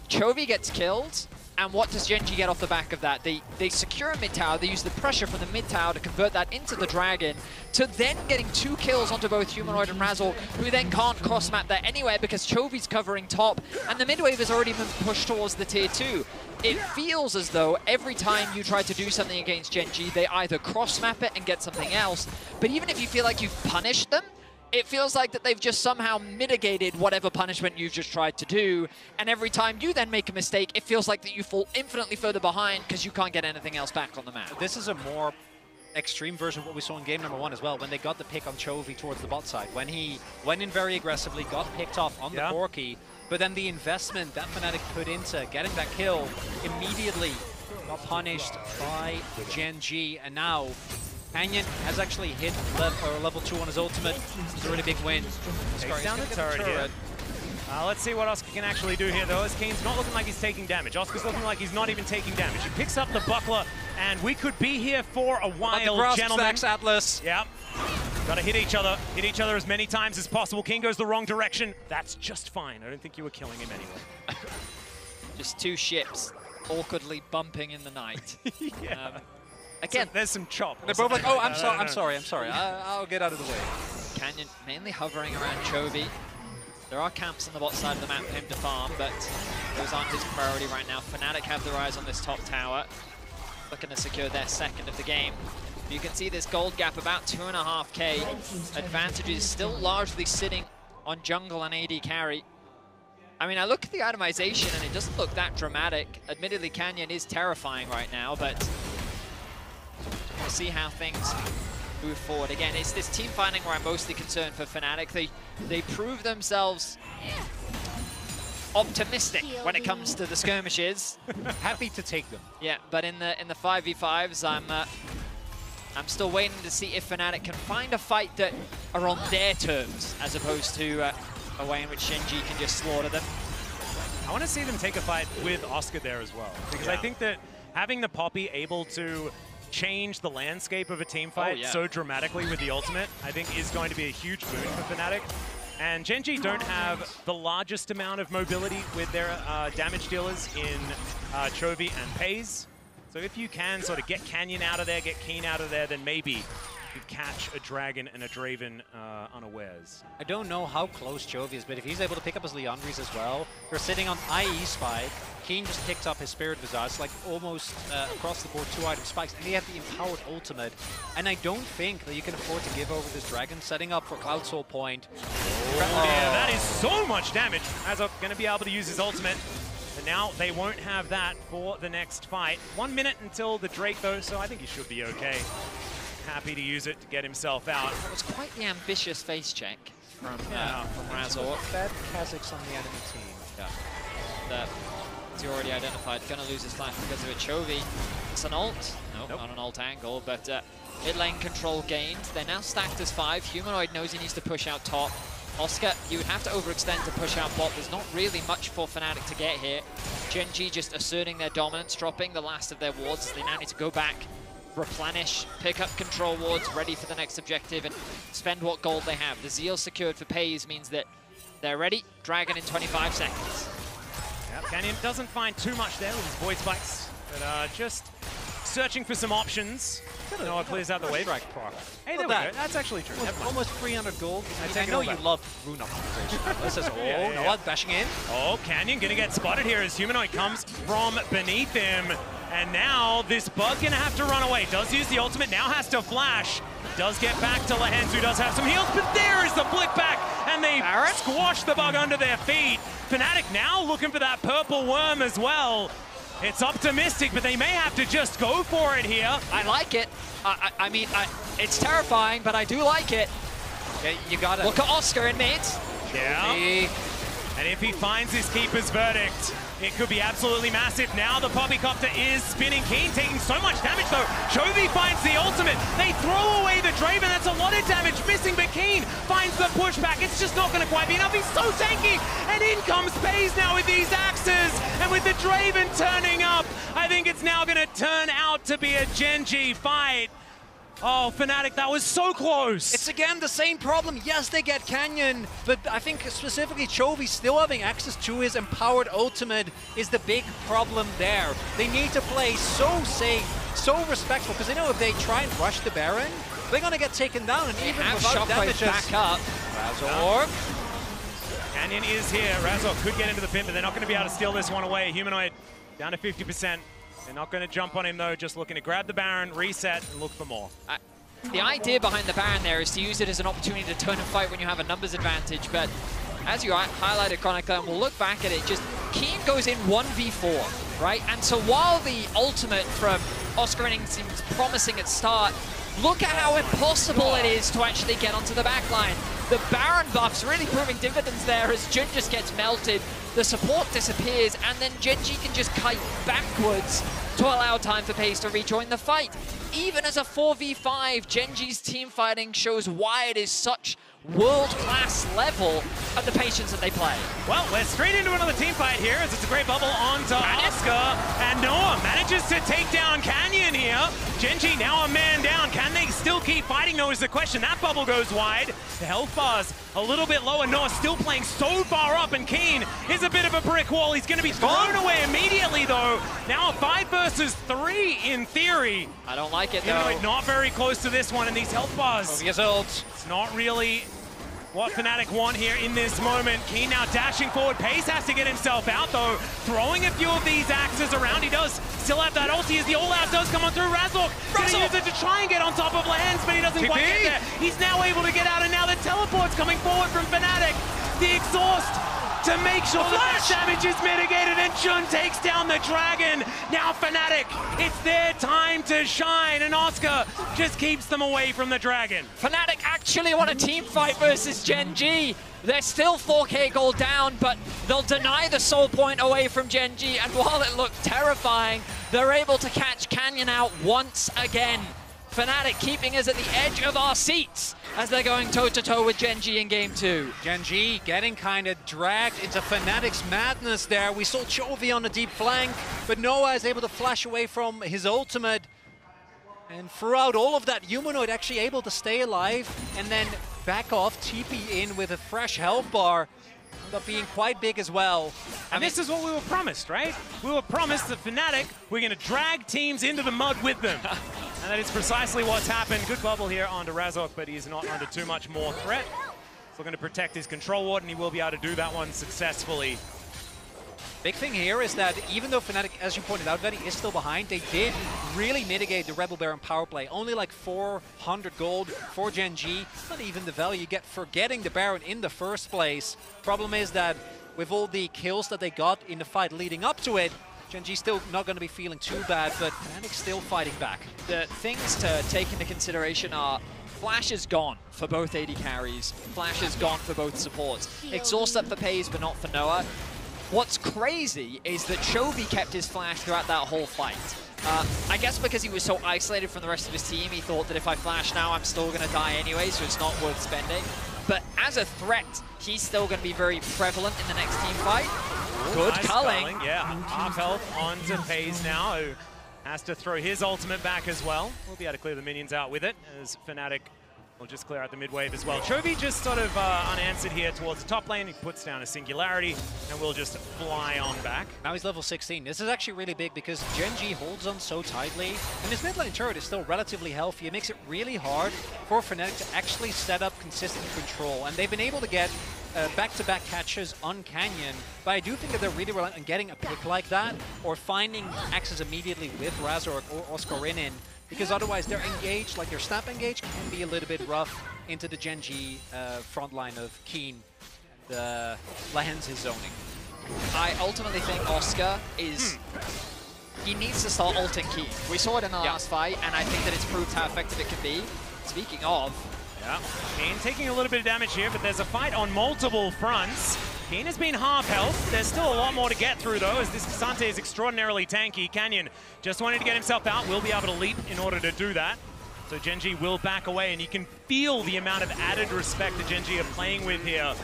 Chovy gets killed. And what does Gen G get off the back of that? They secure a mid tower, they use the pressure from the mid tower to convert that into the Dragon, to then getting 2 kills onto both Humanoid and Razok, who then can't cross-map that anywhere because Chovy's covering top, and the mid wave has already been pushed towards the tier 2. It feels as though every time you try to do something against Gen G, they either cross-map it and get something else, but even if you feel like you've punished them, it feels like that they've just somehow mitigated whatever punishment you've just tried to do, and every time you then make a mistake, it feels like that you fall infinitely further behind because you can't get anything else back on the map. This is a more extreme version of what we saw in game number 1 as well, when they got the pick on Chovy towards the bot side. When he went in very aggressively, got picked off on the Corki, but then the investment that Fnatic put into getting that kill immediately got punished by Gen G, and now Canyon has actually hit level 2 on his ultimate. It's a really big win. Takes down the turret here. Let's see what Oscar can actually do here, though, as Kane's not looking like he's taking damage. Oscar's looking like he's not even taking damage. He picks up the buckler, and we could be here for a while, gentlemen. Atlas. Yep. Gotta hit each other as many times as possible. King goes the wrong direction. That's just fine. I don't think you were killing him anyway. Just 2 ships awkwardly bumping in the night. Yeah. Again, so there's some chop. They're both like, oh, I'm sorry. I'll get out of the way. Canyon mainly hovering around Chovy. There are camps on the bot side of the map for him to farm, but those aren't his priority right now. Fnatic have their eyes on this top tower, looking to secure their second of the game. You can see this gold gap about 2.5k. Advantages still largely sitting on jungle and AD carry. I mean, I look at the itemization and it doesn't look that dramatic. Admittedly, Canyon is terrifying right now, but we'll see how things move forward. Again, it's this team fighting where I'm mostly concerned for Fnatic. They prove themselves optimistic when it comes to the skirmishes. Happy to take them. Yeah, but in the 5v5s, I'm still waiting to see if Fnatic can find a fight that are on their terms, as opposed to a way in which CHENGDU can just slaughter them. I want to see them take a fight with Oscar there as well, because I think that having the Poppy able to change the landscape of a team fight so dramatically with the ultimate, I think is going to be a huge boon for Fnatic. And CHENGDU don't have the largest amount of mobility with their damage dealers in Chovy and FaZe. So if you can sort of get Canyon out of there, get Keen out of there, then maybe you catch a Dragon and a Draven unawares. I don't know how close Chovy is, but if he's able to pick up his Leandries as well, they're sitting on IE Spike. Keen just picked up his Spirit Visage, like almost across the board 2-item spikes, and they have the empowered ultimate. And I don't think that you can afford to give over this Dragon, setting up for Cloud Soul Point. Yeah, that is so much damage. Razork going to be able to use his ultimate. But now they won't have that for the next fight. 1 minute until the Drake though, so I think he should be okay. Happy to use it to get himself out. That was quite the ambitious face check from Razork. Bad Kazakhs on the enemy team. Yeah. As you already identified, gonna lose his life because of a Chovy. It's an ult. Nope, not an ult angle, but mid lane control gained. They're now stacked as 5. Humanoid knows he needs to push out top. Oscar, you would have to overextend to push out bot. There's not really much for Fnatic to get here. CHENGDU just asserting their dominance, dropping the last of their wards. They now need to go back, replenish, pick up control wards, ready for the next objective, and spend what gold they have. The Zeal secured for FaZe means that they're ready. Dragon in 25 seconds. Yep, Canyon doesn't find too much there with his Void Spikes, but just searching for some options. Noah clears out the wave. Hey, there we go. That's actually true. Almost 300 gold. I know you love rune optimization. This is Noah bashing in. Oh, Canyon gonna get spotted here as Humanoid comes from beneath him. And now this bug gonna have to run away. Does use the ultimate, now has to flash. Does get back to Lehens, who does have some heals, but there is the flick back, and they squash the bug under their feet. Fnatic now looking for that purple worm as well. It's optimistic, but they may have to just go for it here. I like it. I mean, it's terrifying, but I do like it. Yeah, you gotta look at Oscar in mid. Yeah. And if he finds his keeper's verdict, it could be absolutely massive. Now the Poppycopter is spinning. Keen taking so much damage though. Chovy finds the ultimate. They throw away the Draven. That's a lot of damage missing, but Keen finds the pushback. It's just not going to quite be enough. He's so tanky. And in comes FaZe now with these axes. And with the Draven turning up, I think it's now going to turn out to be a CHENGDU fight. Oh, Fnatic, that was so close. It's again the same problem. Yes, they get Canyon, but I think specifically Chovy still having access to his empowered ultimate is the big problem there. They need to play so safe, so respectful, because they know if they try and rush the Baron, they're going to get taken down, and even without damages. Back up. Razork. Canyon is here. Razork could get into the pin, but they're not going to be able to steal this one away. Humanoid down to 50%. They're not going to jump on him though, just looking to grab the Baron, reset, and look for more. The idea behind the Baron there is to use it as an opportunity to turn and fight when you have a numbers advantage, but as you highlighted, Chronicler, and we'll look back at it, just Keen goes in 1v4, right? And so while the ultimate from Oscar Inning seems promising at start, look at how impossible it is to actually get onto the backline. The Baron buff's really proving dividends there as Jun just gets melted, the support disappears, and then CHENGDU can just kite backwards to allow time for FaZe to rejoin the fight. Even as a 4v5, CHENGDU's team fighting shows why it is such world-class level of the patience that they play. Well, we're straight into another team fight here as it's a great bubble onto Oscar, and Noah manages to take down Canyon here. CHENGDU now a man down. Can they still keep fighting, though, is the question. That bubble goes wide. The health bar's a little bit lower. Noah still playing so far up, and Keen is a bit of a brick wall. He's going to be thrown away immediately, though. Now a 5 versus 3 in theory. I don't like it, though. Not very close to this one, and these health bars. It's not really what Fnatic want here in this moment. Keen now dashing forward. Pace has to get himself out, though. Throwing a few of these axes around. He does still have that ulti as the all-out does come on through. Razork gonna use it to try and get on top of Lehens, but he doesn't quite get there. He's now able to get out, and now the teleport's coming forward from Fnatic. The exhaust to make sure that damage is mitigated, and Jun takes down the dragon. Now Fnatic, it's their time to shine, and Oscar just keeps them away from the dragon. Fnatic actually want a team fight versus Gen.G. They're still 4K gold down, but they'll deny the soul point away from Gen.G, and while it looked terrifying, they're able to catch Canyon out once again. Fnatic keeping us at the edge of our seats as they're going toe-to-toe with Gen.G in Game 2. Gen.G getting kind of dragged into Fnatic's madness there. We saw Chovy on the deep flank, but Noah is able to flash away from his ultimate. And throughout all of that, Humanoid actually able to stay alive and then back off, TP in with a fresh health bar. Ended up being quite big as well. And this is what we were promised, right? We were promised that Fnatic, we're going to drag teams into the mud with them. And that is precisely what's happened. Good bubble here onto Razork, but he's not under too much more threat. Still going to protect his control ward, and he will be able to do that one successfully. Big thing here is that even though Fnatic, as you pointed out, Vetty is still behind, they did really mitigate the Rebel Baron power play. Only like 400 gold for Gen.G. Not even the value you get for getting the Baron in the first place. Problem is that with all the kills that they got in the fight leading up to it, Gen.G still not going to be feeling too bad, but Fnatic's still fighting back. The things to take into consideration are Flash is gone for both AD carries. Flash is gone for both supports. Exhaust up for Paze, but not for Noah. What's crazy is that Chovy kept his flash throughout that whole fight. I guess because he was so isolated from the rest of his team, he thought that if I flash now, I'm still going to die anyway, so it's not worth spending. But as a threat, he's still going to be very prevalent in the next team fight. Good nice culling. Yeah, half health onto FaZe now, who has to throw his ultimate back as well. We'll be able to clear the minions out with it, as Fnatic will just clear out the mid wave as well. Chovy just sort of unanswered here towards the top lane. He puts down a singularity, and we'll just fly on back. Now he's level 16. This is actually really big because Gen.G holds on so tightly, and his mid lane turret is still relatively healthy. It makes it really hard for Fnatic to actually set up consistent control, and they've been able to get back-to-back catches on Canyon, but I do think that they're really reliant on getting a pick like that, or finding axes immediately with Razork or Oscarinin, because otherwise they're engaged, like their snap engage can be a little bit rough into the Gen.G front line of Keen. The Lehens is zoning. I ultimately think Oscar is... He needs to start ulting Keen. We saw it in the last fight, and I think that it's proved how effective it can be. Speaking of... Yeah, Keen taking a little bit of damage here, but there's a fight on multiple fronts. Keen has been half health. There's still a lot more to get through, though, as this K'Sante is extraordinarily tanky. Canyon just wanted to get himself out. Will be able to leap in order to do that. So Gen.G will back away, and you can feel the amount of added respect that Gen.G are playing with here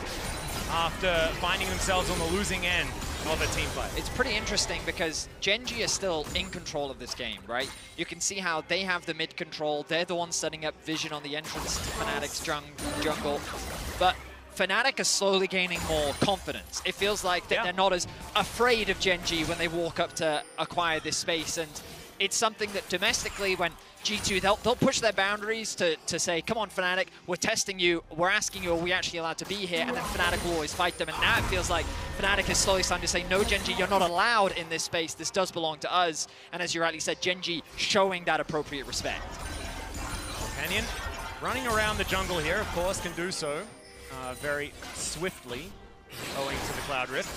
after finding themselves on the losing end of a team fight. It's pretty interesting because Gen.G is still in control of this game, right? You can see how they have the mid control. They're the ones setting up vision on the entrance to Fnatic's jungle. But Fnatic are slowly gaining more confidence. It feels like that they're not as afraid of Gen.G when they walk up to acquire this space, and it's something that domestically, when G2, they'll push their boundaries to say, come on, Fnatic, we're testing you, we're asking you, are we actually allowed to be here? And then Fnatic will always fight them, and now it feels like Fnatic is slowly starting to say, no, Gen.G, you're not allowed in this space, this does belong to us. And as you rightly said, Gen.G showing that appropriate respect. Canyon running around the jungle here, of course, can do so very swiftly, owing to the Cloud Rift.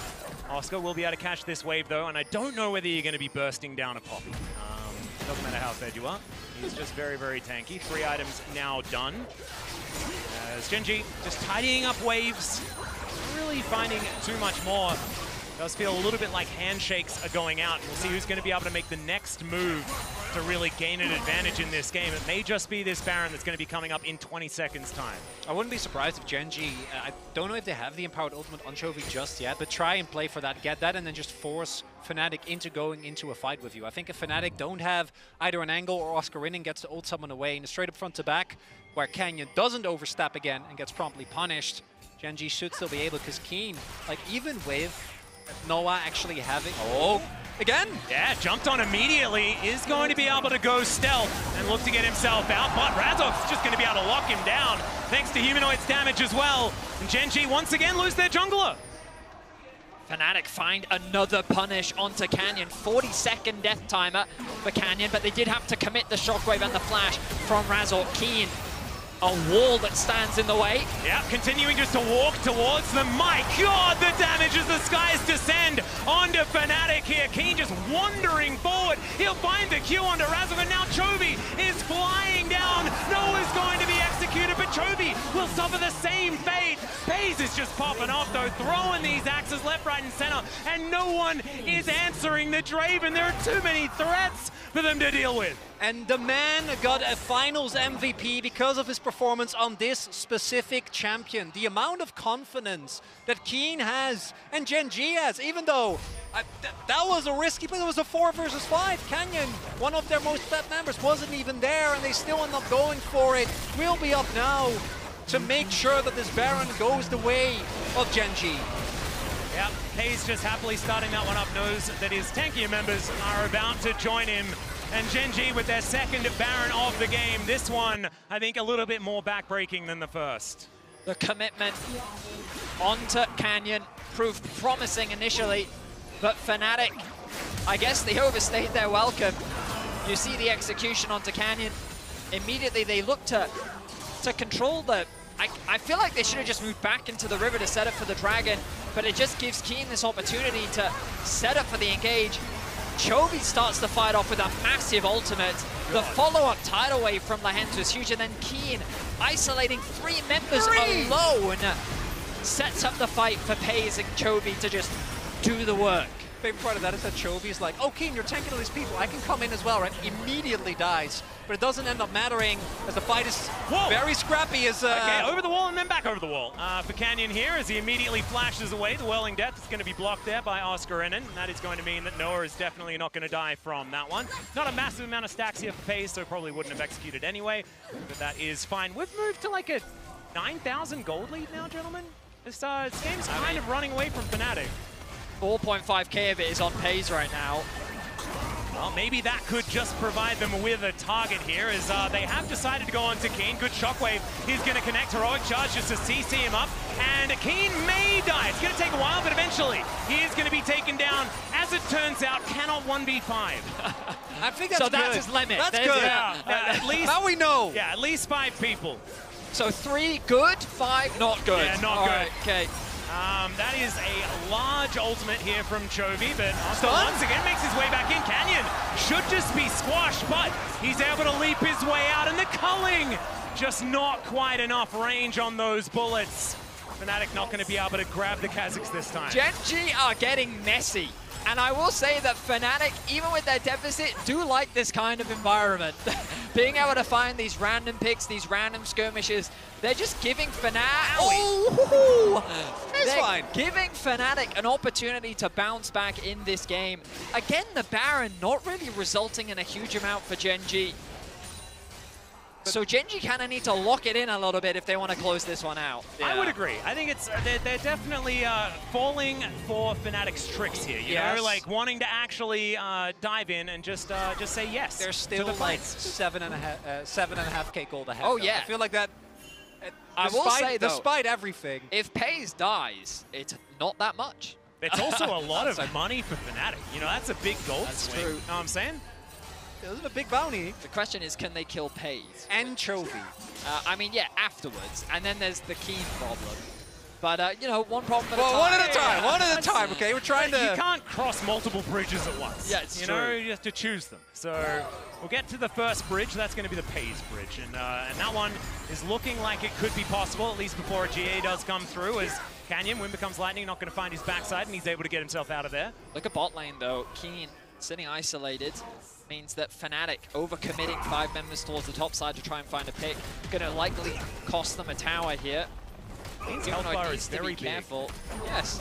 Oscar will be able to catch this wave, though, and I don't know whether you're going to be bursting down a Poppy. Doesn't matter how fed you are. He's just very, very tanky. 3 items now done. As Gen.G just tidying up waves, not really finding too much more. Does feel a little bit like handshakes are going out. We'll see who's going to be able to make the next move to really gain an advantage in this game. It may just be this Baron that's going to be coming up in 20 seconds time. I wouldn't be surprised if Gen.G, I don't know if they have the empowered ultimate on Chovy just yet, but try and play for that, get that, and then just force Fnatic into going into a fight with you. I think if Fnatic don't have either an angle or Oscarinin gets to ult someone away in a straight up front to back, where Canyon doesn't overstep again and gets promptly punished, Gen.G should still be able, because Keen, like even with Noah actually having... Oh, again? Yeah, jumped on immediately, is going to be able to go stealth and look to get himself out, but Razok's just going to be able to lock him down, thanks to Humanoid's damage as well. And Gen.G once again lose their jungler. Fnatic find another punish onto Canyon. 40-second death timer for Canyon, but they did have to commit the shockwave and the flash from Razok. Keen, a wall that stands in the way. Yeah, continuing just to walk towards them. My God, the damage as the skies descend onto Fnatic here. Keen just wandering forward. He'll find the Q onto Razok, and now Chovy is flying down. Noah's going to be executed, but Chovy will suffer the same fate. FaZe is just popping off though, throwing these axes left, right, and center, and no one is answering the Draven. There are too many threats for them to deal with. And the man got a finals MVP because of his performance on this specific champion. The amount of confidence that Keen has and Gen.G has, even though that was a risky play. It was a 4 versus 5. Canyon, one of their most fed members, wasn't even there, and they still end up going for it. We'll be up now to make sure that this Baron goes the way of Gen.G. Yep, Hayes just happily starting that one up, knows that his tankier members are about to join him. And Gen.G with their second Baron of the game. This one, I think, a little bit more backbreaking than the first. The commitment onto Canyon proved promising initially, but Fnatic, I guess they overstayed their welcome. You see the execution onto Canyon. Immediately they look to control the... I feel like they should have just moved back into the river to set up for the Dragon, but it just gives Keen this opportunity to set up for the engage. Chovy starts the fight off with a massive ultimate. The follow-up tidal wave from Lehends was huge, and then Keen isolating 3 members alone sets up the fight for FaZe and Chovy to just do the work. Favorite part of that is that Chovy's like, oh, Keen, you're tanking all these people. I can come in as well, right? Immediately dies. But it doesn't end up mattering as the fight is very scrappy. Okay, over the wall and then back over the wall for Canyon here as he immediately flashes away. The Whirling Death is going to be blocked there by Oscar Ennen. That is going to mean that Noah is definitely not going to die from that one. Not a massive amount of stacks here for FaZe, so probably wouldn't have executed anyway. But that is fine. We've moved to like a 9,000 gold lead now, gentlemen. This game's kind of running away from Fnatic. 4.5k of it is on FaZe right now. Well, maybe that could just provide them with a target here, as they have decided to go on to Keen. Good shockwave. He's going to connect. Heroic charge just to CC him up. And Keen may die. It's going to take a while, but eventually he is going to be taken down. As it turns out, cannot 1v5. I think that's so good. that's his limit. That's good. Yeah, at least, now we know. Yeah, at least 5 people. So 3 good, 5 not good. Yeah, not good. Right, okay. That is a large ultimate here from Chovy, but Oscar once again makes his way back in. Canyon should just be squashed, but he's able to leap his way out, and the culling just not quite enough range on those bullets. Fnatic not going to be able to grab the Kazakhs this time. Gen.G are getting messy. And I will say that Fnatic, even with their deficit, do like this kind of environment. Being able to find these random picks, these random skirmishes, they're just giving Fnatic... It's fine. Giving Fnatic an opportunity to bounce back in this game. Again, the Baron not really resulting in a huge amount for Gen.G. So Gen.G kind of need to lock it in a little bit if they want to close this one out. Yeah. I would agree. I think it's they're definitely falling for Fnatic's tricks here. You know, like wanting to actually dive in and just say yes. They're still like 7.5k gold ahead. Oh though. yeah. I feel like that. I will say though, despite everything, if FaZe dies, it's not that much. It's also a lot of money for Fnatic. You know, that's a big gold swing. True. You know what I'm saying? It was a big bounty. The question is, can they kill FaZe? And Chovy. I mean, yeah, afterwards. And then there's the Keen problem. But, you know, one problem at a time. One at a time. One at a time, okay? We're trying to... You can't cross multiple bridges at once. Yeah, it's true. true. You know, you have to choose them. So we'll get to the first bridge. That's going to be the FaZe bridge. And that one is looking like it could be possible, at least before a GA does come through, as Canyon, when becomes lightning, not going to find his backside, and he's able to get himself out of there. Look at bot lane, though. Keen sitting isolated means that Fnatic overcommitting 5 members towards the top side to try and find a pick. Going to likely cost them a tower here. Humanoid needs to be careful. Yes,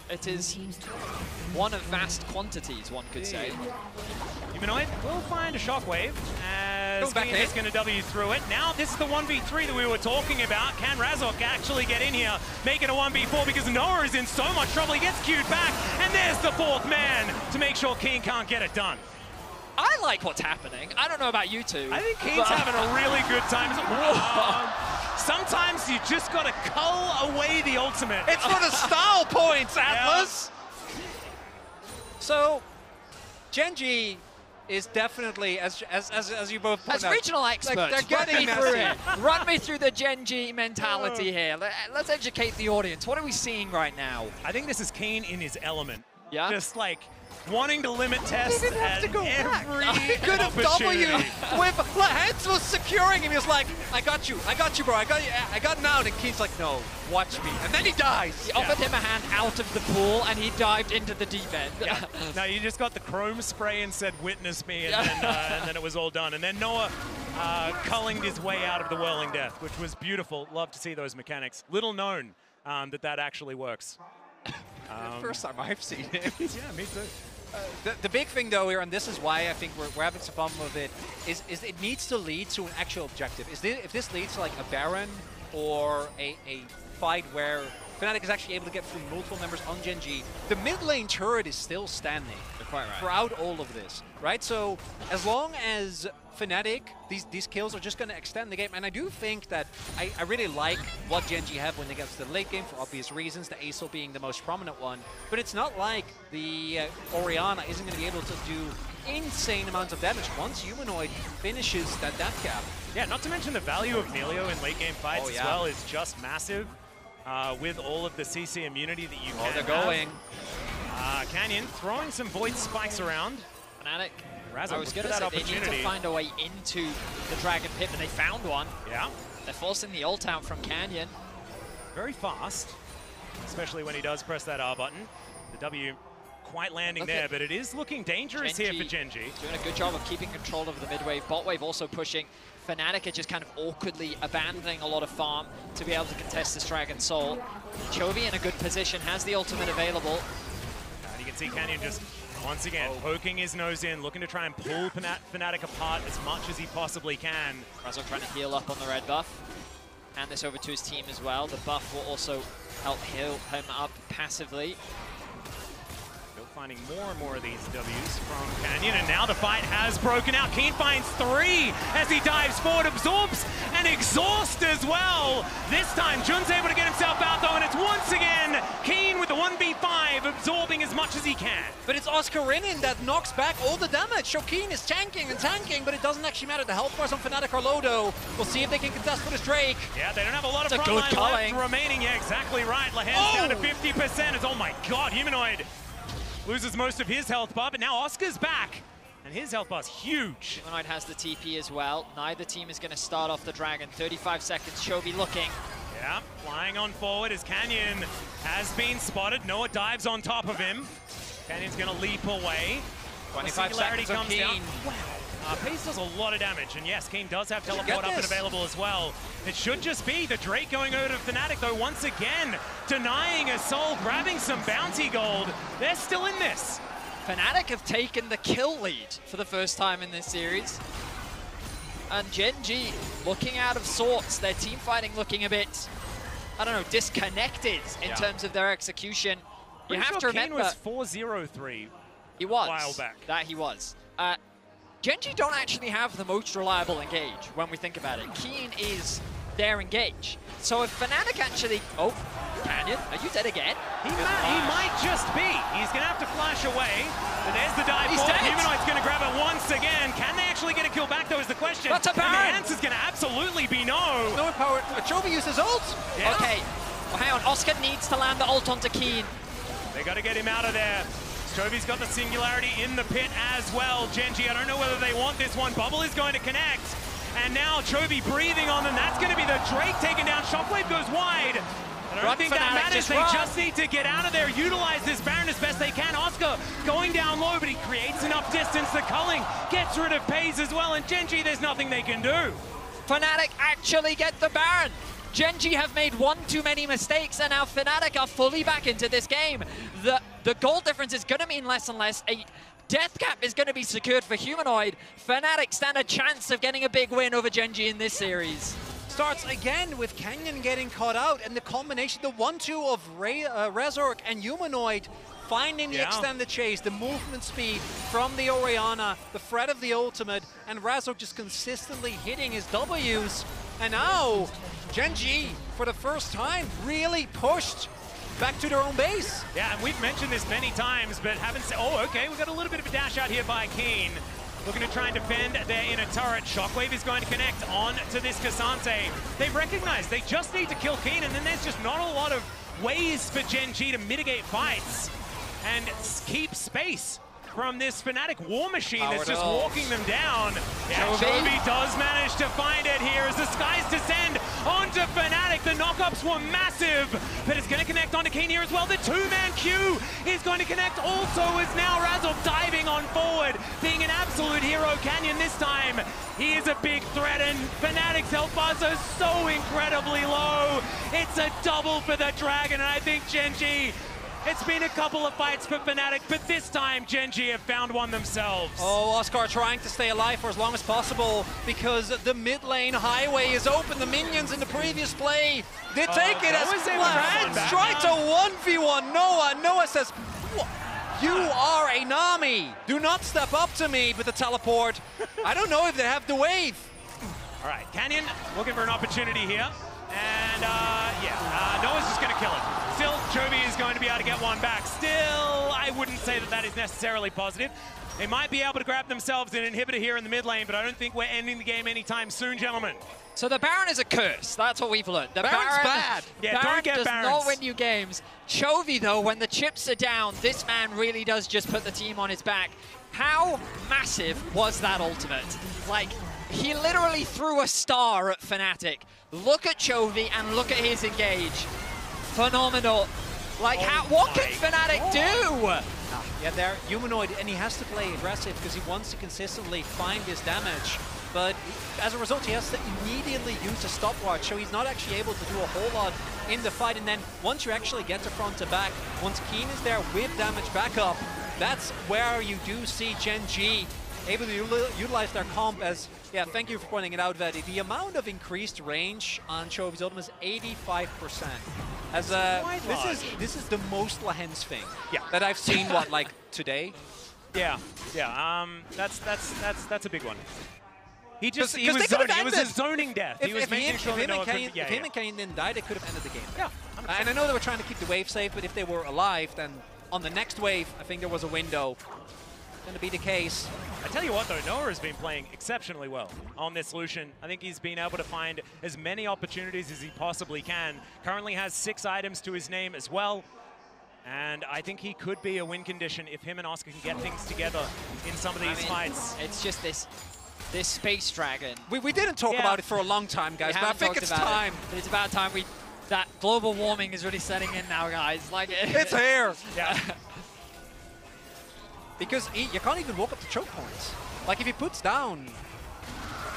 it is one of vast quantities, one could say. Humanoid will find a shockwave as Keen is going to W through it. Now this is the 1v3 that we were talking about. Can Razok actually get in here, make it a 1v4 because Noah is in so much trouble. He gets queued back, and there's the fourth man to make sure Keen can't get it done. I like what's happening. I don't know about you two. I think Keen's having a really good time. Sometimes you just got to cull away the ultimate. It's for the style points, Atlas! Yeah. So, Gen.G is definitely, as you both point as out, regional experts, like, they're getting through it. Run me through the Gen.G mentality here. Let's educate the audience. What are we seeing right now? I think this is Keen in his element. Yeah. Just like wanting to limit test he didn't have to go every back. He could have W with Lehens was securing him. He was like, I got you, bro. I got him out. And Keen's like, no, watch me. And then he dies. He offered him a hand out of the pool, and he dived into the deep end. Yeah. No, you just got the chrome spray and said, witness me, and then it was all done. And then Noah culling his way out of the whirling death, which was beautiful. Love to see those mechanics. Little known that actually works. First time I've seen it. Yeah, me too. The big thing though here, and this is why I think we're having some fun with it, is it needs to lead to an actual objective. If this leads to like a Baron or a fight where Fnatic is actually able to get through multiple members on Gen.G, the mid lane turret is still standing throughout all of this, right? So as long as Fnatic, these kills are just going to extend the game, and I do think that I really like what Gen.G have when they get to the late game for obvious reasons, the Aesol being the most prominent one, but it's not like the Orianna isn't going to be able to do insane amounts of damage once Humanoid finishes that death cap. Yeah, not to mention the value of Nelio in late game fights as well is just massive. With all of the CC immunity that you can they're going. Canyon throwing some void spikes around. Fnatic. Razok, I was going to say they need to find a way into the Dragon Pit, but they found one. Yeah. They're forcing the ult out from Canyon. Very fast, especially when he does press that R button. The W quite landing there, but it is looking dangerous here for Gen.G. Doing a good job of keeping control of the mid wave. Bot wave also pushing. Fnatic are just kind of awkwardly abandoning a lot of farm to be able to contest this Dragon Soul. Chovy in a good position, has the ultimate available. And you can see Canyon just, once again, poking his nose in, looking to try and pull Fnatic apart as much as he possibly can. Razok trying to heal up on the red buff. Hand this over to his team as well. The buff will also help heal him up passively. Still finding more and more of these Ws from Canyon, and now the fight has broken out. Keen finds 3 as he dives forward, absorbs and exhausts as well. This time, Jun's able to get himself out though, and it's once again Keen with the 1v5, absorbing as much as he can. But it's Oscarinin that knocks back all the damage. So Keen is tanking and tanking, but it doesn't actually matter. The health bars on Fnatic are low though. We'll see if they can contest for this Drake. Yeah, they don't have a lot of frontline left remaining. Yeah, exactly right. Lehens down to 50%. It's, oh my god, Humanoid loses most of his health bar, but now Oscar's back, and his health bar's huge. Humanoid has the TP as well. Neither team is going to start off the Dragon. 35 seconds, Chovy looking. Yeah, flying on forward as Canyon has been spotted. Noah dives on top of him. Canyon's going to leap away. 25 seconds of Keen. Down. Wow. Pace does a lot of damage, and yes, Keen does have teleport up and available as well. It should just be the Drake going over to Fnatic, though, once again, denying a soul, grabbing some bounty gold. They're still in this. Fnatic have taken the kill lead for the first time in this series. And Gen.G looking out of sorts. Their team fighting looking a bit, I don't know, disconnected in terms of their execution. You have to remember, Keen was 4-0-3. He was. A while back. That he was. Gen.G don't actually have the most reliable engage when we think about it. Keen is their engage. So if Fnatic actually... Oh, Canyon, are you dead again? He might just be. He's going to have to flash away. But there's the dive forward. Humanoid's going to grab it once again. Can they actually get a kill back, though, is the question. That's a Baron. And the answer's going to absolutely be no. No power. Chovy uses ult. Yeah. Okay, well, hang on. Oscar needs to land the ult onto Keen. They got to get him out of there. Chovy's got the singularity in the pit as well. Gen.G, I don't know whether they want this one. Bubble is going to connect. And now Chovy breathing on them. That's going to be the Drake taken down. Shockwave goes wide. I don't think that matters. They just need to get out of there, utilize this Baron as best they can. Oscar going down low, but he creates enough distance. The culling gets rid of Pays as well. And Gen.G, there's nothing they can do. Fnatic actually get the Baron. Gen.G have made one too many mistakes, and now Fnatic are fully back into this game. The goal difference is going to mean less and less. A Death cap is going to be secured for Humanoid. Fnatic stand a chance of getting a big win over Gen.G in this series. Starts again with Canyon getting caught out, and the combination, the 1-2 of Razork and Humanoid finding the extended chase, the movement speed from the Orianna, the threat of the ultimate, and Razork just consistently hitting his Ws. And now, Gen.G, for the first time, really pushed back to their own base. Yeah, and we've mentioned this many times, but haven't said, oh, okay, we've got a little bit of a dash out here by Keen. Looking to try and defend their inner turret. Shockwave is going to connect on to this Cassante. They've recognized they just need to kill Keen, and then there's just not a lot of ways for Gen.G to mitigate fights and keep space from this Fnatic war machine that's just walking them down. Yeah, Chovy does manage to find it here as the skies descend onto Fnatic. The knockups were massive, but it's going to connect onto Keen here as well. The two-man Q is going to connect also as now Razork diving on forward, being an absolute hero. Canyon this time, he is a big threat, and Fnatic's health bars are so incredibly low. It's a double for the Dragon, and I think Gen.G, it's been a couple of fights for Fnatic, but this time Gen.G have found one themselves. Oh, Oscar trying to stay alive for as long as possible because the mid lane highway is open. The minions in the previous play did take it as Lance tried to 1v1 Noah. Noah says, you are a Nami. Do not step up to me with the teleport. I don't know if they have the wave. All right, Canyon looking for an opportunity here. And Noah's just going to kill it. Still, Chovy is going to be able to get one back. Still, I wouldn't say that that is necessarily positive. They might be able to grab themselves an inhibitor here in the mid lane, but I don't think we're ending the game anytime soon, gentlemen. So the Baron is a curse. That's what we've learned. The Baron's bad. Yeah, Baron don't get does Barons. not win you games. Chovy, though, when the chips are down, this man really does just put the team on his back. How massive was that ultimate? Like, he literally threw a star at Fnatic. Look at Chovy and look at his engage. Phenomenal. Like, what can Fnatic do? Yeah, they're Humanoid, and he has to play aggressive because he wants to consistently find his damage. But as a result, he has to immediately use a stopwatch, so he's not actually able to do a whole lot in the fight. And then once you actually get to front to back, once Keen is there with damage backup, that's where you do see Gen.G able to utilize their comp as, yeah, thank you for pointing it out, Vedi. The amount of increased range on Chovy's ultimate is 85%. As this is the most Lehens thing that I've seen, what, like today? Yeah, that's a big one. He was zoning. It was a zoning death. He was making sure that if him and Canyon didn't die, they could have ended the game. Yeah, and I know they were trying to keep the wave safe, but if they were alive, then on the next wave, I think there was a window. Going to be the case. I tell you what, though, Noah has been playing exceptionally well on this Lucian. I think he's been able to find as many opportunities as he possibly can. Currently has 6 items to his name as well. And I think he could be a win condition if him and Oscar can get things together in some of these fights. It's just this Space Dragon. We didn't talk about it for a long time, guys, but I think it's time. But it's about time that global warming is really setting in now, guys. Like it's here. Yeah. Because you can't even walk up to choke points. Like if he puts down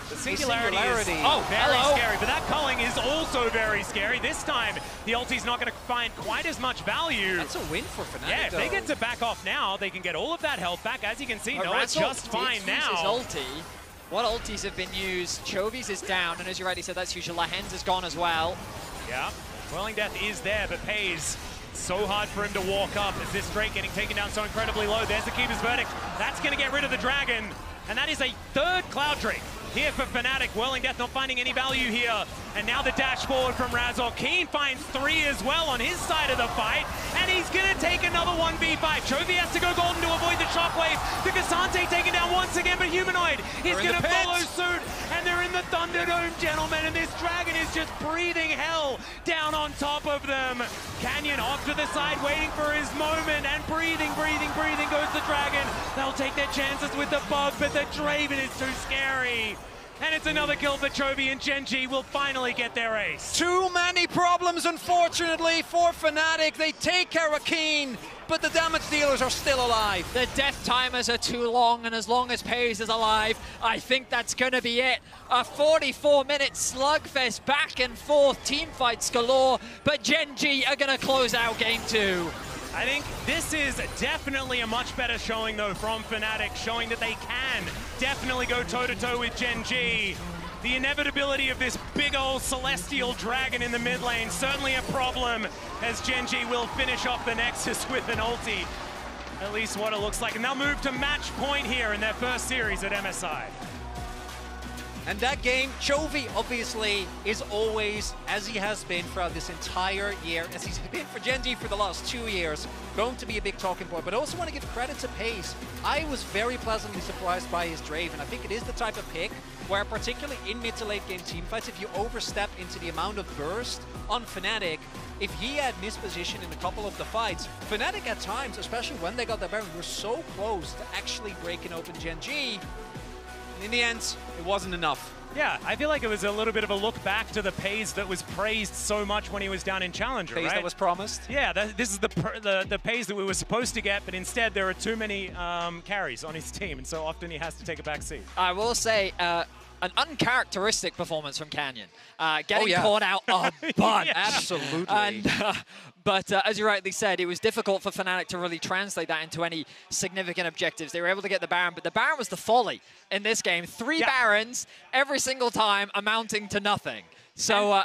the singularity is very scary, but that culling is also very scary. This time, the ulti's not going to find quite as much value. That's a win for Fnatic. Yeah, if they get to back off now, they can get all of that health back. As you can see, Noah's just fine now. His ulti. What ultis have been used? Chovy's is down, and as you already said, that's usual. Lehens is gone as well. Yeah, Whirling Death is there, but pays. So hard for him to walk up as this Drake getting taken down so incredibly low. There's the Keeper's Verdict. That's going to get rid of the Dragon. And that is a 3rd Cloud Drake here for Fnatic. Whirling Death not finding any value here. And now the dash forward from Razork. Keen finds 3 as well on his side of the fight. And he's going to take another 1v5. Chovy has to go golden to avoid the shockwave. The Cassante taken down once again, but Humanoid is going to follow suit. And they're in the Thunderdome, gentlemen. And this Dragon is just breathing hell down on top of them. Canyon off to the side, waiting for his moment. And breathing goes the Dragon. They'll take their chances with the bug, but the Draven is too scary. And it's another kill for Chovy, and Gen.G will finally get their ace. Too many problems, unfortunately, for Fnatic. They take care of Keen, but the damage dealers are still alive. The death timers are too long, and as long as Pays is alive, I think that's going to be it. A 44-minute slugfest, back and forth, team fights galore, but Gen.G are going to close out game 2. I think this is definitely a much better showing, though, from Fnatic, showing that they can definitely go toe-to-toe with Gen G. The inevitability of this big old celestial dragon in the mid lane, certainly a problem, as Gen G will finish off the Nexus with an ulti. At least what it looks like. And they'll move to match point here in their first series at MSI. And that game, Chovy obviously is always, as he has been throughout this entire year, as he's been for Gen G for the last 2 years, going to be a big talking point. But I also want to give credit to Pace. I was very pleasantly surprised by his Draven. I think it is the type of pick where, particularly in mid to late game teamfights, if you overstep into the amount of burst on Fnatic, if he had mispositioned in a couple of the fights, Fnatic at times, especially when they got that Baron, were so close to actually breaking open Gen G. And in the end, it wasn't enough. Yeah, I feel like it was a little bit of a look back to the Pace that was praised so much when he was down in Challenger, Pace right? that was promised? Yeah, this is the Pace that we were supposed to get, but instead there are too many carries on his team, and so often he has to take a back seat. I will say, an uncharacteristic performance from Canyon. Getting caught out a bunch. Absolutely. And, but as you rightly said, it was difficult for Fnatic to really translate that into any significant objectives. They were able to get the Baron, but the Baron was the folly in this game. 3 Barons every single time amounting to nothing. So...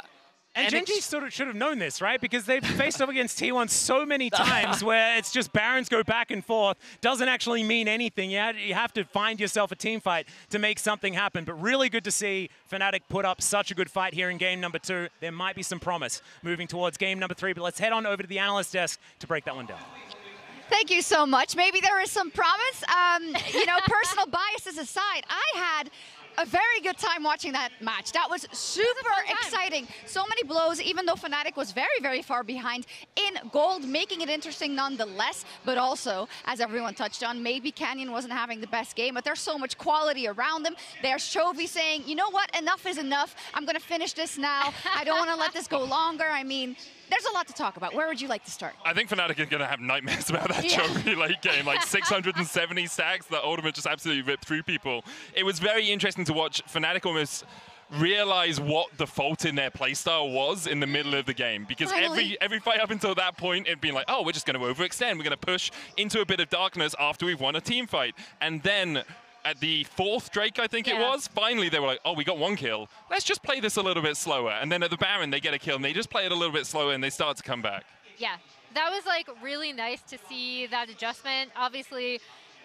And Gen G sort of should have known this, right? Because they've faced up against T1 so many times where it's just Barons go back and forth, doesn't actually mean anything. You have to find yourself a team fight to make something happen. But really good to see Fnatic put up such a good fight here in game number 2. There might be some promise moving towards game number 3, but let's head on over to the analyst desk to break that one down. Thank you so much. Maybe there is some promise. You know, personal biases aside, I had a very good time watching that match. That was super exciting. So many blows, even though Fnatic was very, very far behind in gold, making it interesting nonetheless. But also, as everyone touched on, maybe Canyon wasn't having the best game, but there's so much quality around them. There's Chovy saying, you know what, enough is enough. I'm going to finish this now. I don't want to let this go longer. I mean, there's a lot to talk about. Where would you like to start? I think Fnatic are going to have nightmares about that Chovy late game. Like 670 stacks, the ultimate just absolutely ripped through people. It was very interesting to watch Fnatic almost realize what the fault in their playstyle was in the middle of the game. Because every fight up until that point, it'd been like, oh, we're just going to overextend. We're going to push into a bit of darkness after we've won a team fight. And then at the 4th Drake, I think it was, finally they were like, oh, we got 1 kill. Let's just play this a little bit slower. And then at the Baron, they get a kill, and they just play it a little bit slower, and they start to come back. Yeah, that was like really nice to see that adjustment. Obviously, it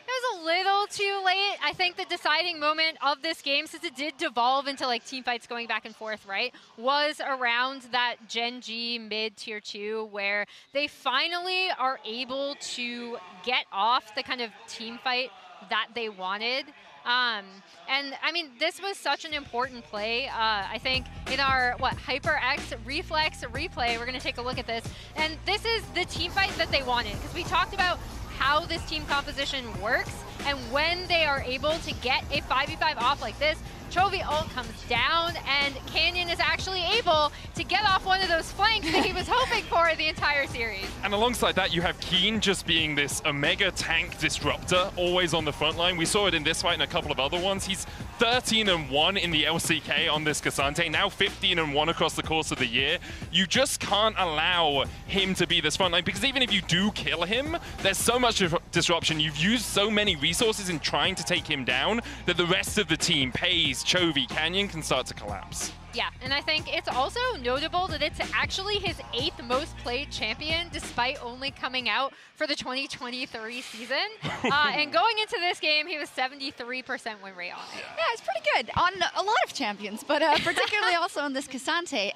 was a little too late. I think the deciding moment of this game, since it did devolve into like team fights going back and forth, right, was around that Gen G mid tier 2, where they finally are able to get off the kind of team fight that they wanted. And I mean, this was such an important play. I think in our, HyperX Reflex replay, we're gonna take a look at this. And this is the team fight that they wanted, because we talked about how this team composition works, and when they are able to get a 5v5 off like this, Chovy ult comes down, and Canyon is actually able to get off one of those flanks that he was hoping for the entire series. And alongside that, you have Keen just being this Omega tank disruptor, always on the front line. We saw it in this fight and a couple of other ones. He's 13-1 in the LCK on this Cassante, now 15-1 across the course of the year. You just can't allow him to be this front line, because even if you do kill him, there's so much disruption. You've used so many resources in trying to take him down that the rest of the team, Paze, Chovy, Canyon, can start to collapse. Yeah, and I think it's also notable that it's actually his 8th most played champion, despite only coming out for the 2023 season. And going into this game, he was 73% win rate on it. Yeah, it's pretty good on a lot of champions, but particularly also on this Cassante.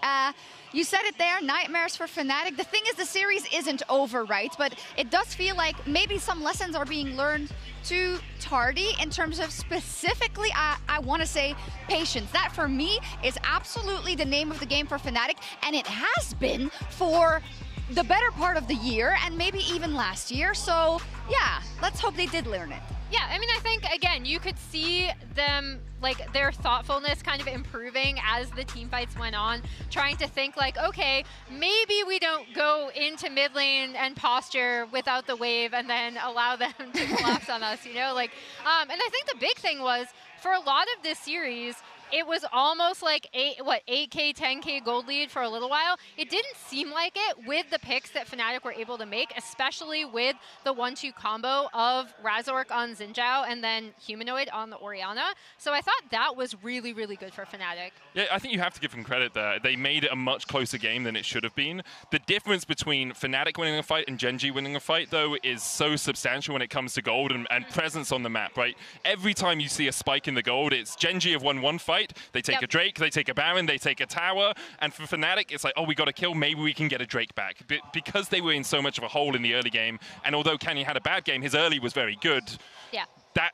You said it there, nightmares for Fnatic. The thing is, the series isn't over, right? But it does feel like maybe some lessons are being learned too tardy in terms of specifically, I want to say, patience. That, for me, is absolutely the name of the game for Fnatic, and it has been for the better part of the year, and maybe even last year. So, yeah, let's hope they did learn it. Yeah, I mean, I think, again, you could see them, like, their thoughtfulness kind of improving as the team fights went on, trying to think, like, okay, maybe we don't go into mid lane and posture without the wave and then allow them to collapse on us, you know? Like, and I think the big thing was, for a lot of this series, it was almost like 8K, 10K gold lead for a little while. It didn't seem like it with the picks that Fnatic were able to make, especially with the 1-2 combo of Razork on Xinjiao and then Humanoid on the Orianna. So I thought that was really, really good for Fnatic. Yeah, I think you have to give them credit there. They made it a much closer game than it should have been. The difference between Fnatic winning a fight and Gen.G winning a fight, though, is so substantial when it comes to gold and presence on the map, right? Every time you see a spike in the gold, it's Gen.G have won one fight, they take a Drake, they take a Baron, they take a tower, and for Fnatic, it's like, oh, we got a kill, maybe we can get a Drake back. Because they were in so much of a hole in the early game, and although Kanye had a bad game, his early was very good. Yeah.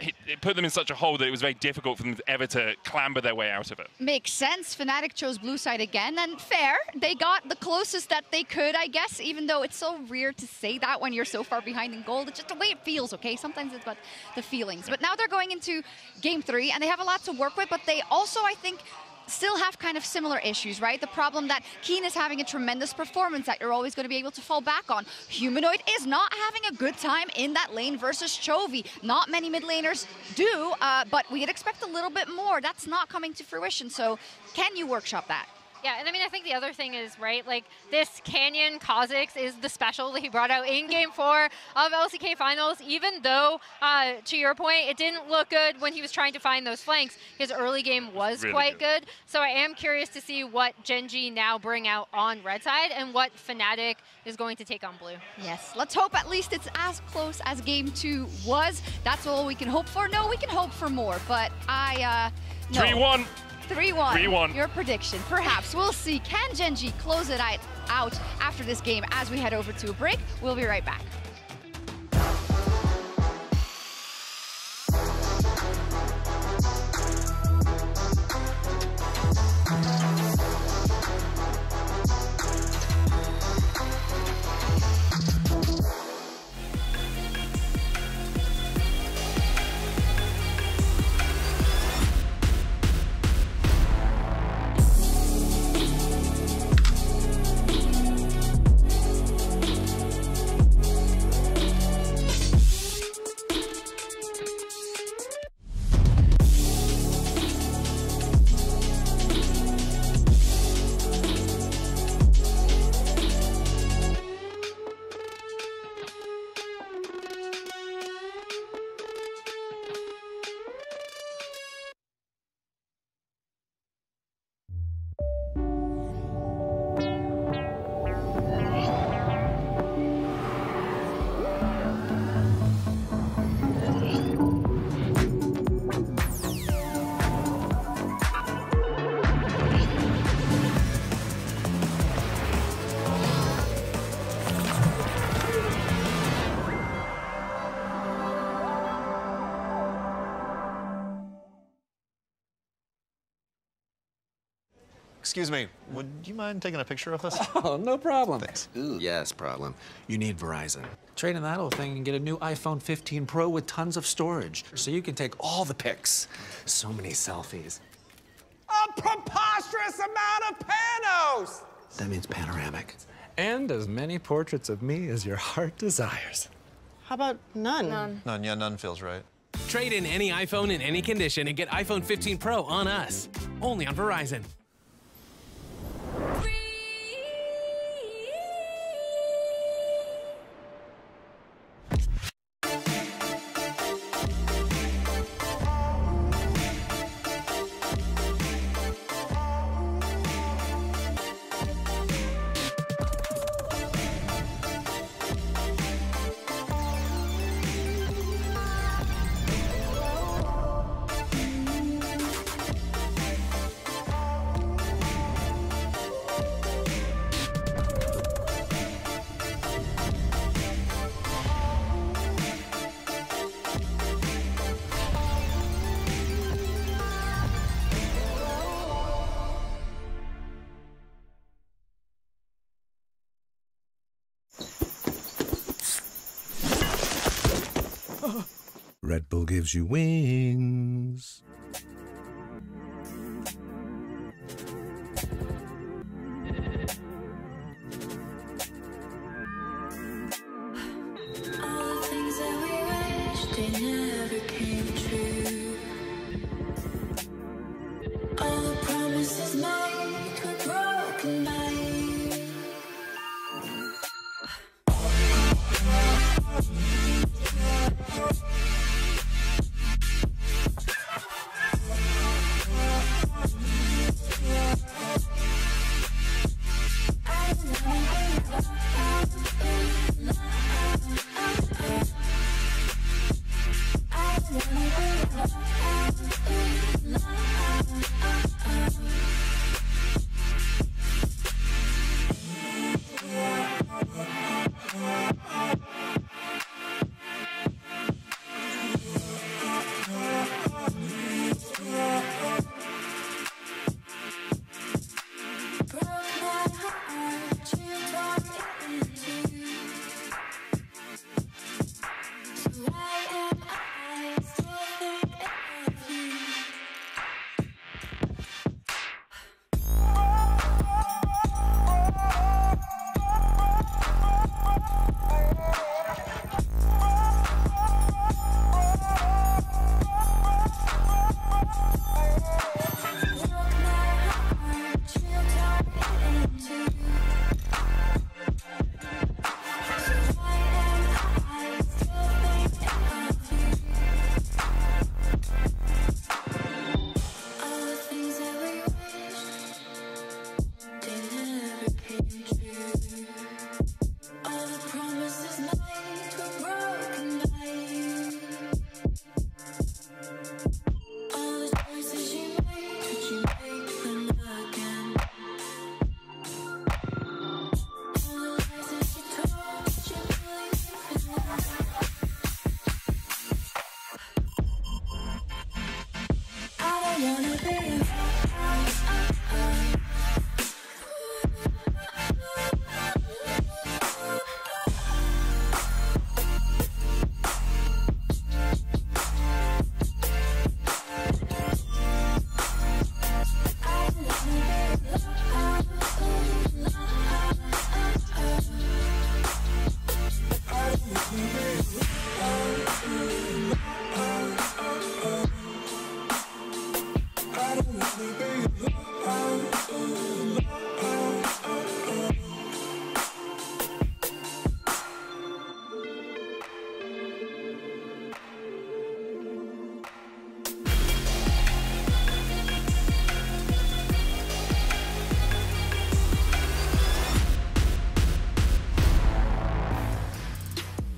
It put them in such a hole that it was very difficult for them ever to clamber their way out of it. Makes sense. Fnatic chose blue side again, and fair. They got the closest that they could, I guess, even though it's so rare to say that when you're so far behind in gold. It's just the way it feels, okay? Sometimes it's about the feelings. But now they're going into game 3, and they have a lot to work with, but they also, I think, still have kind of similar issues, right? The problem that Keen is having a tremendous performance that you're always going to be able to fall back on. Humanoid is not having a good time in that lane versus Chovy. Not many mid laners do, but we'd expect a little bit more. That's not coming to fruition, so can you workshop that? Yeah, and I mean, I think the other thing is, right, like this Canyon Kha'Zix is the special that he brought out in Game 4 of LCK Finals, even though, to your point, it didn't look good when he was trying to find those flanks. His early game was really quite good. So I am curious to see what Gen.G now bring out on red side and what Fnatic is going to take on blue. Yes, let's hope at least it's as close as Game 2 was. That's all we can hope for. No, we can hope for more, but no. 3-1. 3-1. 3-1. Your prediction. Perhaps. We'll see. Can Gen.G close it out after this game as we head over to a break? We'll be right back. Excuse me, would you mind taking a picture of us? Oh, no problem. Thanks. Ooh, yes, problem. You need Verizon. Trade in that old thing and get a new iPhone 15 Pro with tons of storage, so you can take all the pics. So many selfies. A preposterous amount of panos! That means panoramic. And as many portraits of me as your heart desires. How about none? None, yeah, none feels right. Trade in any iPhone in any condition and get iPhone 15 Pro on us. Only on Verizon. Red Bull gives you wings. All the things that we wish they never came true. All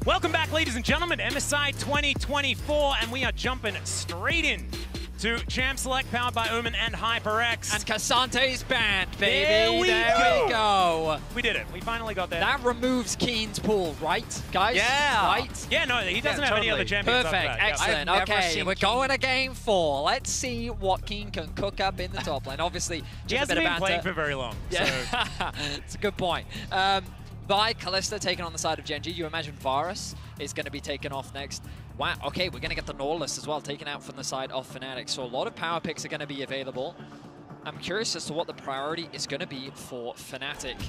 Welcome back, ladies and gentlemen, to MSI 2024, and we are jumping straight in to Champ Select, powered by Omen and HyperX. And Kasante's banned, baby. There we go. We did it. We finally got there. That removes Keen's pool, right, guys? Yeah. Right? Yeah, no, he doesn't have any other champions. Perfect. After that. Excellent. Yeah. Okay, we're going to game 4. Let's see what Keen can cook up in the top lane. Obviously, just he hasn't a bit been of banter. playing for very long. Yeah. So. It's a good point. By Kalista taken on the side of Genji, you imagine Varus is going to be taken off next. Wow, okay, we're going to get the Nautilus as well, taken out from the side of Fnatic. So a lot of power picks are going to be available. I'm curious as to what the priority is going to be for Fnatic.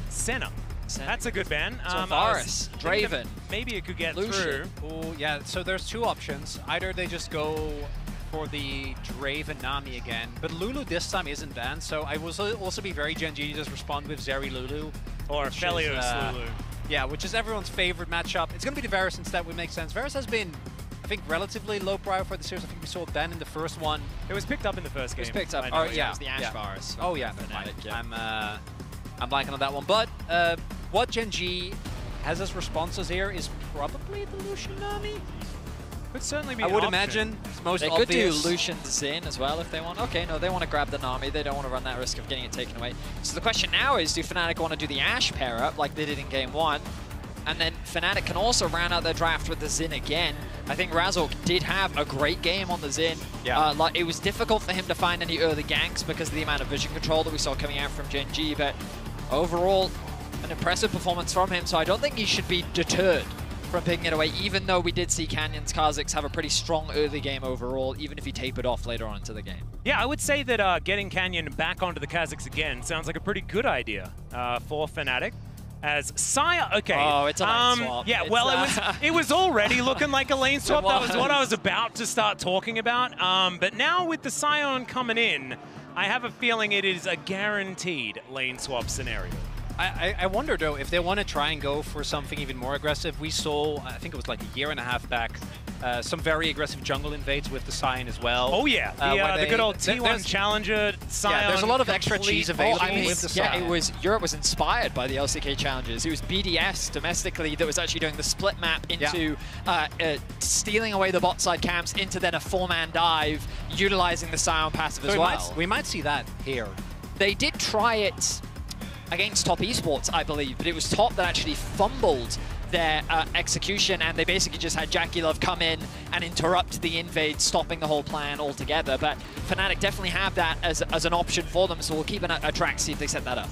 Senna. That's a good ban. So Varus, Draven. Maybe it could get Lucian. Oh, yeah, so there's two options. Either they just go for the Draven Nami again, but Lulu this time isn't banned, so I will also be very Genji to just respond with Zeri Lulu. Or Felios Lulu. Yeah, which is everyone's favorite matchup. It's going to be the Varus instead, would make sense. Varus has been, I think, relatively low prior for the series. I think we saw Ben in the first one. It was picked up in the first game. It was picked up. Oh, yeah. It was the Ashe Varus. Oh, yeah. Fnatic, yeah. I'm blanking on that one. But what Genji has as responses here is probably the Lucian Nami. Could certainly be I an would option. imagine it's most they obvious. could do Lucian's Xin as well if they want. Okay, no, they want to grab the Nami. They don't want to run that risk of getting it taken away. So the question now is, do Fnatic want to do the Ashe pair up like they did in game 1? And then Fnatic can also round out their draft with the Xin again. I think Razork did have a great game on the Xin. Yeah. It was difficult for him to find any early ganks because of the amount of vision control that we saw coming out from Genji, but overall, an impressive performance from him, so I don't think he should be deterred from picking it away, even though we did see Canyon's Kha'Zix have a pretty strong early game overall, even if he tapered off later on into the game. Yeah, I would say that getting Canyon back onto the Kha'Zix again sounds like a pretty good idea for Fnatic. As Saya, okay. Oh, it's a lane swap. Yeah, it's well, it was already looking like a lane swap. That was what I was about to start talking about. But now with the Sion coming in, I have a feeling it is a guaranteed lane swap scenario. I wonder, though, if they want to try and go for something even more aggressive. We saw, I think it was like a year and a half back, some very aggressive jungle invades with the Sion as well. Oh, yeah. The good old T1 Challenger Sion. Yeah, there's a lot of extra cheese available with the Sion. Europe was inspired by the LCK challenges. It was BDS domestically that was actually doing the split map into stealing away the bot side camps into then a 4-man dive, utilizing the Sion passive as well. We might see that here. They did try it against Top Esports, I believe, but it was Top that actually fumbled their execution, and they basically just had Jackie Love come in and interrupt the invade, stopping the whole plan altogether. But Fnatic definitely have that as an option for them, so we'll keep a track, see if they set that up.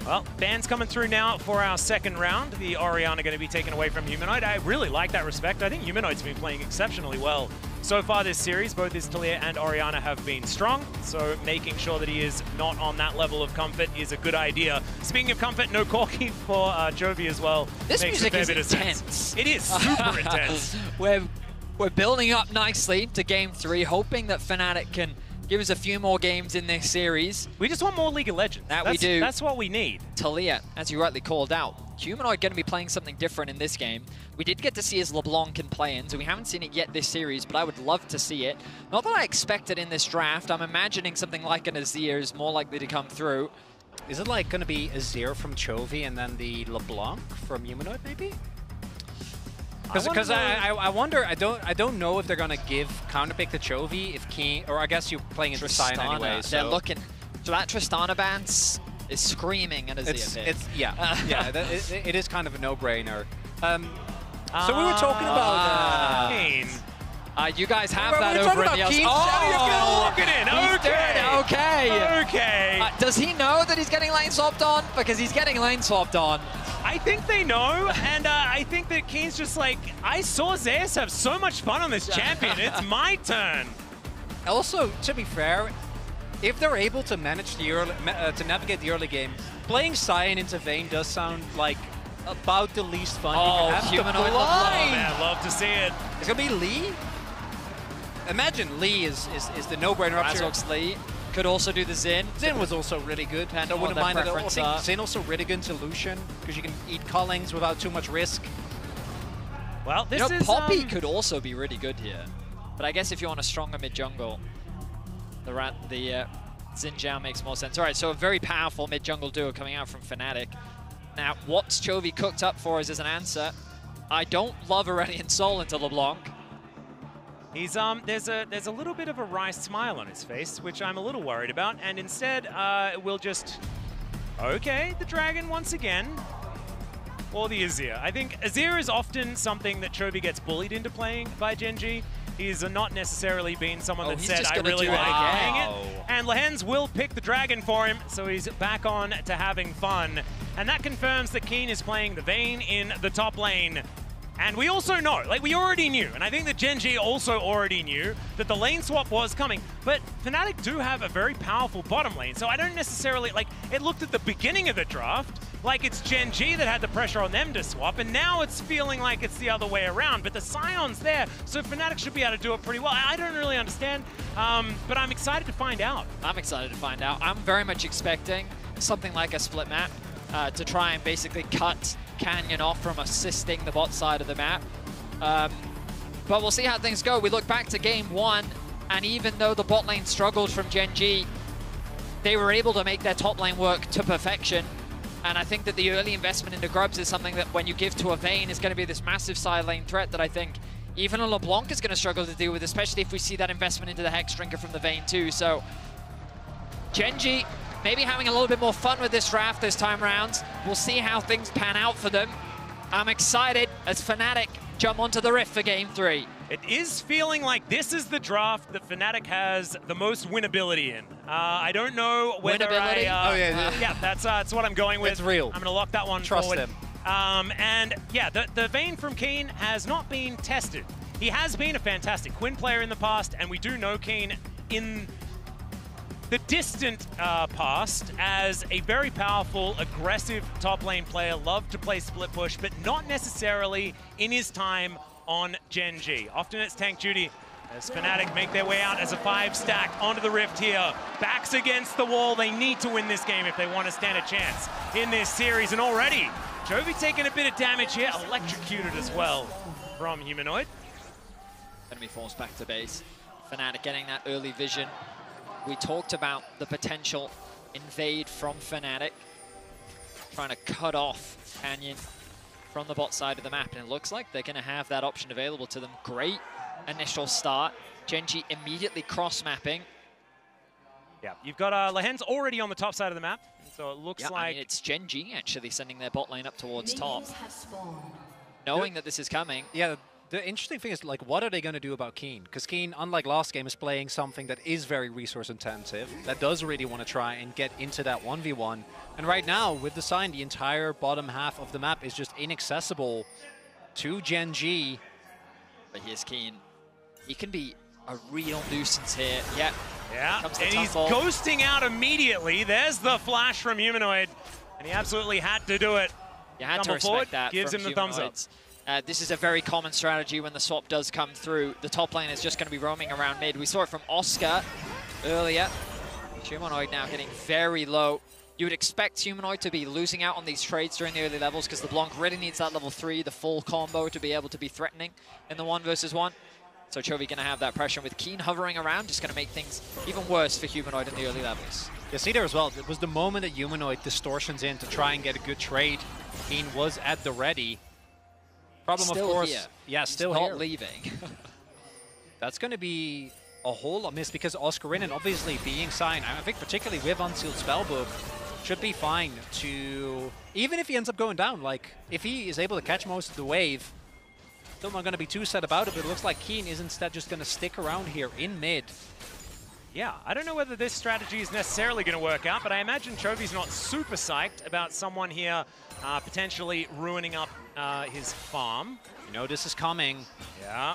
Well, bans coming through now for our second round. The Orianna going to be taken away from Humanoid. I really like that respect. I think Humanoid's been playing exceptionally well so far this series. Both his Talia and Orianna have been strong, so making sure that he is not on that level of comfort is a good idea. Speaking of comfort, no Corki for Jovi as well. This Makes music a fair is bit of intense. sense. It is super intense. We're building up nicely to game 3, hoping that Fnatic can give us a few more games in this series. We just want more League of Legends. We do. That's what we need. Talia, as you rightly called out, Humanoid going to be playing something different in this game. We did get to see his LeBlanc can play in, so we haven't seen it yet this series, but I would love to see it. Not that I expect it in this draft. I'm imagining something like an Azir is more likely to come through. Is it like going to be Azir from Chovy and then the LeBlanc from Humanoid, maybe? Because I wonder, I don't know if they're gonna give counterpick to Chovy if Keen, or I guess you're playing into Sion anyway. So they're looking. So that Tristana bans is screaming at Azir pick. It is kind of a no-brainer. So we were talking about Keen. You guys have that over in the LCK. Oh, look at it. Okay. Does he know that he's getting lane swapped on? Because he's getting lane swapped on. I think they know, and I think that Keen's just like, I saw Zeus have so much fun on this champion. It's my turn. Also, to be fair, if they're able to manage the early, to navigate the early game, playing Sion into Vayne does sound like about the least fun. Oh, Humanoid LeBlanc. Man, love to see it. It's gonna be Lee. Imagine Lee is the no-brainer option. Razork's Lee could also do the Xin. Xin was also really good. I wouldn't mind it. I think Xin also really good into Lucian because you can eat Collings without too much risk. Well, this is Poppy could also be really good here, but I guess if you want a stronger mid jungle, the Xin Zhao makes more sense. All right, so a very powerful mid jungle duo coming out from Fnatic. Now, what's Chovy cooked up for us as an answer? I don't love Aurelion Sol into LeBlanc. He's there's a little bit of a wry smile on his face, which I'm a little worried about, and instead we'll just okay, the dragon once again. Or the Azir. I think Azir is often something that Chovy gets bullied into playing by Gen.G. He's not necessarily been someone that said, I really like playing it. And Lehens will pick the dragon for him, so he's back on to having fun. And that confirms that Keen is playing the Vayne in the top lane. And we also know, like we already knew, and I think that Gen.G also already knew that the lane swap was coming, but Fnatic do have a very powerful bottom lane, so I don't necessarily, like, it looked at the beginning of the draft like it's Gen.G that had the pressure on them to swap, and now it's feeling like it's the other way around, but the Sion's there, so Fnatic should be able to do it pretty well. I don't really understand, but I'm excited to find out. I'm excited to find out. I'm very much expecting something like a split map to try and basically cut Canyon off from assisting the bot side of the map. But we'll see how things go. We look back to game 1, and even though the bot lane struggled from Gen.G, they were able to make their top lane work to perfection. And I think that the early investment into Grubs is something that when you give to a Vayne is going to be this massive side lane threat that I think even a LeBlanc is going to struggle to deal with, especially if we see that investment into the Hex Drinker from the Vayne too. So Gen.G maybe having a little bit more fun with this draft this time round. We'll see how things pan out for them. I'm excited as Fnatic jump onto the Rift for game 3. It is feeling like this is the draft that Fnatic has the most winnability in. I don't know whether yeah, that's what I'm going with. It's real. I'm going to lock that one Trust forward. him. And yeah, the Vayne from Keen has not been tested. He has been a fantastic Quinn player in the past, and we do know Keen in the distant past as a very powerful, aggressive top lane player, loved to play split push, but not necessarily in his time on Gen.G. Often it's tank duty as Fnatic make their way out as a 5-stack onto the Rift here. Backs against the wall. They need to win this game if they want to stand a chance in this series. And already, Chovy taking a bit of damage here, electrocuted as well from Humanoid. Enemy forced back to base. Fnatic getting that early vision. We talked about the potential invade from Fnatic, trying to cut off Canyon from the bot side of the map, and it looks like they're going to have that option available to them. Great initial start. Gen.G immediately cross-mapping. Yeah, you've got Lehens already on the top side of the map, so it looks like... I mean, it's Gen.G actually sending their bot lane up towards top, knowing that this is coming. Yeah, the interesting thing is, like, what are they going to do about Keen? Because Keen, unlike last game, is playing something that is very resource-intensive, that does really want to try and get into that 1v1. And right now, with the sign, the entire bottom half of the map is just inaccessible to Gen.G. But here's Keen. He can be a real nuisance here. Yeah. Yeah, and he's ghosting out immediately. There's the flash from Humanoid, and he absolutely had to do it. You had to respect that. Gives him the thumbs up. This is a very common strategy when the swap does come through. The top lane is just going to be roaming around mid. We saw it from Oscar earlier. Humanoid now getting very low. You would expect Humanoid to be losing out on these trades during the early levels because LeBlanc really needs that level 3, the full combo, to be able to be threatening in the 1 versus 1. So Chovy going to have that pressure. With Keen hovering around, just going to make things even worse for Humanoid in the early levels. You see there as well, it was the moment that Humanoid distortions in to try and get a good trade. Keen was at the ready. Problem, still of course, here. yeah, He's still not here. leaving. That's going to be a whole lot missed because Oscarinen obviously being signed, I think particularly with Unsealed Spellbook, should be fine to, even if he ends up going down, like, if he is able to catch most of the wave, still not going to be too sad about it, but it looks like Keen is instead just going to stick around here in mid. Yeah, I don't know whether this strategy is necessarily going to work out, but I imagine Chovy's not super psyched about someone here potentially ruining up his farm. You know this is coming. Yeah.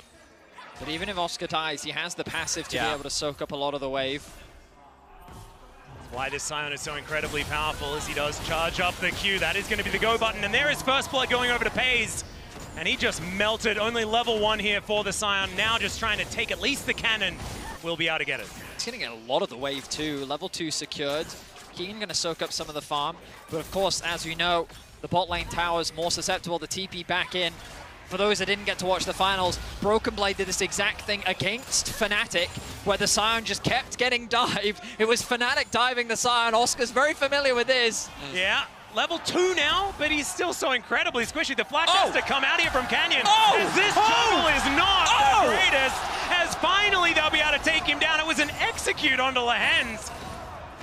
But even if Oscar dies, he has the passive to be able to soak up a lot of the wave. That's why this Sion is so incredibly powerful as he does charge up the Q. That is going to be the go button, and there is first blood going over to Pays. And he just melted. Only level 1 here for the Sion. Now just trying to take at least the cannon. Will be able to get it. He's going to get a lot of the wave too. Level 2 secured. Keen going to soak up some of the farm. But of course, as we know, the bot lane tower is more susceptible to TP back in. For those that didn't get to watch the finals, Broken Blade did this exact thing against Fnatic, where the Sion just kept getting dived. It was Fnatic diving the Sion. Oscar's very familiar with this. Yeah, level 2 now, but he's still so incredibly squishy. The flash has to come out here from Canyon. As this juggle is not the greatest, as finally they'll be able to take him down. It was an execute onto Lehens.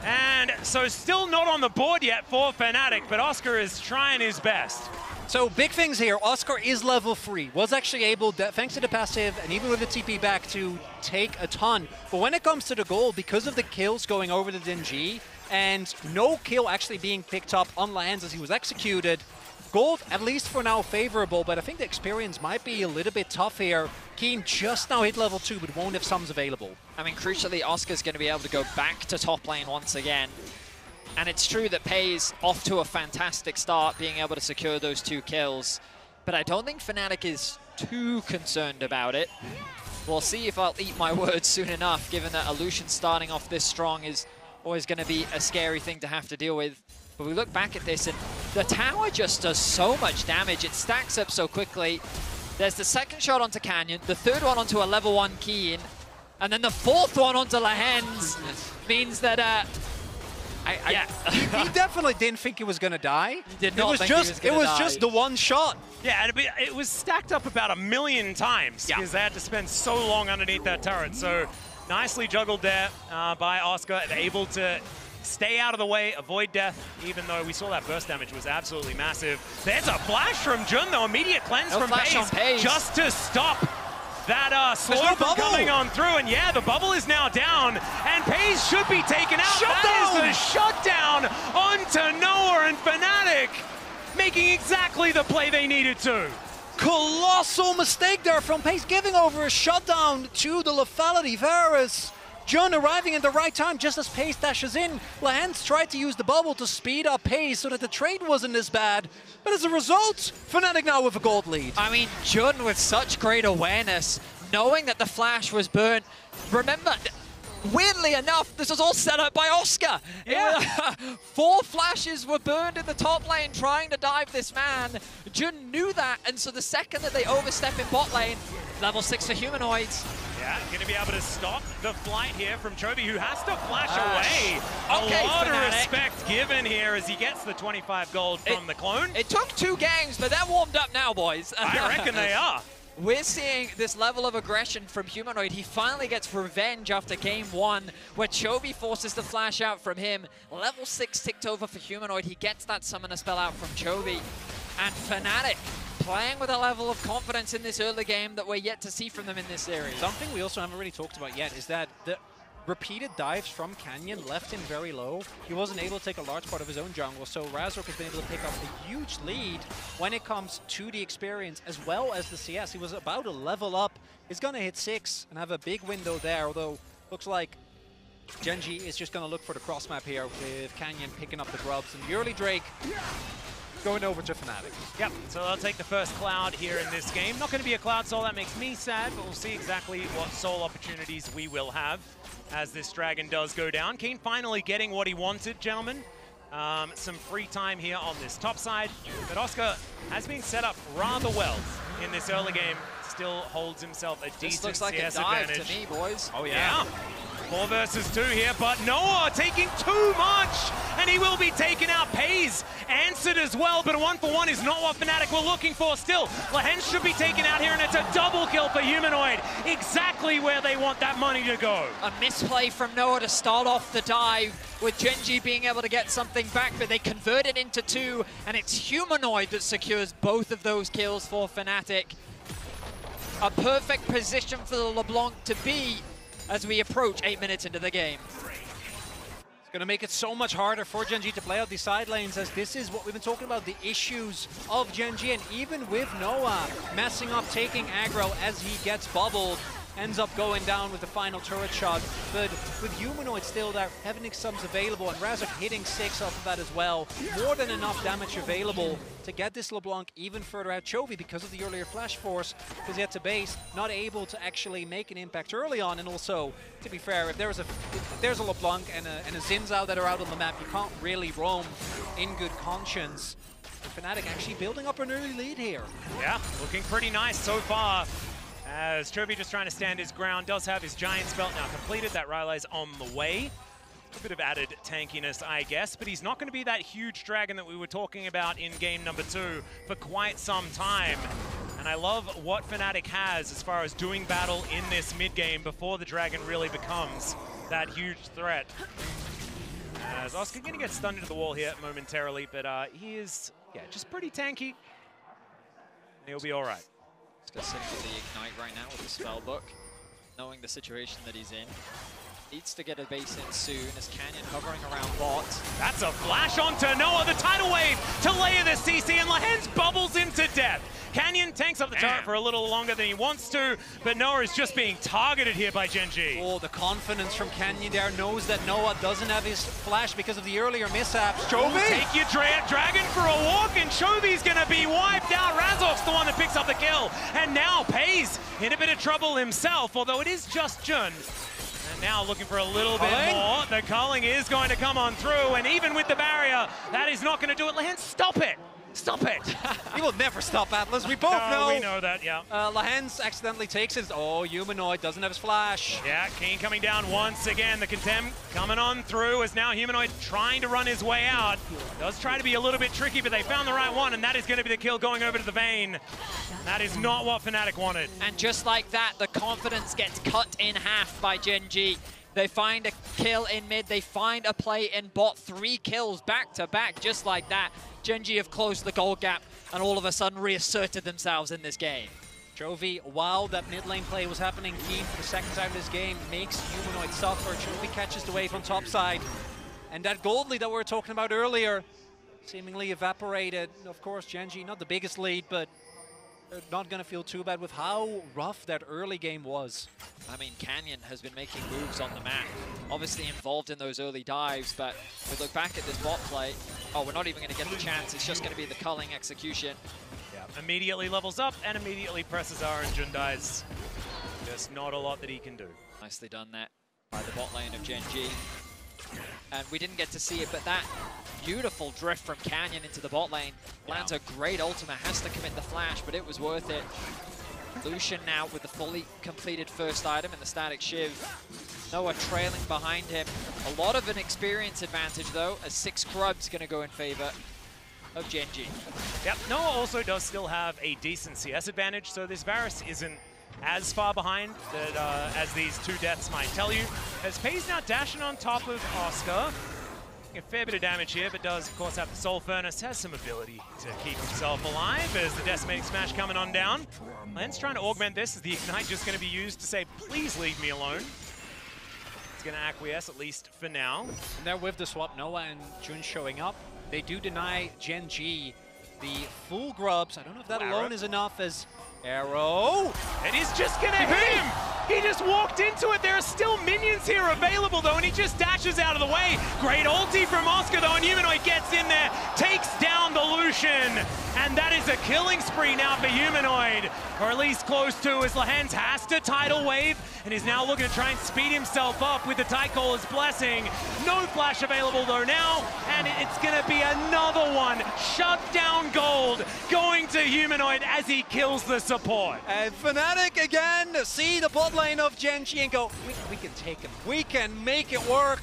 And so still not on the board yet for Fnatic, but Oscar is trying his best. So big things here. Oscar is level 3. Was actually able, thanks to the passive and even with the TP back, to take a ton. But when it comes to the goal, because of the kills going over the Dingy and no kill actually being picked up on Lehens as he was executed, gold, at least for now, favorable, but I think the experience might be a little bit tough here. Keen just now hit level 2, but won't have sums available. I mean, crucially, Oscar's going to be able to go back to top lane once again. And it's true that Pei's off to a fantastic start, being able to secure those 2 kills. But I don't think Fnatic is too concerned about it. We'll see if I'll eat my words soon enough, given that Illusion starting off this strong is always going to be a scary thing to have to deal with. But we look back at this, and the tower just does so much damage. It stacks up so quickly. There's the second shot onto Canyon, the third one onto a level 1 Keen, and then the fourth one onto Lehens means that... He definitely didn't think he was going to die. He did not think he was going to die. It was just the one shot. Yeah, and it was stacked up about 1,000,000 times because they had to spend so long underneath that turret. So nicely juggled there by Oscar, able to stay out of the way, avoid death, even though we saw that burst damage was absolutely massive. There's a flash from Jun, though. Immediate cleanse from Pei's just to stop that slow from coming on through. And yeah, the bubble is now down, and Pei's should be taken out. That is the shutdown onto Noah, and Fnatic making exactly the play they needed to. Colossal mistake there from Pei's, giving over a shutdown to the lethality. Varus Jun arriving in the right time just as Pei's dashes in. Lehens tried to use the bubble to speed up Pei's so that the trade wasn't as bad. But as a result, Fnatic now with a gold lead. I mean, Jun with such great awareness, knowing that the flash was burnt. Remember, weirdly enough, this was all set up by Oscar. Yeah. 4 flashes were burned in the top lane trying to dive this man. Jun knew that, and so the second that they overstep in bot lane, level 6 for humanoids. Yeah, going to be able to stop the flight here from Chovy, who has to flash away. A lot of respect given here as he gets the 25 gold from the clone. It took 2 games, but they're warmed up now, boys. I reckon they are. We're seeing this level of aggression from Humanoid. He finally gets revenge after game 1, where Chovy forces the flash out from him. Level 6 ticked over for Humanoid. He gets that summoner spell out from Chovy. And Fnatic playing with a level of confidence in this early game that we're yet to see from them in this series. Something we also haven't really talked about yet is that the repeated dives from Canyon left him very low. He wasn't able to take a large part of his own jungle, so Razork has been able to pick up a huge lead when it comes to the experience as well as the CS. He was about to level up. He's going to hit 6 and have a big window there, although looks like Genji is just going to look for the cross map here with Canyon picking up the grubs, and the early Drake going over to Fnatic. Yep, so they'll take the first Cloud here in this game. Not going to be a Cloud soul, that makes me sad, but we'll see exactly what soul opportunities we will have as this Dragon does go down. Keen finally getting what he wanted, gentlemen. Some free time here on this top side, but Oscar has been set up rather well in this early game. Still holds himself a decent looks like CS a dive advantage. to me, boys. Oh yeah. 4 versus 2 here, but Noah taking too much, and he will be taken out. Pei's answered as well, but a 1-for-1 is not what Fnatic were looking for still. Lehens should be taken out here, and it's a double kill for Humanoid. Exactly where they want that money to go. A misplay from Noah to start off the dive, with Genji being able to get something back, but they convert it into 2, and it's Humanoid that secures both of those kills for Fnatic. A perfect position for the LeBlanc to be as we approach 8 minutes into the game. It's going to make it so much harder for Genji to play out these side lanes, as this is what we've been talking about, the issues of Genji, and even with Noah messing up, taking aggro as he gets bubbled, ends up going down with the final turret shot. But with Humanoid still there, having sums available, and Razork hitting 6 off of that as well, more than enough damage available to get this LeBlanc even further out. Chovy, because of the earlier flash force, because he had to base, not able to actually make an impact early on. And also, to be fair, if there's a LeBlanc and a Zinzao that are out on the map, you can't really roam in good conscience. And Fnatic actually building up an early lead here. Yeah, looking pretty nice so far. As Chovy just trying to stand his ground, does have his giant spell now completed. That Rylai's on the way. A bit of added tankiness, I guess, but he's not going to be that huge dragon that we were talking about in game number 2 for quite some time. And I love what Fnatic has as far as doing battle in this mid-game before the dragon really becomes that huge threat. As Oscar going to get stunned into the wall here momentarily, but he is, yeah, just pretty tanky. He'll be all right. Oscar sitting with the Ignite right now with the spell book, knowing the situation that he's in. Needs to get a base in soon as Canyon hovering around bot. That's a flash onto Noah, the tidal wave to layer the CC, and Lehens bubbles him to death. Canyon tanks up the turret for a little longer than he wants to, but Noah is just being targeted here by Gen.G. Oh, the confidence from Canyon there, knows that Noah doesn't have his flash because of the earlier mishaps. Chovy! Take your dragon for a walk, and Chovy's gonna be wiped out. Razork's the one that picks up the kill, and now Pays in a bit of trouble himself, although it is just Jun. And now looking for a little bit more. The culling is going to come on through, and even with the barrier, that is not going to do it. Lehens, stop it! Stop it! He will never stop Atlas, we both know. We know that, yeah. Lehens accidentally takes his, Humanoid doesn't have his flash. Yeah, Keen coming down once again. The Contempt coming on through as now Humanoid trying to run his way out. Does try to be a little bit tricky, but they found the right one, and that is going to be the kill going over to the Vayne. That is not what Fnatic wanted. And just like that, the confidence gets cut in half by Gen.G. They find a kill in mid, they find a play in bot, 3 kills back to back, just like that. Gen.G have closed the gold gap and all of a sudden reasserted themselves in this game. Chovy, while that mid lane play was happening, Keen for the second time this game makes Humanoid suffer. Chovy catches the wave on top side. And that gold lead that we were talking about earlier seemingly evaporated. Of course, Gen.G, not the biggest lead, but they're not going to feel too bad with how rough that early game was. I mean, Canyon has been making moves on the map, obviously involved in those early dives, but if we look back at this bot play, we're not even going to get the chance. It's just going to be the culling execution. Yeah, immediately levels up and immediately presses R and Jun dies. There's not a lot that he can do. Nicely done that by the bot lane of Gen.G. And we didn't get to see it, but that beautiful drift from Canyon into the bot lane lands a great ultimate, has to commit the flash, but it was worth it. Lucian now with the fully completed first item in the static shiv. Noah trailing behind him. A lot of an experience advantage though, as 6 Grub's gonna go in favor of Gen.G. Yep, Noah also does still have a decent CS advantage, so this Varus isn't as far behind that, as these 2 deaths might tell you. As Pays now dashing on top of Oscar. A fair bit of damage here, but does, of course, have the Soul Furnace. Has some ability to keep himself alive as the Decimating Smash coming on down. Lens trying to augment this. Is the Ignite just going to be used to say, please leave me alone? It's going to acquiesce, at least for now. And there with the swap, Noah and Jun showing up. They do deny Gen.G the full grubs. I don't know if that alone is enough as Arrow. And he's just going to hit him. He just walked into it. There are still minions here available, though, and he just dashes out of the way. Great ulti from Oscar, though, and Humanoid gets in there, takes down the Lucian. And that is a killing spree now for Humanoid, or at least close to, as Lehens has to tidal wave, and is now looking to try and speed himself up with the Tidecaller's Blessing. No flash available, though, now, and it's going to be another one. Shut down gold going to Humanoid as he kills the support. And Fnatic again see the bot lane of Gen.G and go, we can take him. We can make it work.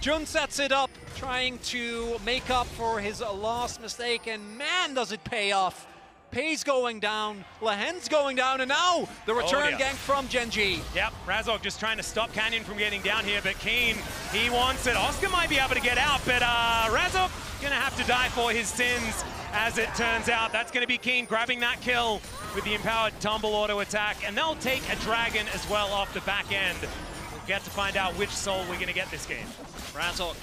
Jun sets it up, trying to make up for his last mistake, and man, does it pay off. Pays going down, Lehens going down, and now the return gank from Gen.G. Yep, Razork just trying to stop Canyon from getting down here, but Keen, he wants it. Oscar might be able to get out, but Razork gonna have to die for his sins, as it turns out. That's gonna be Keen grabbing that kill with the empowered tumble auto attack, and they'll take a dragon as well off the back end. We'll get to find out which soul we're gonna get this game. Razork,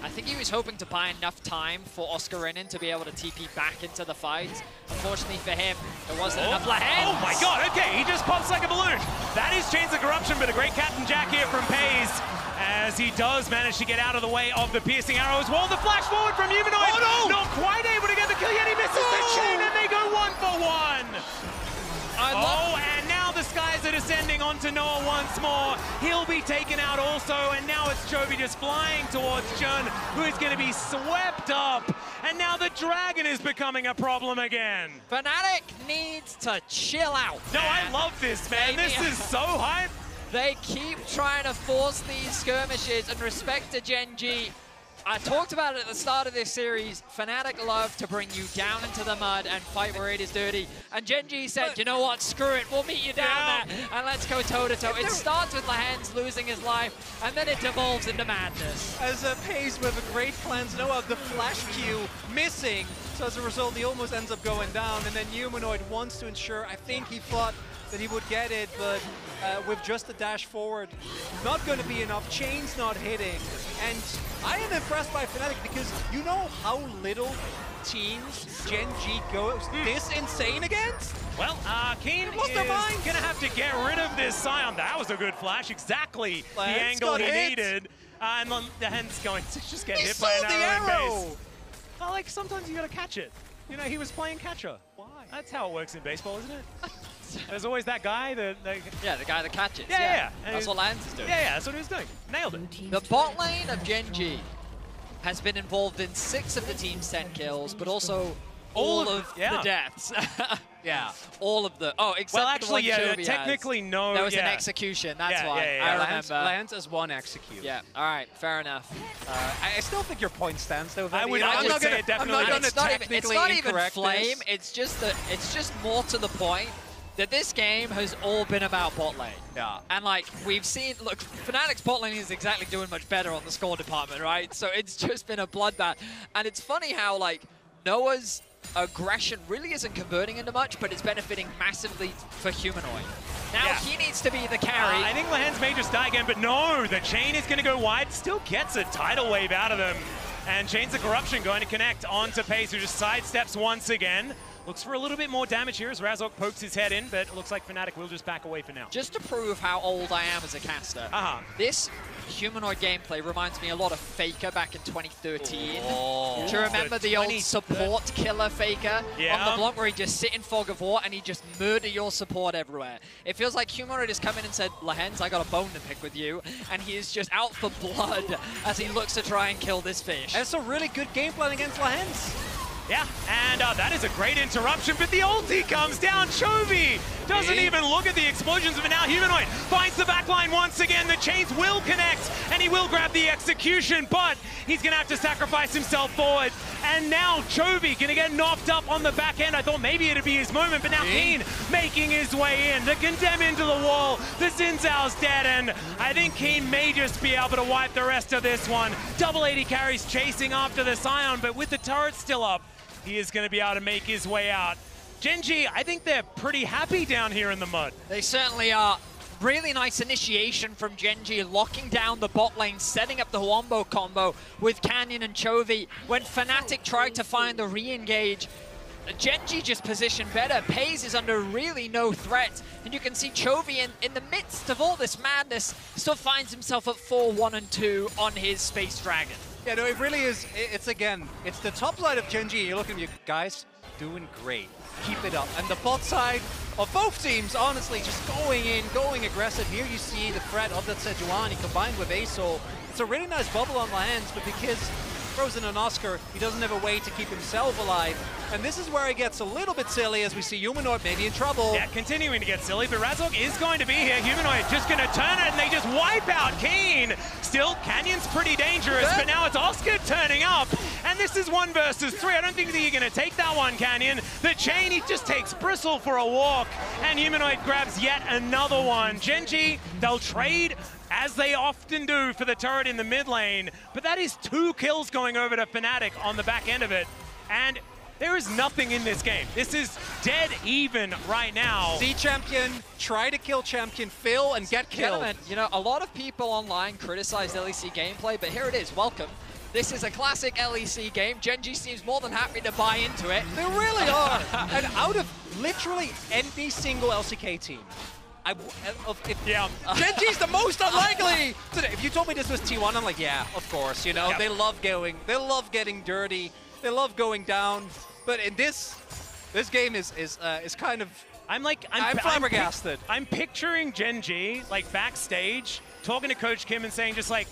I think he was hoping to buy enough time for Oscar Renin to be able to TP back into the fight. Unfortunately for him, there wasn't enough Lehens. Oh my god, okay, he just pops like a balloon. That is Chains of Corruption, but a great Captain Jack here from Pays, as he does manage to get out of the way of the piercing arrow as well. The flash forward from Humanoid, not quite able to get the kill yet, he misses the chain, and they go 1 for 1. And now the skies are descending onto Noah once more. He'll be taken out also, and now it's Chovy just flying towards Jun, who is going to be swept up. And now the dragon is becoming a problem again. Fnatic needs to chill out. No, I love this, man. This is so hype. They keep trying to force these skirmishes, and respect to Gen.G. I talked about it at the start of this series. Fnatic love to bring you down into the mud and fight where it is dirty. And Gen.G said, you know what, screw it, we'll meet you down there and let's go toe-to-toe. It starts with Lehens losing his life, and then it devolves into madness. As Pays with a great cleanse, Noah, the flash Q missing. So as a result, he almost ends up going down. And then Humanoid wants to ensure, I think he thought that he would get it, but with just a dash forward, not going to be enough. Chain's not hitting. And I am impressed by Fnatic because you know how little teams Gen.G goes this insane against? Well, Keen is going to have to get rid of this Scion. That was a good flash, exactly the angle he needed. And the Hen's going to just get hit by an arrow in base. Well, like, sometimes you got to catch it. You know, he was playing catcher. Why? That's how it works in baseball, isn't it? There's always that guy that... yeah, the guy that catches. Yeah. That's what Lance is doing. Yeah, that's what he was doing. Nailed it. The bot lane of Gen.G has been involved in 6 of the team's 10 kills, but also all of the deaths. Yeah. All of the... Oh, except well, actually, the one yeah, Chovy technically has. no. There was an execution, that's why. I remember. Lance has one execute. Yeah, all right, fair enough. I still think your point stands, though. I would say it definitely. I'm not going to technically it's not even flame. This. It's just more to the point that this game has all been about bot lane. Yeah. And like we've seen, look, Fnatic's bot lane is exactly doing much better on the score department, right? So it's just been a bloodbath. And it's funny how like Noah's aggression really isn't converting into much, but it's benefiting massively for Humanoid. Now he needs to be the carry. I think Lehens may just die again, but no, the chain is going to go wide. Still gets a tidal wave out of them. And Chains of Corruption going to connect onto Pace, who just sidesteps once again. Looks for a little bit more damage here as Razok pokes his head in, but it looks like Fnatic will just back away for now. Just to prove how old I am as a caster, this Humanoid gameplay reminds me a lot of FLICKR back in 2013. Do you remember the old support killer FLICKR on the block where he just sit in Fog of War and he just murder your support everywhere? It feels like Humanoid has come in and said, Lehens, I got a bone to pick with you, and he is just out for blood as he looks to try and kill this fish. And it's a really good game plan against Lehens. Yeah, and that is a great interruption, but the ulti comes down. Chovy doesn't even look at the explosions, but now Humanoid finds the backline once again. The chains will connect, and he will grab the execution, but he's going to have to sacrifice himself forward. And now Chovy going to get knocked up on the back end. I thought maybe it'd be his moment, but now Keen making his way in. The Condemn into the wall. The Xin Zhao's dead, and I think Keen may just be able to wipe the rest of this one. Double 80 carries chasing after the Scion, but with the turret still up, he is going to be able to make his way out. Gen.G, I think they're pretty happy down here in the mud. They certainly are. Really nice initiation from Gen.G, locking down the bot lane, setting up the Wombo combo with Canyon and Chovy. When Fnatic tried to find the re-engage, Gen.G just positioned better. Pays is under really no threat. And you can see Chovy in the midst of all this madness still finds himself at 4-1-2 on his Space Dragon. Yeah, no, it really is. It's the top side of Gen.G. You're looking at you guys doing great. Keep it up. And the bot side of both teams, honestly, just going in, going aggressive. Here you see the threat of that Sejuani combined with Asol. It's a really nice bubble on Lehens, but because Frozen and Oscar, he doesn't have a way to keep himself alive. And this is where he gets a little bit silly as we see Humanoid maybe in trouble. Yeah, continuing to get silly, but Razok is going to be here. Humanoid just going to turn it, and they just wipe out Keen. Still, Canyon's pretty dangerous, but now it's Oscar turning up. And this is 1 versus 3. I don't think that you're going to take that one, Canyon. The chain, he just takes Bristle for a walk, and Humanoid grabs yet another one. Gen.G, they'll trade as they often do for the turret in the mid lane, but that is 2 kills going over to Fnatic on the back end of it. And there is nothing in this game. This is dead even right now. See champion, try to kill champion, Phil, and get killed. Gentlemen, you know, a lot of people online criticize LEC gameplay, but here it is, welcome. This is a classic LEC game. Gen.G seems more than happy to buy into it. They really are. And out of literally any single LCK team, Gen.G's the most unlikely. If you told me this was T1, I'm like, yeah, of course. You know, they love getting dirty, they love going down. But in this game is kind of. I'm flabbergasted. I'm picturing Gen.G like backstage talking to Coach Kim and saying just like,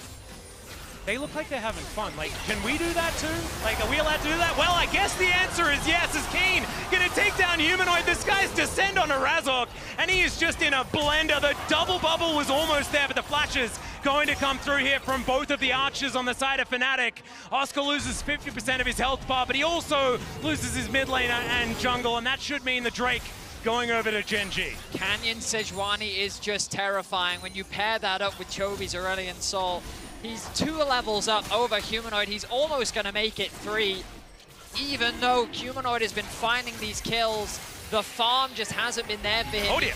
They look like they're having fun. Like, can we do that too? Like, are we allowed to do that? Well, I guess the answer is yes, as Keen gonna take down Humanoid. This guy's descend on a Razork, and he is just in a blender. The double bubble was almost there, but the flashes going to come through here from both of the archers on the side of Fnatic. Oscar loses 50% of his health bar, but he also loses his mid laner and jungle, and that should mean the Drake going over to CHENGDU. Canyon Sejuani is just terrifying. When you pair that up with Chovy's Aurelion Sol, he's 2 levels up over Humanoid. He's almost going to make it 3. Even though Humanoid has been finding these kills, the farm just hasn't been there for him. Oh dear.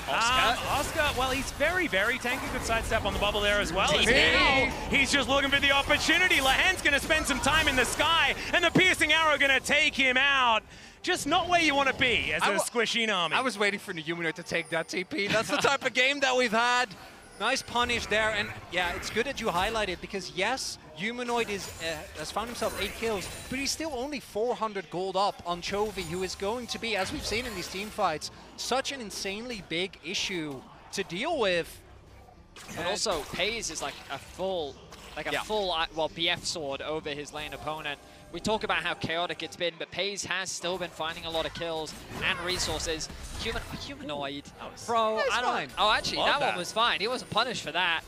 Oscar, well, he's very, very tanky. Good sidestep on the bubble there as well. Now he's just looking for the opportunity. Lahen's going to spend some time in the sky, and the piercing arrow going to take him out. Just not where you want to be as a squishy army. I was waiting for the Humanoid to take that TP. That's the type of game that we've had. Nice punish there, and yeah, it's good that you highlighted because yes, Humanoid has found himself 8 kills, but he's still only 400 gold up on Chovy, who is going to be, as we've seen in these team fights, such an insanely big issue to deal with. But also, FaZe is like a full, well, BF sword over his lane opponent. We talk about how chaotic it's been, but FaZe has still been finding a lot of kills and resources. Humanoid, bro, I don't. Oh, actually, that one was fine. He wasn't punished for that.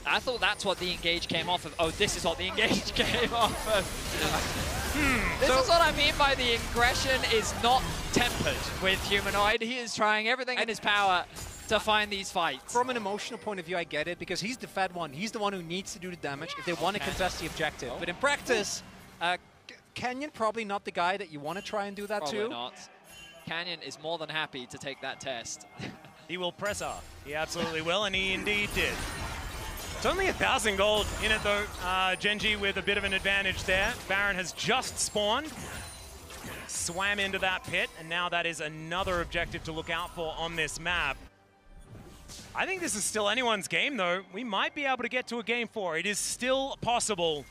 I thought that's what the engage came off of. Oh, this is what the engage came off of. This is what I mean by the aggression is not tempered with Humanoid. He is trying everything in his power to find these fights. From an emotional point of view, I get it, because he's the fed one. He's the one who needs to do the damage if they want to contest the objective. But in practice, Canyon probably not the guy that you want to try and do that Probably to. not. Canyon is more than happy to take that test. He will press R. He absolutely will, and he indeed did. It's only 1,000 gold in it though. CHENGDU with a bit of an advantage there. Baron has just spawned, swam into that pit, and now that is another objective to look out for on this map. I think this is still anyone's game though. We might be able to get to a game 4. It is still possible.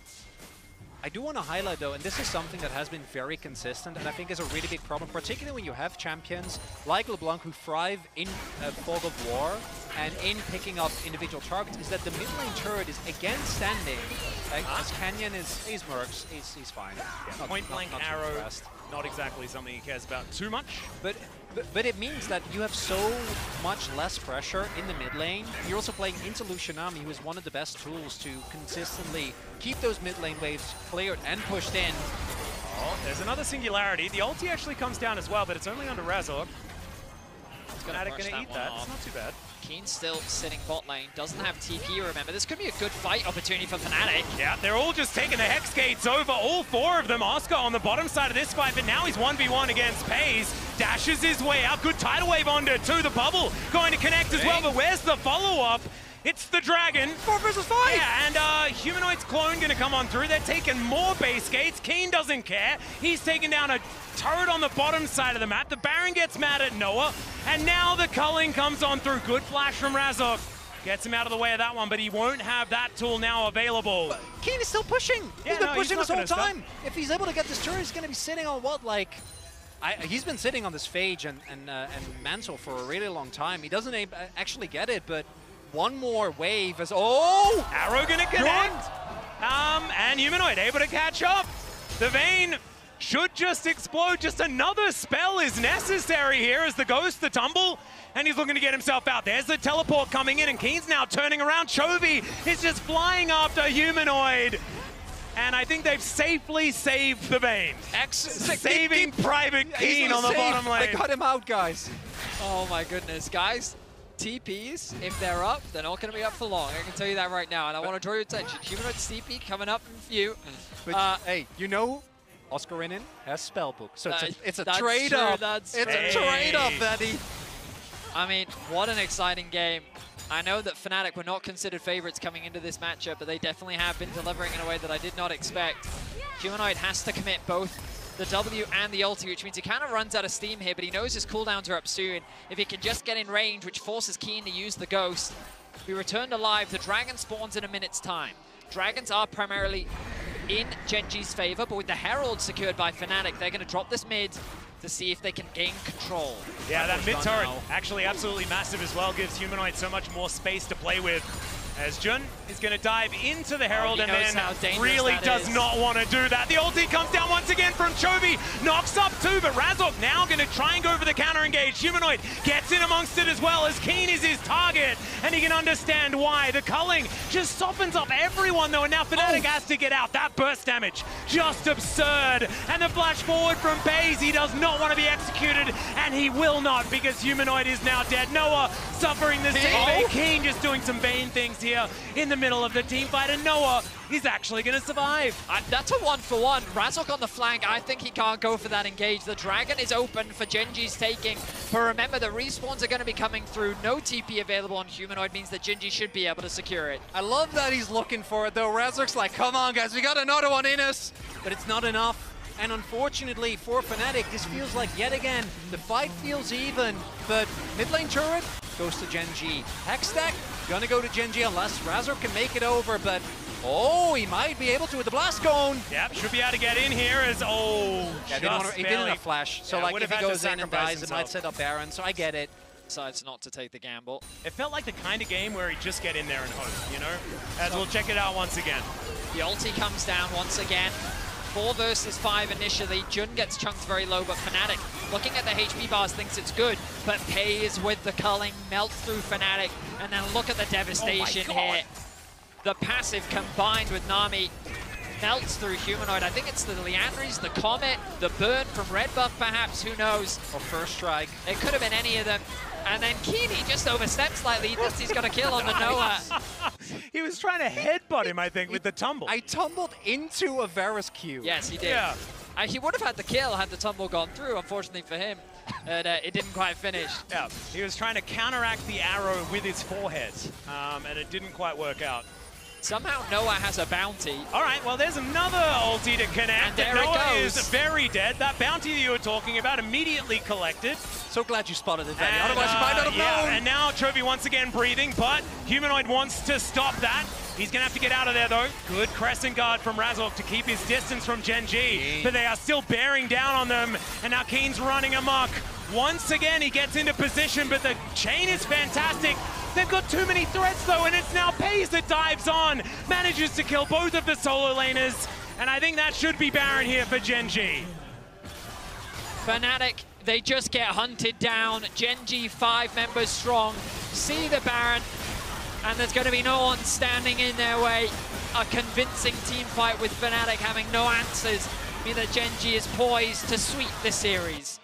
I do want to highlight though, and this is something that has been very consistent and I think is a really big problem, particularly when you have champions like LeBlanc who thrive in Fog of War and in picking up individual targets, is that the mid lane turret is again standing. As Canyon is, he's mercs, he's fine. Yeah, point blank arrow, not exactly something he cares about too much. But it means that you have so much less pressure in the mid lane. You're also playing into Lucianami, who is one of the best tools to consistently keep those mid lane waves cleared and pushed in. Oh, there's another singularity. The ulti actually comes down as well, but it's only under Razork. Fnatic gonna eat that. It's not too bad. Keen still sitting bot lane, doesn't have TP, remember. This could be a good fight opportunity for Fnatic. Yeah, they're all just taking the Hex Gates over, all 4 of them. Oscar on the bottom side of this fight, but now he's 1v1 against FaZe. Dashes his way out, good tidal wave onto the bubble. Going to connect as well, but where's the follow-up? It's the Dragon. 4 versus 5! Yeah, and Humanoid's clone gonna come on through. They're taking more base gates. Keen doesn't care. He's taking down a turret on the bottom side of the map. The Baron gets mad at Noah, and now the culling comes on through. Good flash from Razork. Gets him out of the way of that one, but he won't have that tool now available. But Keen is still pushing. He's been pushing this whole time. If he's able to get this turret, he's gonna be sitting on what, like... he's been sitting on this Phage and Mantle for a really long time. He doesn't actually get it, but one more wave as... Oh! Arrow gonna connect! And Humanoid able to catch up. The Vayne should just explode. Just another spell is necessary here as the Ghost, the tumble, and he's looking to get himself out. There's the teleport coming in, and Keen's now turning around. Chovy is just flying after Humanoid. And I think they've safely saved the Vayne. Saving Private Keen on the bottom lane. They got him out, guys. Oh my goodness, guys. TPs, if they're up, they're not going to be up for long. I can tell you that right now, and I want to draw your attention. Humanoid's TP coming up in a few. Hey, you know, Oscar Renin has Spellbook, so it's a That's trade-up. true, It's a trade-up, Eddie. I mean, what an exciting game. I know that Fnatic were not considered favorites coming into this matchup, but they definitely have been delivering in a way that I did not expect. Humanoid has to commit both the W and the ulti, which means he kind of runs out of steam here, but he knows his cooldowns are up soon. If he can just get in range, which forces Keen to use the Ghost, we returned alive. The Dragon spawns in a minute's time. Dragons are primarily in CHENGDU's favor, but with the Herald secured by Fnatic, they're going to drop this mid to see if they can gain control. Yeah, that mid turret actually absolutely massive as well. Gives Humanoid so much more space to play with. As Jun is going to dive into the Herald and then really does not want to do that. The ulti comes down once again from Chovy, knocks up two, but Razork now going to try and go for the counter engage. Humanoid gets in amongst it as well, as Keen is his target, and he can understand why. The culling just softens up everyone though, and now Fnatic has to get out. That burst damage, just absurd. And the flash forward from FaZe, he does not want to be executed, and he will not, because Humanoid is now dead. Noah suffering the same fate. Keen just doing some Bane things here in the middle of the team fight, and Noah is actually going to survive. That's a 1-for-1. Razork on the flank, I think he can't go for that engage. The Dragon is open for Genji's taking, but remember the respawns are going to be coming through. No TP available on Humanoid means that Genji should be able to secure it. I love that he's looking for it though. Razork's like, come on guys, we got another one in us, but it's not enough. And unfortunately for Fnatic, this feels like yet again, the fight feels even, but mid lane turret goes to Genji. Hextech gonna go to Genji unless Razork can make it over, but he might be able to with the blast cone. Yep, should be able to get in here as, he didn't have flash, so like if he goes in and dies, it might set up Baron, so I get it. Decides not to take the gamble. It felt like the kind of game where he'd just get in there and hope, you know? As we'll check it out once again. The ulti comes down once again. 4 versus 5 initially. Jun gets chunked very low, but Fnatic, looking at the HP bars, thinks it's good. But pays with the culling, melts through Fnatic, and then look at the devastation here. The passive combined with Nami melts through Humanoid. I think it's the Liandry's, the Comet, the burn from Red Buff perhaps, who knows? Or First Strike. It could have been any of them. And then Keeney just overstepped slightly. He thinks he's got a kill on the Noah. He was trying to headbutt him, I think, with the tumble. I tumbled into a Varus Q. Yes, he did. Yeah. He would have had the kill had the tumble gone through, unfortunately for him. And it didn't quite finish. Yeah, he was trying to counteract the arrow with his forehead, and it didn't quite work out. Somehow Noah has a bounty. All right, well, there's another ulti to connect. And there Noah it goes. is very dead. That bounty that you were talking about immediately collected. So glad you spotted it, Vanny. Otherwise you might not have known. And now Chovy once again breathing, but Humanoid wants to stop that. He's going to have to get out of there, though. Good crescent guard from Razork to keep his distance from Genji. But they are still bearing down on them, and now Keen's running amok. Once again, he gets into position, but the chain is fantastic. They've got too many threats, though, and it's now FaZe that dives on. Manages to kill both of the solo laners, and I think that should be Baron here for Genji. Fnatic, they just get hunted down. Genji, 5 members strong. See the Baron, and there's going to be no one standing in their way. A convincing team fight with Fnatic having no answers mean that Genji is poised to sweep the series.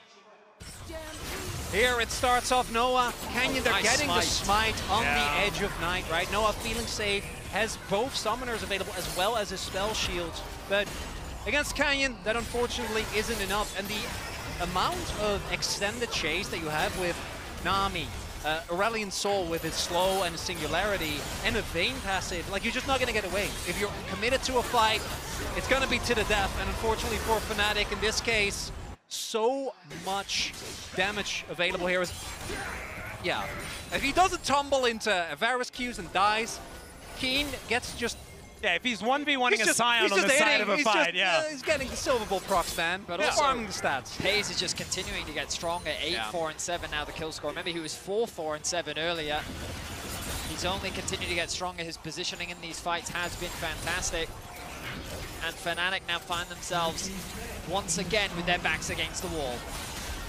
Here it starts off Noah. Canyon, they're Nice getting smite. the smite on the edge of night, right? Noah feeling safe, has both summoners available as well as his spell shields. But against Canyon, that unfortunately isn't enough. And the amount of extended chase that you have with Nami, Aurelion Sol with his slow and singularity, and a Vayne passive, like you're just not going to get away. If you're committed to a fight, it's going to be to the death. And unfortunately for Fnatic, in this case, so much damage available here. Yeah, if he doesn't tumble into Varus Qs and dies, Keen gets just... Yeah, if he's 1v1ing a Scion on the side of a fight, he's getting the Silver Bull procs, man, but also farming the stats. FaZe is just continuing to get stronger. 8-4 and 7 now the kill score. Remember, he was 4-4 and 7 earlier. He's only continued to get stronger. His positioning in these fights has been fantastic. And Fnatic now find themselves once again with their backs against the wall.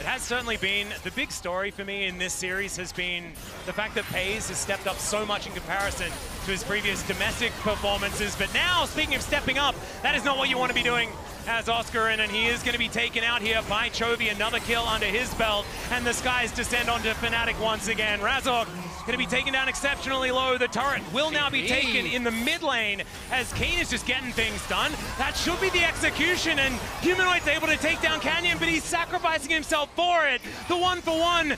It has certainly been, the big story for me in this series has been the fact that FaZe has stepped up so much in comparison to his previous domestic performances. But now, speaking of stepping up, that is not what you want to be doing as Oscar, and he is going to be taken out here by Chovy. Another kill under his belt, and the skies descend onto Fnatic once again. Razork going to be taken down exceptionally low. The turret will now be taken in the mid lane as Keen is just getting things done. That should be the execution, and Humanoid's able to take down Canyon, but he's sacrificing himself for it. The 1-for-1.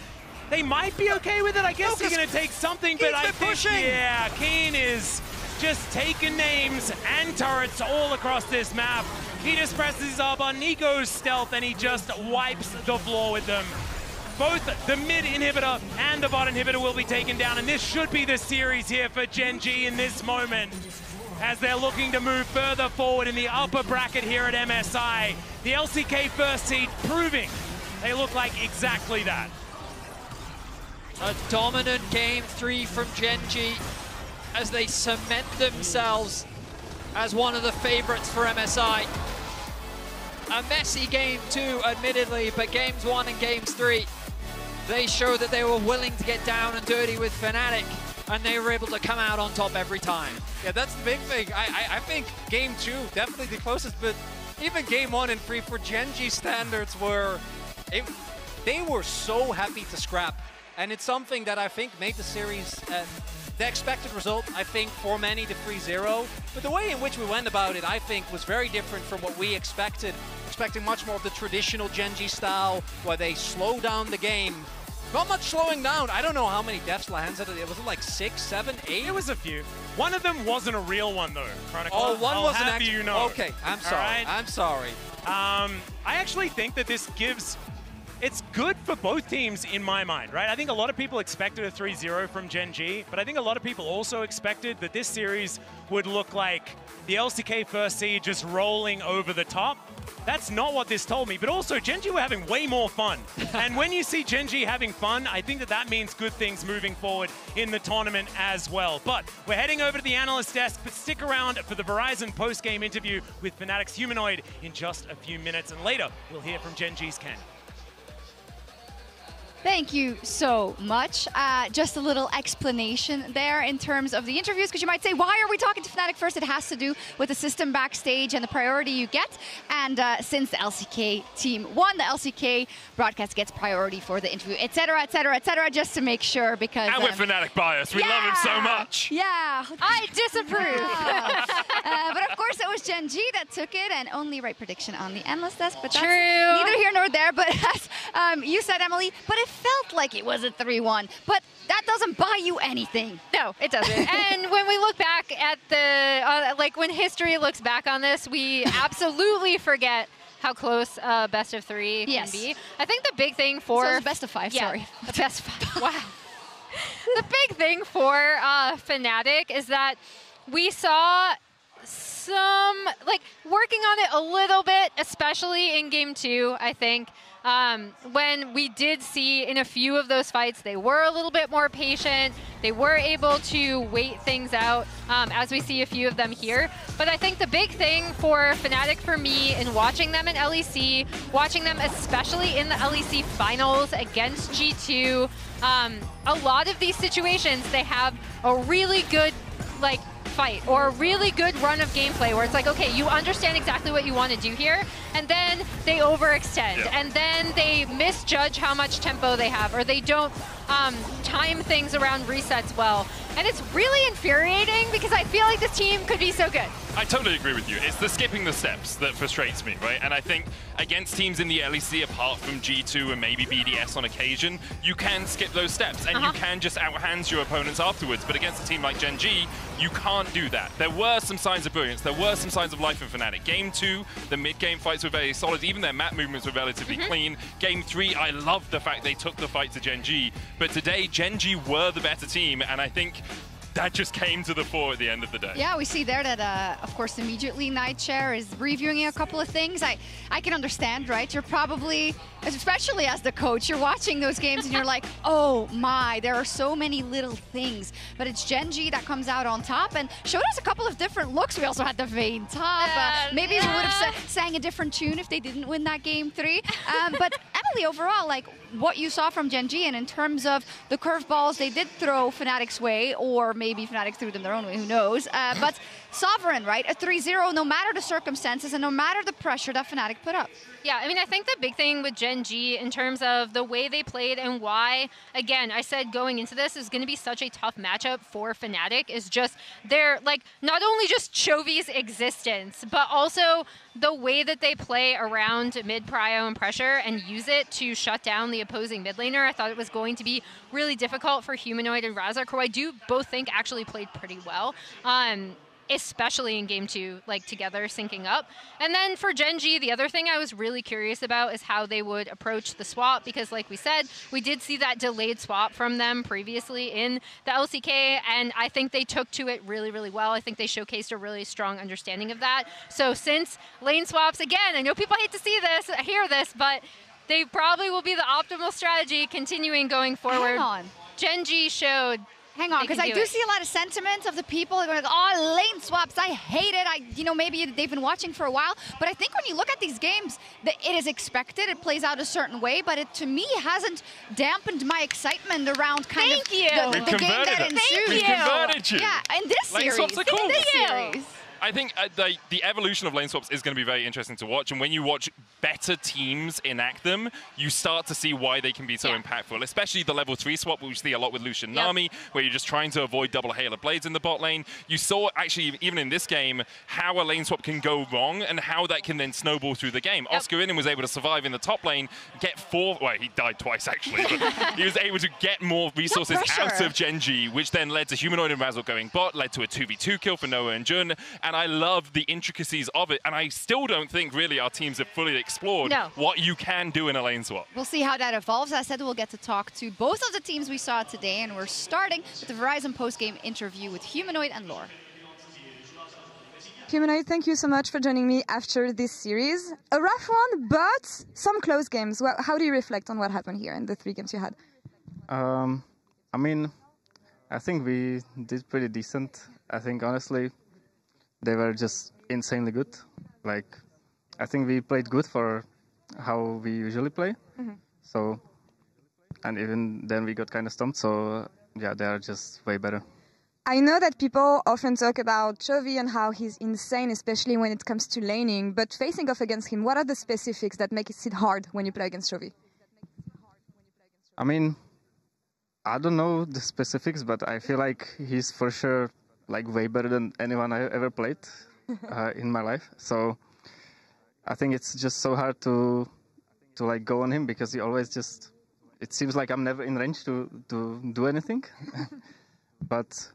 They might be okay with it. I guess he's going to take something, but I think, yeah, Keen is just taking names and turrets all across this map. He just presses up on Nico's stealth, and he just wipes the floor with them. Both the mid inhibitor and the bot inhibitor will be taken down, and this should be the series here for Genji in this moment, as they're looking to move further forward in the upper bracket here at MSI. The LCK first seed proving they look like exactly that. A dominant game 3 from Genji. as they cement themselves as one of the favorites for MSI. A messy game 2, admittedly, but games 1 and games 3, they showed that they were willing to get down and dirty with Fnatic, and they were able to come out on top every time. Yeah, that's the big thing. I think game 2, definitely the closest, but even game 1 and 3 for Gen.G standards they were so happy to scrap. And it's something that I think made the series the expected result, I think, for many, the 3-0. But the way in which we went about it, I think, was very different from what we expected. Expecting much more of the traditional Gen.G style, where they slow down the game. Not much slowing down. I don't know how many deaths Lahens had. Was it like 6, 7, 8? It was a few. One of them wasn't a real one, though, Chronicle. Oh, one was an actual. You know. Okay, I'm sorry. Right? I'm sorry. I actually think that this gives... It's good for both teams in my mind, right? I think a lot of people expected a 3-0 from Gen.G, but I think a lot of people also expected that this series would look like the LCK first seed just rolling over the top. That's not what this told me, but also Gen.G were having way more fun. And when you see Gen.G having fun, I think that that means good things moving forward in the tournament as well. But we're heading over to the analyst desk, but stick around for the Verizon post-game interview with Fnatic's Humanoid in just a few minutes. And later, we'll hear from Gen.G's Ken. Thank you so much. Just a little explanation there in terms of the interviews, because you might say, why are we talking to Fnatic first? It has to do with the system backstage and the priority you get. And since the LCK team won, the LCK broadcast gets priority for the interview, et cetera, just to make sure, because... And we're Fnatic biased. We love him so much. Yeah. I disapprove. Yeah. But of course, it was Gen.G that took it, and only right prediction on the analyst desk. But that's true. Neither here nor there. But as you said, Emily, but it felt like it was a 3-1, but that doesn't buy you anything. No, it doesn't. And when we look back at the, like when history looks back on this, we absolutely forget how close best of 3 can be. I think the big thing for... So it was best of 5, sorry. The best of 5, wow. The big thing for Fnatic is that we saw some, like, working on it a little bit, especially in game 2, I think. When we did see in a few of those fights, they were a little bit more patient. They were able to wait things out, as we see a few of them here. But I think the big thing for Fnatic, for me, in watching them in LEC, watching them especially in the LEC finals against G2, a lot of these situations, they have a really good, like, fight or a really good run of gameplay where it's like, okay, you understand exactly what you want to do here, and then they overextend, and then they misjudge how much tempo they have, or they don't time things around resets well. And it's really infuriating because I feel like this team could be so good. I totally agree with you. It's the skipping the steps that frustrates me, right? And I think against teams in the LEC, apart from G2 and maybe BDS on occasion, you can skip those steps and you can just outhand your opponents afterwards. But against a team like Gen.G, you can't do that. There were some signs of brilliance. There were some signs of life in Fnatic. Game 2, the mid-game fights were very solid. Even their map movements were relatively clean. Game 3, I loved the fact they took the fight to Gen.G. But today, Gen.G were the better team, and I think that just came to the fore at the end of the day. Yeah, we see there that, of course, immediately Nightshare is reviewing a couple of things. I can understand, right? You're probably, especially as the coach, you're watching those games and you're like, oh my, there are so many little things. But it's Gen.G that comes out on top and showed us a couple of different looks. We also had the Vayne top. Maybe we would have sang a different tune if they didn't win that game 3. But Emily, overall, like, what you saw from Gen.G, and in terms of the curveballs they did throw Fnatic's way, or maybe Fnatic threw them their own way, who knows. But Sovereign, right? A 3-0, no matter the circumstances and no matter the pressure that Fnatic put up. Yeah, I mean, I think the big thing with Gen.G in terms of the way they played and why, again, I said going into this is going to be such a tough matchup for Fnatic, is just their, like, not only just Chovy's existence, but also the way that they play around mid-prio and pressure and use it to shut down the opposing mid laner. I thought it was going to be really difficult for Humanoid and Razork, who I do both think actually played pretty well. Especially in game 2, like together syncing up. And then for Gen.G, the other thing I was really curious about is how they would approach the swap, because like we said, we did see that delayed swap from them previously in the LCK, and I think they took to it really, really well. I think they showcased a really strong understanding of that. So since lane swaps, again, I know people hate to see this, hear this, but they probably will be the optimal strategy continuing going forward. Hang on. Gen.G showed Hang on, because I do see a lot of sentiments of the people going, oh, lane swaps, I hate it. Maybe they've been watching for a while, but I think when you look at these games, it is expected, it plays out a certain way, but it, to me, hasn't dampened my excitement around kind of the game that ensues. We converted you. Yeah, in this Lane series. swaps are cool. In this series. I think the evolution of lane swaps is going to be very interesting to watch, and when you watch better teams enact them, you start to see why they can be so impactful, especially the level 3 swap, which we see a lot with Lucian Nami, where you're just trying to avoid double Halo Blades in the bot lane. You saw, actually, even in this game, how a lane swap can go wrong and how that can then snowball through the game. Oscar Inen was able to survive in the top lane, get 4, well, he died twice, actually, but he was able to get more resources out of Genji, which then led to Humanoid and Razzle going bot, led to a 2v2 kill for Noah and Jun, and I love the intricacies of it, and I still don't think really our teams have fully explored what you can do in a lane swap. We'll see how that evolves. As I said, we'll get to talk to both of the teams we saw today, and we're starting with the Verizon post-game interview with Humanoid and Lore. Humanoid, thank you so much for joining me after this series. A rough one, but some close games. Well, how do you reflect on what happened here in the 3 games you had? I mean, I think we did pretty decent. I think, honestly, they were just insanely good. Like, I think we played good for how we usually play. So, and even then we got kind of stumped. So, yeah, they are just way better. I know that people often talk about Chovy and how he's insane, especially when it comes to laning. But facing off against him, what are the specifics that make it hard when you play against Chovy? I mean, I don't know the specifics, but I feel like he's for sure like way better than anyone I ever played in my life. So I think it's just so hard to like go on him because he always just, it seems like I'm never in range to do anything. But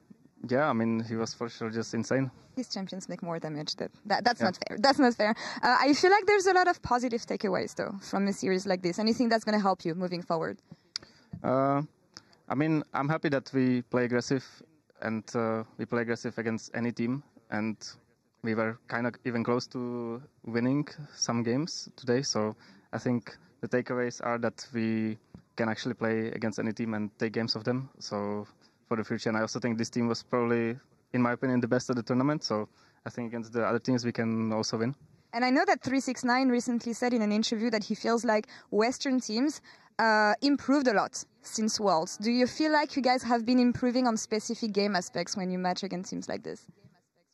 yeah, I mean, he was for sure just insane. His champions make more damage. That's not fair. That's not fair. I feel like there's a lot of positive takeaways though from a series like this. Anything that's going to help you moving forward? I mean, I'm happy that we play aggressive, and we play aggressive against any team, and we were kind of even close to winning some games today. So I think the takeaways are that we can actually play against any team and take games of them. So for the future, and I also think this team was probably, in my opinion, the best of the tournament. So I think against the other teams we can also win. And I know that 369 recently said in an interview that he feels like Western teams improved a lot since Worlds. Do you feel like you guys have been improving on specific game aspects when you match against teams like this?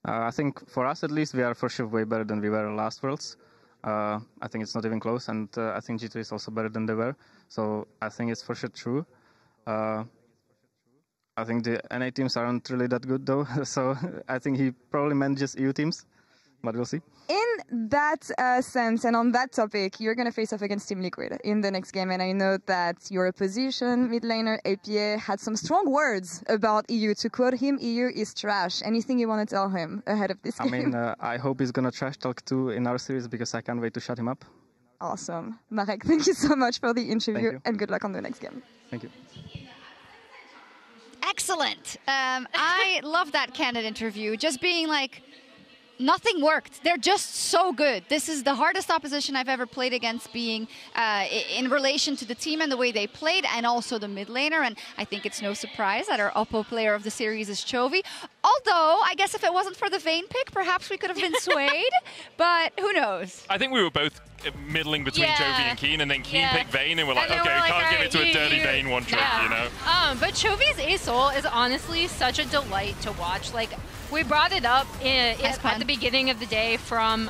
I think for us at least, we are for sure way better than we were last Worlds. I think it's not even close, and I think G2 is also better than they were. So I think it's for sure true. I think the NA teams aren't really that good though, so I think he probably manages EU teams, but we'll see. In that sense, and on that topic, you're going to face off against Team Liquid in the next game, and I know that your opposition, mid laner APA, had some strong words about EU. To quote him, EU is trash. Anything you want to tell him ahead of this game? I mean, I hope he's going to trash talk too in our series, because I can't wait to shut him up. Awesome. Marek, thank you so much for the interview, and good luck on the next game. Thank you. Excellent. I love that candid interview. Just being like, nothing worked. They're just so good. This is the hardest opposition I've ever played against, being in relation to the team and the way they played, and also the mid laner. And I think it's no surprise that our Oppo player of the series is Chovy. Although, I guess if it wasn't for the Vayne pick, perhaps we could have been swayed. But who knows? I think we were both middling between Chovy and Keen, and then Keen picked Vayne, and we're like, okay, we can't give it to a dirty Vayne one trick, you know? But Chovy's Asol is honestly such a delight to watch. Like, we brought it up at the beginning of the day from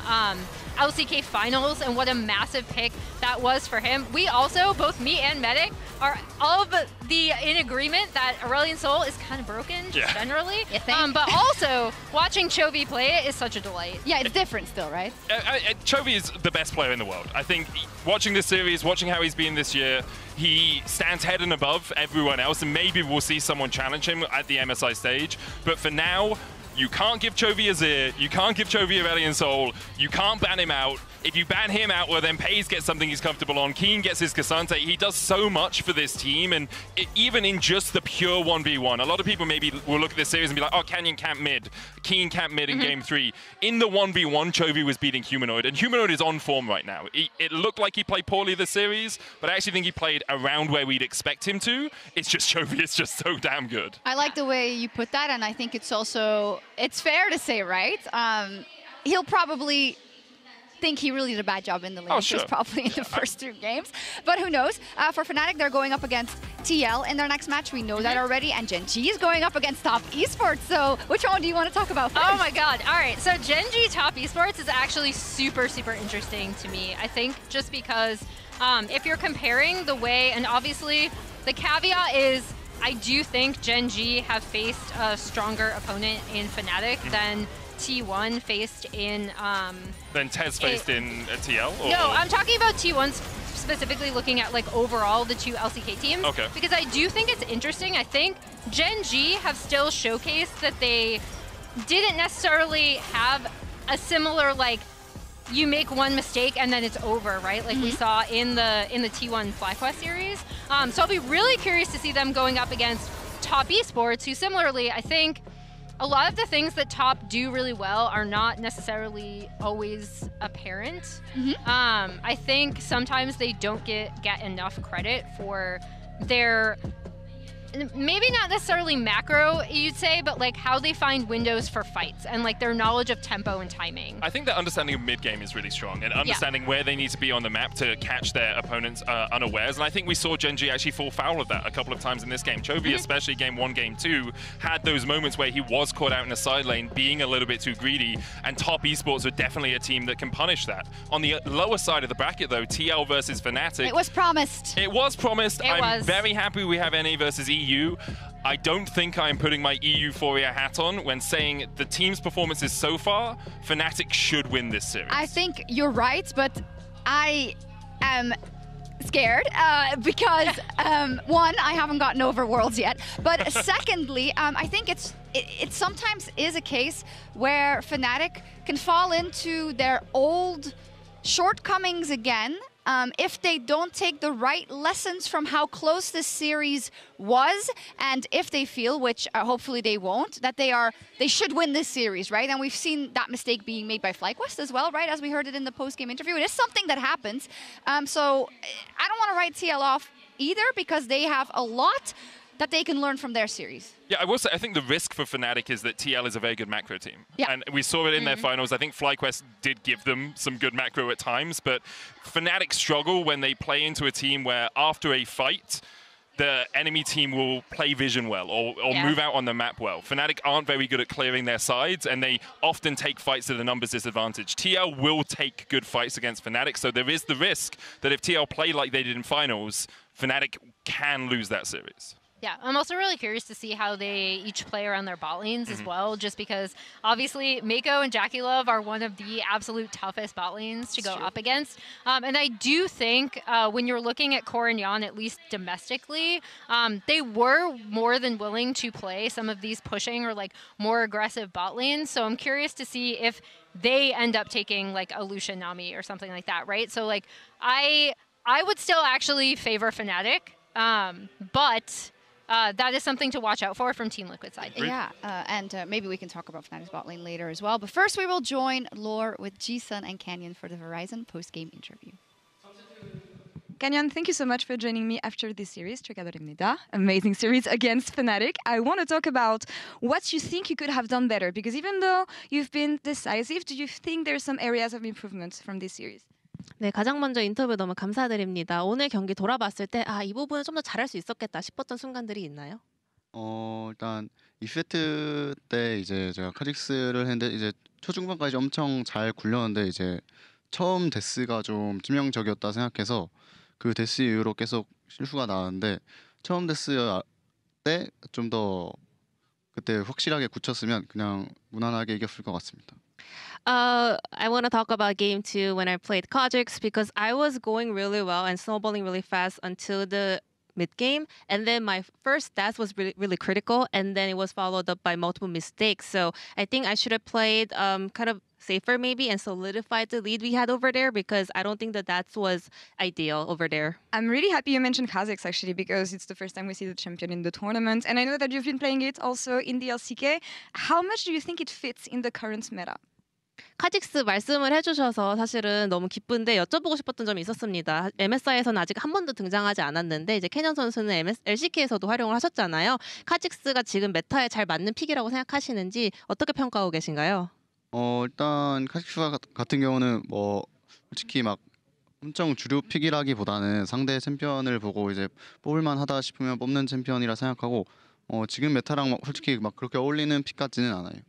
LCK Finals, and what a massive pick that was for him. We also, both me and Medic, are all of in agreement that Aurelion Sol is kind of broken generally. But also, watching Chovy play it is such a delight. Yeah, it's different still, right? Chovy is the best player in the world. I think watching this series, watching how he's been this year, he stands head and above everyone else, and maybe we'll see someone challenge him at the MSI stage. But for now, You can't give Chovy Azir, you can't give Chovy Aurelion Sol, you can't ban him out. If you ban him out, well then Pays gets something he's comfortable on, Keen gets his Cassante. He does so much for this team, and even in just the pure 1v1, a lot of people maybe will look at this series and be like, oh, Canyon camp mid, Keen camp mid in game 3. In the 1v1, Chovy was beating Humanoid, and Humanoid is on form right now. It looked like he played poorly this series, but I actually think he played around where we'd expect him to. It's just Chovy is just so damn good. I like the way you put that, and I think it's also, it's fair to say, right? He'll probably think he really did a bad job in the lane. Sure. Probably in the first 2 games. But who knows? For Fnatic, they're going up against TL in their next match. We know that already. And Gen.G is going up against Top Esports. So which one do you want to talk about first? Oh my god. All right. So Gen.G Top Esports is actually super, super interesting to me. I think just because if you're comparing the way, and obviously the caveat is I do think Gen.G have faced a stronger opponent in Fnatic than T1 faced in... Then Tez faced in TL? Or? No, I'm talking about T1 specifically looking at like overall the 2 LCK teams. Okay. Because I do think it's interesting. I think Gen.G have still showcased that they didn't necessarily have a similar like you make one mistake and then it's over, right? Like we saw in the T1 FlyQuest series. So I'll be really curious to see them going up against Top Esports, who similarly, I think, a lot of the things that Top do really well are not necessarily always apparent. I think sometimes they don't get enough credit for their, maybe not necessarily macro, you'd say, but like how they find windows for fights and like their knowledge of tempo and timing. I think their understanding of mid-game is really strong and understanding where they need to be on the map to catch their opponents unawares. And I think we saw Gen.G actually fall foul of that a couple of times in this game. Chovy, especially game 1, game 2, had those moments where he was caught out in a side lane being a little bit too greedy, and Top Esports are definitely a team that can punish that. On the lower side of the bracket though, TL versus Fnatic. It was promised. It was promised. I'm was. very happy we have NA versus EU. I don't think I'm putting my Euphoria hat on when saying the team's performances so far, Fnatic should win this series. I think you're right, but I am scared because one, I haven't gotten over Worlds yet, but secondly, I think it sometimes is a case where Fnatic can fall into their old shortcomings again. If they don't take the right lessons from how close this series was, and if they feel, which hopefully they won't, that they should win this series, right? And we've seen that mistake being made by FlyQuest as well, right? As we heard it in the post-game interview. It is something that happens. So I don't want to write TL off either because they have a lot that they can learn from their series. Yeah, I will say, I think the risk for Fnatic is that TL is a very good macro team. Yeah. And we saw it in their finals. I think FlyQuest did give them some good macro at times, but Fnatic struggle when they play into a team where after a fight, the enemy team will play vision well or move out on the map well. Fnatic aren't very good at clearing their sides, and they often take fights to the numbers disadvantage. TL will take good fights against Fnatic, so there is the risk that if TL play like they did in finals, Fnatic can lose that series. Yeah, I'm also really curious to see how they each play around their bot lanes as well, just because obviously Mako and Jackie Love are one of the absolute toughest bot lanes to go up against. And I do think when you're looking at Core and Yan, at least domestically, they were more than willing to play some of these pushing or like more aggressive bot lanes. So I'm curious to see if they end up taking like a Lucian Nami or something like that, right? So like I would still actually favor Fnatic, but that is something to watch out for from Team Liquid side. Yeah, and maybe we can talk about Fnatic's bot lane later as well. But first we will join Lore with Jisun and Canyon for the Verizon post-game interview. Canyon, thank you so much for joining me after this series. 축하드립니다. Amazing series against Fnatic. I want to talk about what you think you could have done better, because even though you've been decisive, do you think there's some areas of improvement from this series? 네, 가장 먼저 인터뷰 너무 감사드립니다. 오늘 경기 돌아봤을 때 이 부분은 좀 더 잘할 수 있었겠다 싶었던 순간들이 있나요? 일단 2세트 때 이제 제가 카직스를 했는데 이제 초중반까지 엄청 잘 굴렸는데 이제 처음 데스가 좀致命적이었다 생각해서 그 데스 이후로 계속 실수가 나왔는데 처음 데스 때 좀 더 그때 확실하게 굳혔으면 그냥 무난하게 이겼을 것 같습니다. I want to talk about game 2 when I played Kha'Zix because I was going really well and snowballing really fast until the mid-game. And then my first stats was really, really critical, and then it was followed up by multiple mistakes. So I think I should have played kind of safer maybe and solidified the lead we had over there, because I don't think that was ideal over there. I'm really happy you mentioned Kazakhs actually, because it's the first time we see the champion in the tournament. And I know that you've been playing it also in the LCK. How much do you think it fits in the current meta? 카직스 말씀을 해주셔서 사실은 너무 기쁜데 여쭤보고 싶었던 점이 있었습니다. MSI에서는 아직 한 번도 등장하지 않았는데 이제 캐년 선수는 LCK에서도 활용을 하셨잖아요. 카직스가 지금 메타에 잘 맞는 픽이라고 생각하시는지 어떻게 평가하고 계신가요? 일단 카직스 같은 경우는 뭐 솔직히 막 엄청 주류 픽이라기보다는 상대 챔피언을 보고 이제 뽑을만 하다 싶으면 뽑는 챔피언이라 생각하고 지금 메타랑 솔직히 막 그렇게 어울리는 픽 같지는 않아요.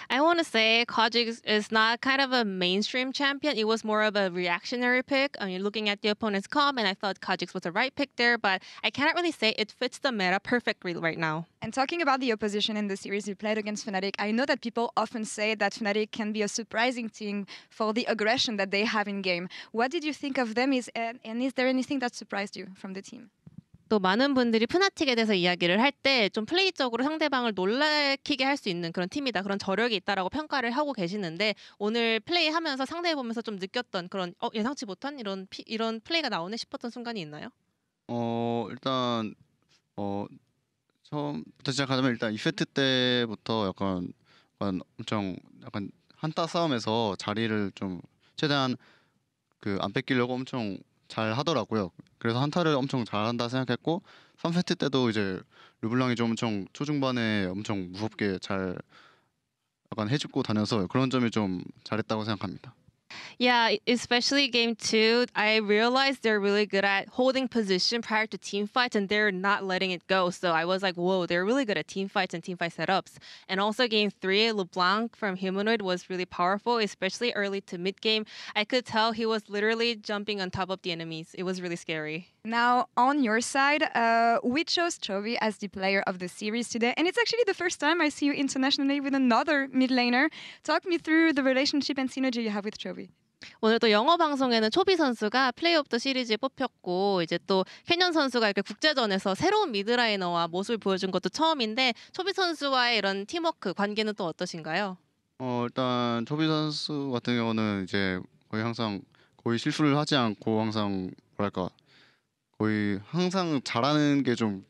I want to say Kha'Zix is not kind of a mainstream champion. It was more of a reactionary pick. I mean, looking at the opponent's comp, and I thought Kha'Zix was the right pick there, but I cannot really say it fits the meta perfectly right now. And talking about the opposition in the series you played against Fnatic, I know that people often say that Fnatic can be a surprising team for the aggression that they have in game. What did you think of them? And is there anything that surprised you from the team? 또 많은 분들이 푸나틱에 대해서 이야기를 할 때 좀 플레이적으로 상대방을 놀라키게 할 수 있는 그런 팀이다, 그런 저력이 있다라고 평가를 하고 계시는데 오늘 플레이하면서 상대해 보면서 좀 느꼈던 그런 예상치 못한 이런 플레이가 나오네 싶었던 순간이 있나요? 일단 처음부터 시작하자면 일단 2세트 때부터 약간 엄청 약간 한타 싸움에서 자리를 좀 최대한 안 뺏기려고 엄청 잘 하더라고요. 그래서 한타를 엄청 잘한다 생각했고 3세트 때도 이제 르블랑이 좀 엄청 초중반에 엄청 무섭게 잘 약간 해주고 다녀서 그런 점이 좀 잘했다고 생각합니다. Yeah, especially game 2, I realized they're really good at holding position prior to team fights and they're not letting it go. So I was like, whoa, they're really good at team fights and team fight setups. And also game 3, LeBlanc from Humanoid was really powerful, especially early to mid game. I could tell he was literally jumping on top of the enemies. It was really scary. Now, on your side, we chose Chovy as the player of the series today. And it's actually the first time I see you internationally with another mid laner. Talk me through the relationship and synergy you have with Chovy. 오늘 또 영어 방송에는 초비 선수가 플레이 오브 더 시리즈에 뽑혔고 이제 또 캐년 선수가 이렇게 국제전에서 새로운 미드라이너와 모습을 보여준 것도 처음인데 초비 선수와의 이런 팀워크 관계는 또 어떠신가요? 일단 초비 선수 같은 경우는 이제 거의 실수를 하지 않고 항상 뭐랄까 거의 항상 잘하는 게 좀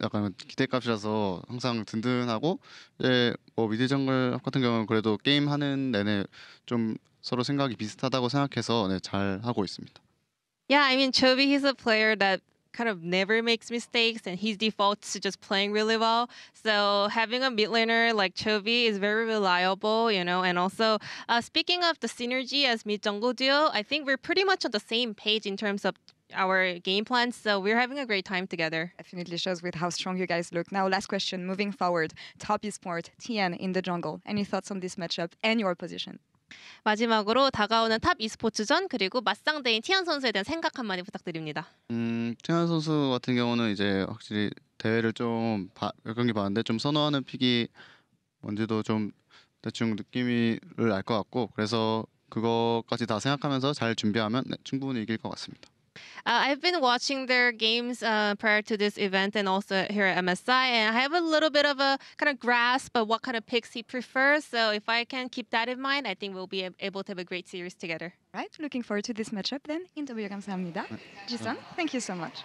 약간 기대값이라서 항상 든든하고 이제 미드 정글 같은 경우는 그래도 게임 하는 내내 좀 서로 생각이 비슷하다고 생각해서 잘 하고 있습니다. Yeah, I mean Chovy, he's a player that kind of never makes mistakes and he defaults to just playing really well. So having a mid laner like Chovy is very reliable, you know. And also speaking of the synergy as mid jungle duo, I think we're pretty much on the same page in terms of our game plans, so we're having a great time together. Definitely shows with how strong you guys look. Now, last question, moving forward. Top Esports, TN in the jungle. Any thoughts on this matchup and your position? 마지막으로 다가오는 탑 e스포츠전 그리고 맞상대인 티안 선수에 대한 생각 한마디 부탁드립니다. 티안 선수 같은 경우는 이제 확실히 대회를 좀 몇 경기 봤는데 좀 선호하는 픽이 뭔지도 좀 대충 느낌을 알 것 같고 그래서 그거까지 다 생각하면서 잘 준비하면 충분히 이길 것 같습니다. I've been watching their games prior to this event and also here at MSI, and I have a little bit of a kind of grasp of what kind of picks he prefers. So if I can keep that in mind, I think we'll be able to have a great series together. Right, looking forward to this matchup then. 인터뷰 감사합니다. Jisun, thank you so much.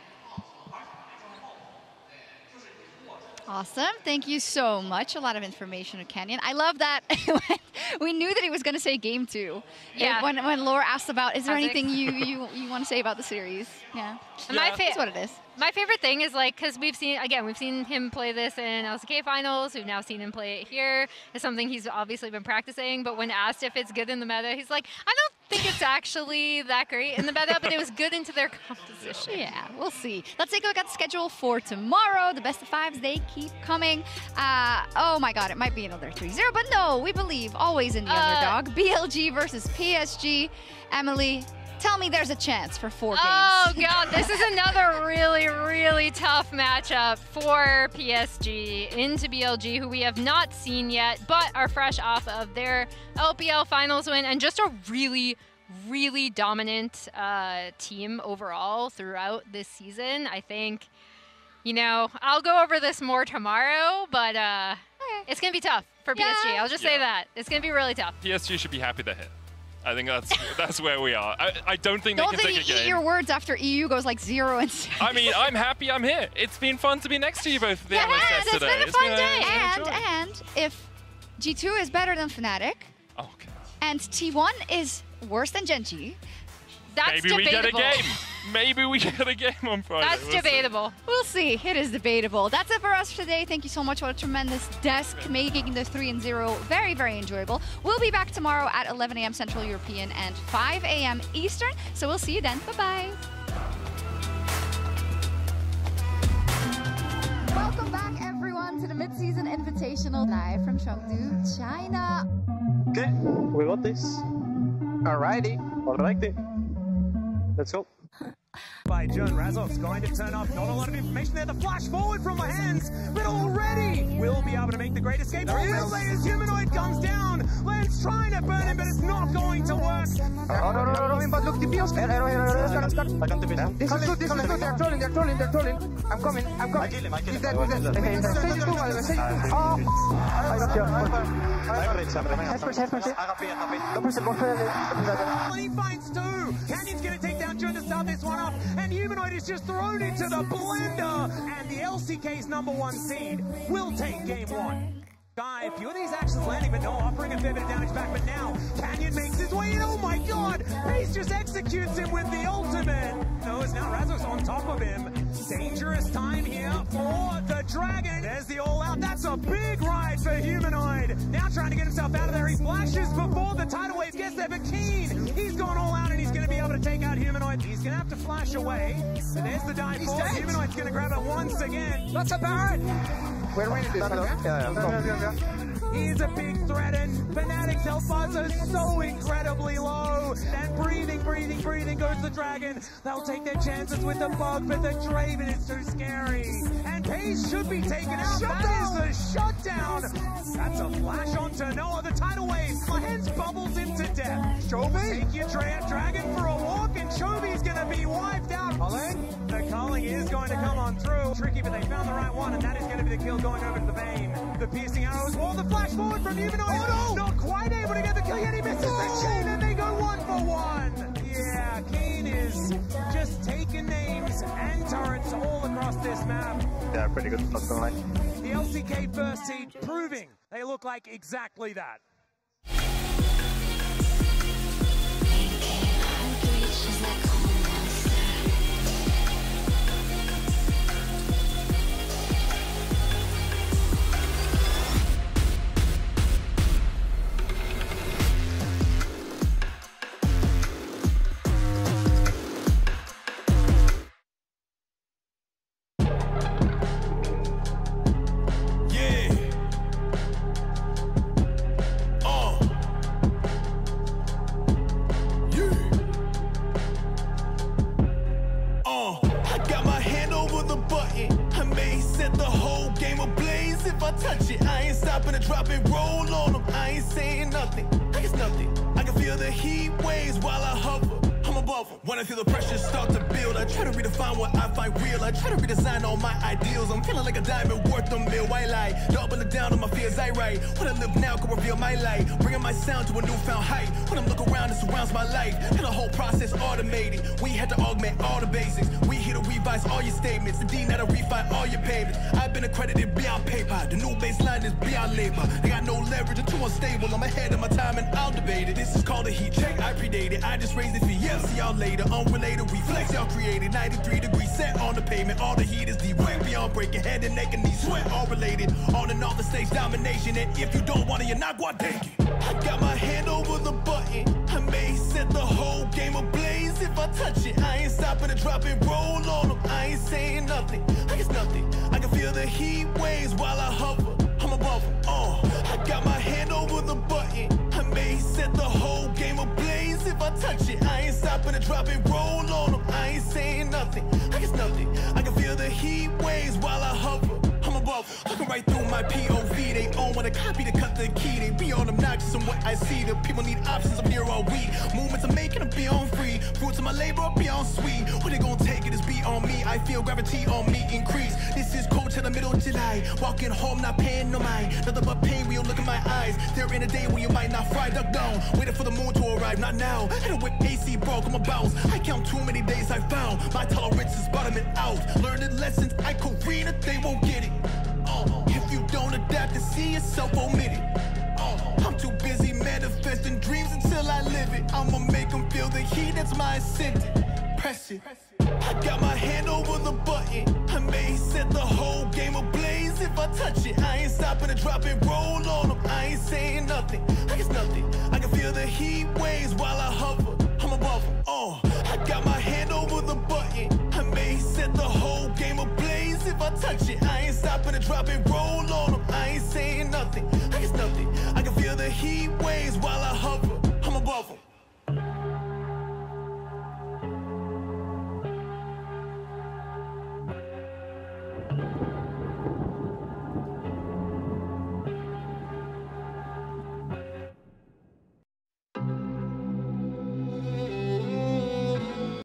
Awesome. Thank you so much. A lot of information, Canyon. I love that we knew that he was going to say game 2. Yeah. When Laura asked about, is there anything you want to say about the series? Yeah. That's what it is. My favorite thing is because we've seen him play this in LCK finals. We've now seen him play it here. It's something he's obviously been practicing. But when asked if it's good in the meta, he's like, I don't think it's actually that great in the meta, but it was good into their composition. Yeah, we'll see. Let's take a look at the schedule for tomorrow. The best of 5s, they keep coming. Oh my God, it might be another 3-0, but no, we believe always in the underdog. BLG versus PSG. Emily, tell me there's a chance for 4 games. Oh, God, this is another really, really tough matchup for PSG into BLG, who we have not seen yet, but are fresh off of their LPL finals win and just a really really dominant team overall throughout this season. I think, you know, I'll go over this more tomorrow, but it's going to be tough for PSG. I'll just say that. It's going to be really tough. PSG should be happy they're here. I think that's where we are. I don't think they can take a game. Eat your words after EU goes like 0-6. I mean, I'm happy I'm here. It's been fun to be next to you both for the LSS today. It's been a fun day. And if G2 is better than Fnatic, and T1 is worse than Gen.G, that's maybe debatable. We get a game. Maybe we get a game on Friday. That's debatable. We'll see. It is debatable. That's it for us today. Thank you so much for a tremendous desk, making the 3-0 very, very enjoyable. We'll be back tomorrow at 11 a.m. Central European and 5 a.m. Eastern. So we'll see you then. Bye-bye. Welcome back, everyone, to the Mid-Season Invitational live from Chengdu, China. Okay, we got this. Alrighty, alrighty. Let's go. By John Razov's going to turn up. Not a lot of information there. The flash forward from my hands, but already we'll be able to make the great escape. There he is. His humanoid comes down. Lance trying to burn him, but it's not going to work. But look, the Pios. They're trolling. I'm coming. I kill him. He's dead. He finds two. Canyon's going to take down Jun to start this one off, and Humanoid is just thrown into the blender, and the LCK's #1 seed will take game one. A few of these actions landing, but no offering a fair bit of damage back. But now, Canyon makes his way in. Oh my god! Pace just executes him with the ultimate. No, it's now Razos on top of him. Dangerous time here for the Dragon. There's the all-out. That's a big ride for Humanoid. Now trying to get himself out of there. He flashes before the tidal wave gets there, but Keen, he's gone all out, and he's going to be able to take out Humanoid. He's going to have to flash away. So there's the dive force. Humanoid's going to grab it once again. That's a Baron. We're winning this. He's a big threat, and Fnatic's health bars are so incredibly low. And breathing goes the Dragon. They'll take their chances with the bug, but the Draven is too scary. And Pace should be taken out. That is the shutdown. That's a flash onto Noah. The tidal wave. Lance bubbles him to death. Chovy? Take your Dragon for a walk, and Chovy's going to be wiped out. The culling is going to come on through. Tricky, but they found the right one, and that is going to be the kill going over to the Vayne. The piercing arrows wall, the flash forward from Humanoid. Oh, no! Not quite able to get the kill yet. He misses the chain, and they go 1 for 1. Yeah, Keen is just taking names and turrets all across this map. Yeah, pretty good stuff tonight. The LCK first seed proving they look like exactly that. Touch it, I ain't stopping to drop it, roll on them. I ain't saying nothing, I guess nothing. I can feel the heat waves while I hover. I'm above them. When I feel the pressure start to build, I try to redefine what I find real. I try to redesign all my ideals. I'm feeling like a diamond worth a mil. I lie, doubling down on my fears. I write. When I live now, can reveal my light, bringing my sound to a newfound height. When I look around, it surrounds my life, and the whole process automated. We had to augment all the basics. We here to revise all your statements, indeed not to refine all your payments. I've been accredited beyond paper. The new baseline is beyond labor. They got no leverage, I'm too unstable. I'm ahead of my time and I'll debate it. This is called a heat check. I predated. I just raised it for years. See y'all later. Unrelated reflex y'all created. 93 degrees set on the pavement. All the heat is deep. Way beyond breaking head and neck and knees. Sweat all related. On and off the stage domination. And if you don't want it, you're not gonna take it. I got my hand over the button. I may set the whole game ablaze if I touch it. I ain't stopping to drop it, roll on them. I ain't saying nothing, I guess nothing. I can feel the heat waves while I hover. I'm above them, I got my hand over the button. I may set the whole game ablaze if I touch it. I ain't stopping to drop it, roll on them. I ain't saying nothing, I guess nothing. I can feel the heat waves while I hover. I'm above them. I can write right through my POV. They own when I copy to cut the key. They be on obnoxious and what I see. The people need options, I'm here all week. Movements I'm making, I'm beyond free. Fruits of my labor are beyond sweet. What they gonna take it is be on me. I feel gravity on me increase. This is cold till the middle of July. Walking home, not paying no mind. Nothing but pain when you look in my eyes. There in a day when you might not fry, duck down. Waiting for the moon to arrive, not now. Had a whip AC broke, I'm a bounce. I count too many days I found. My tolerance is bottoming out. Learning lessons, I careen it, they won't get it. If you don't adapt and see yourself omitted. I'm too busy manifesting dreams until I live it. I'ma make them feel the heat, that's my incentive. Press it. I got my hand over the button. I may set the whole game ablaze if I touch it. I ain't stopping to drop it, roll on them. I ain't saying nothing, I guess nothing. I can feel the heat waves while I hover. I'm above them. I got my hand over the button. I may set the whole game ablaze if I touch it. I ain't stopping to drop it, roll on them. I ain't saying nothing, I guess nothing. I can feel the heat waves while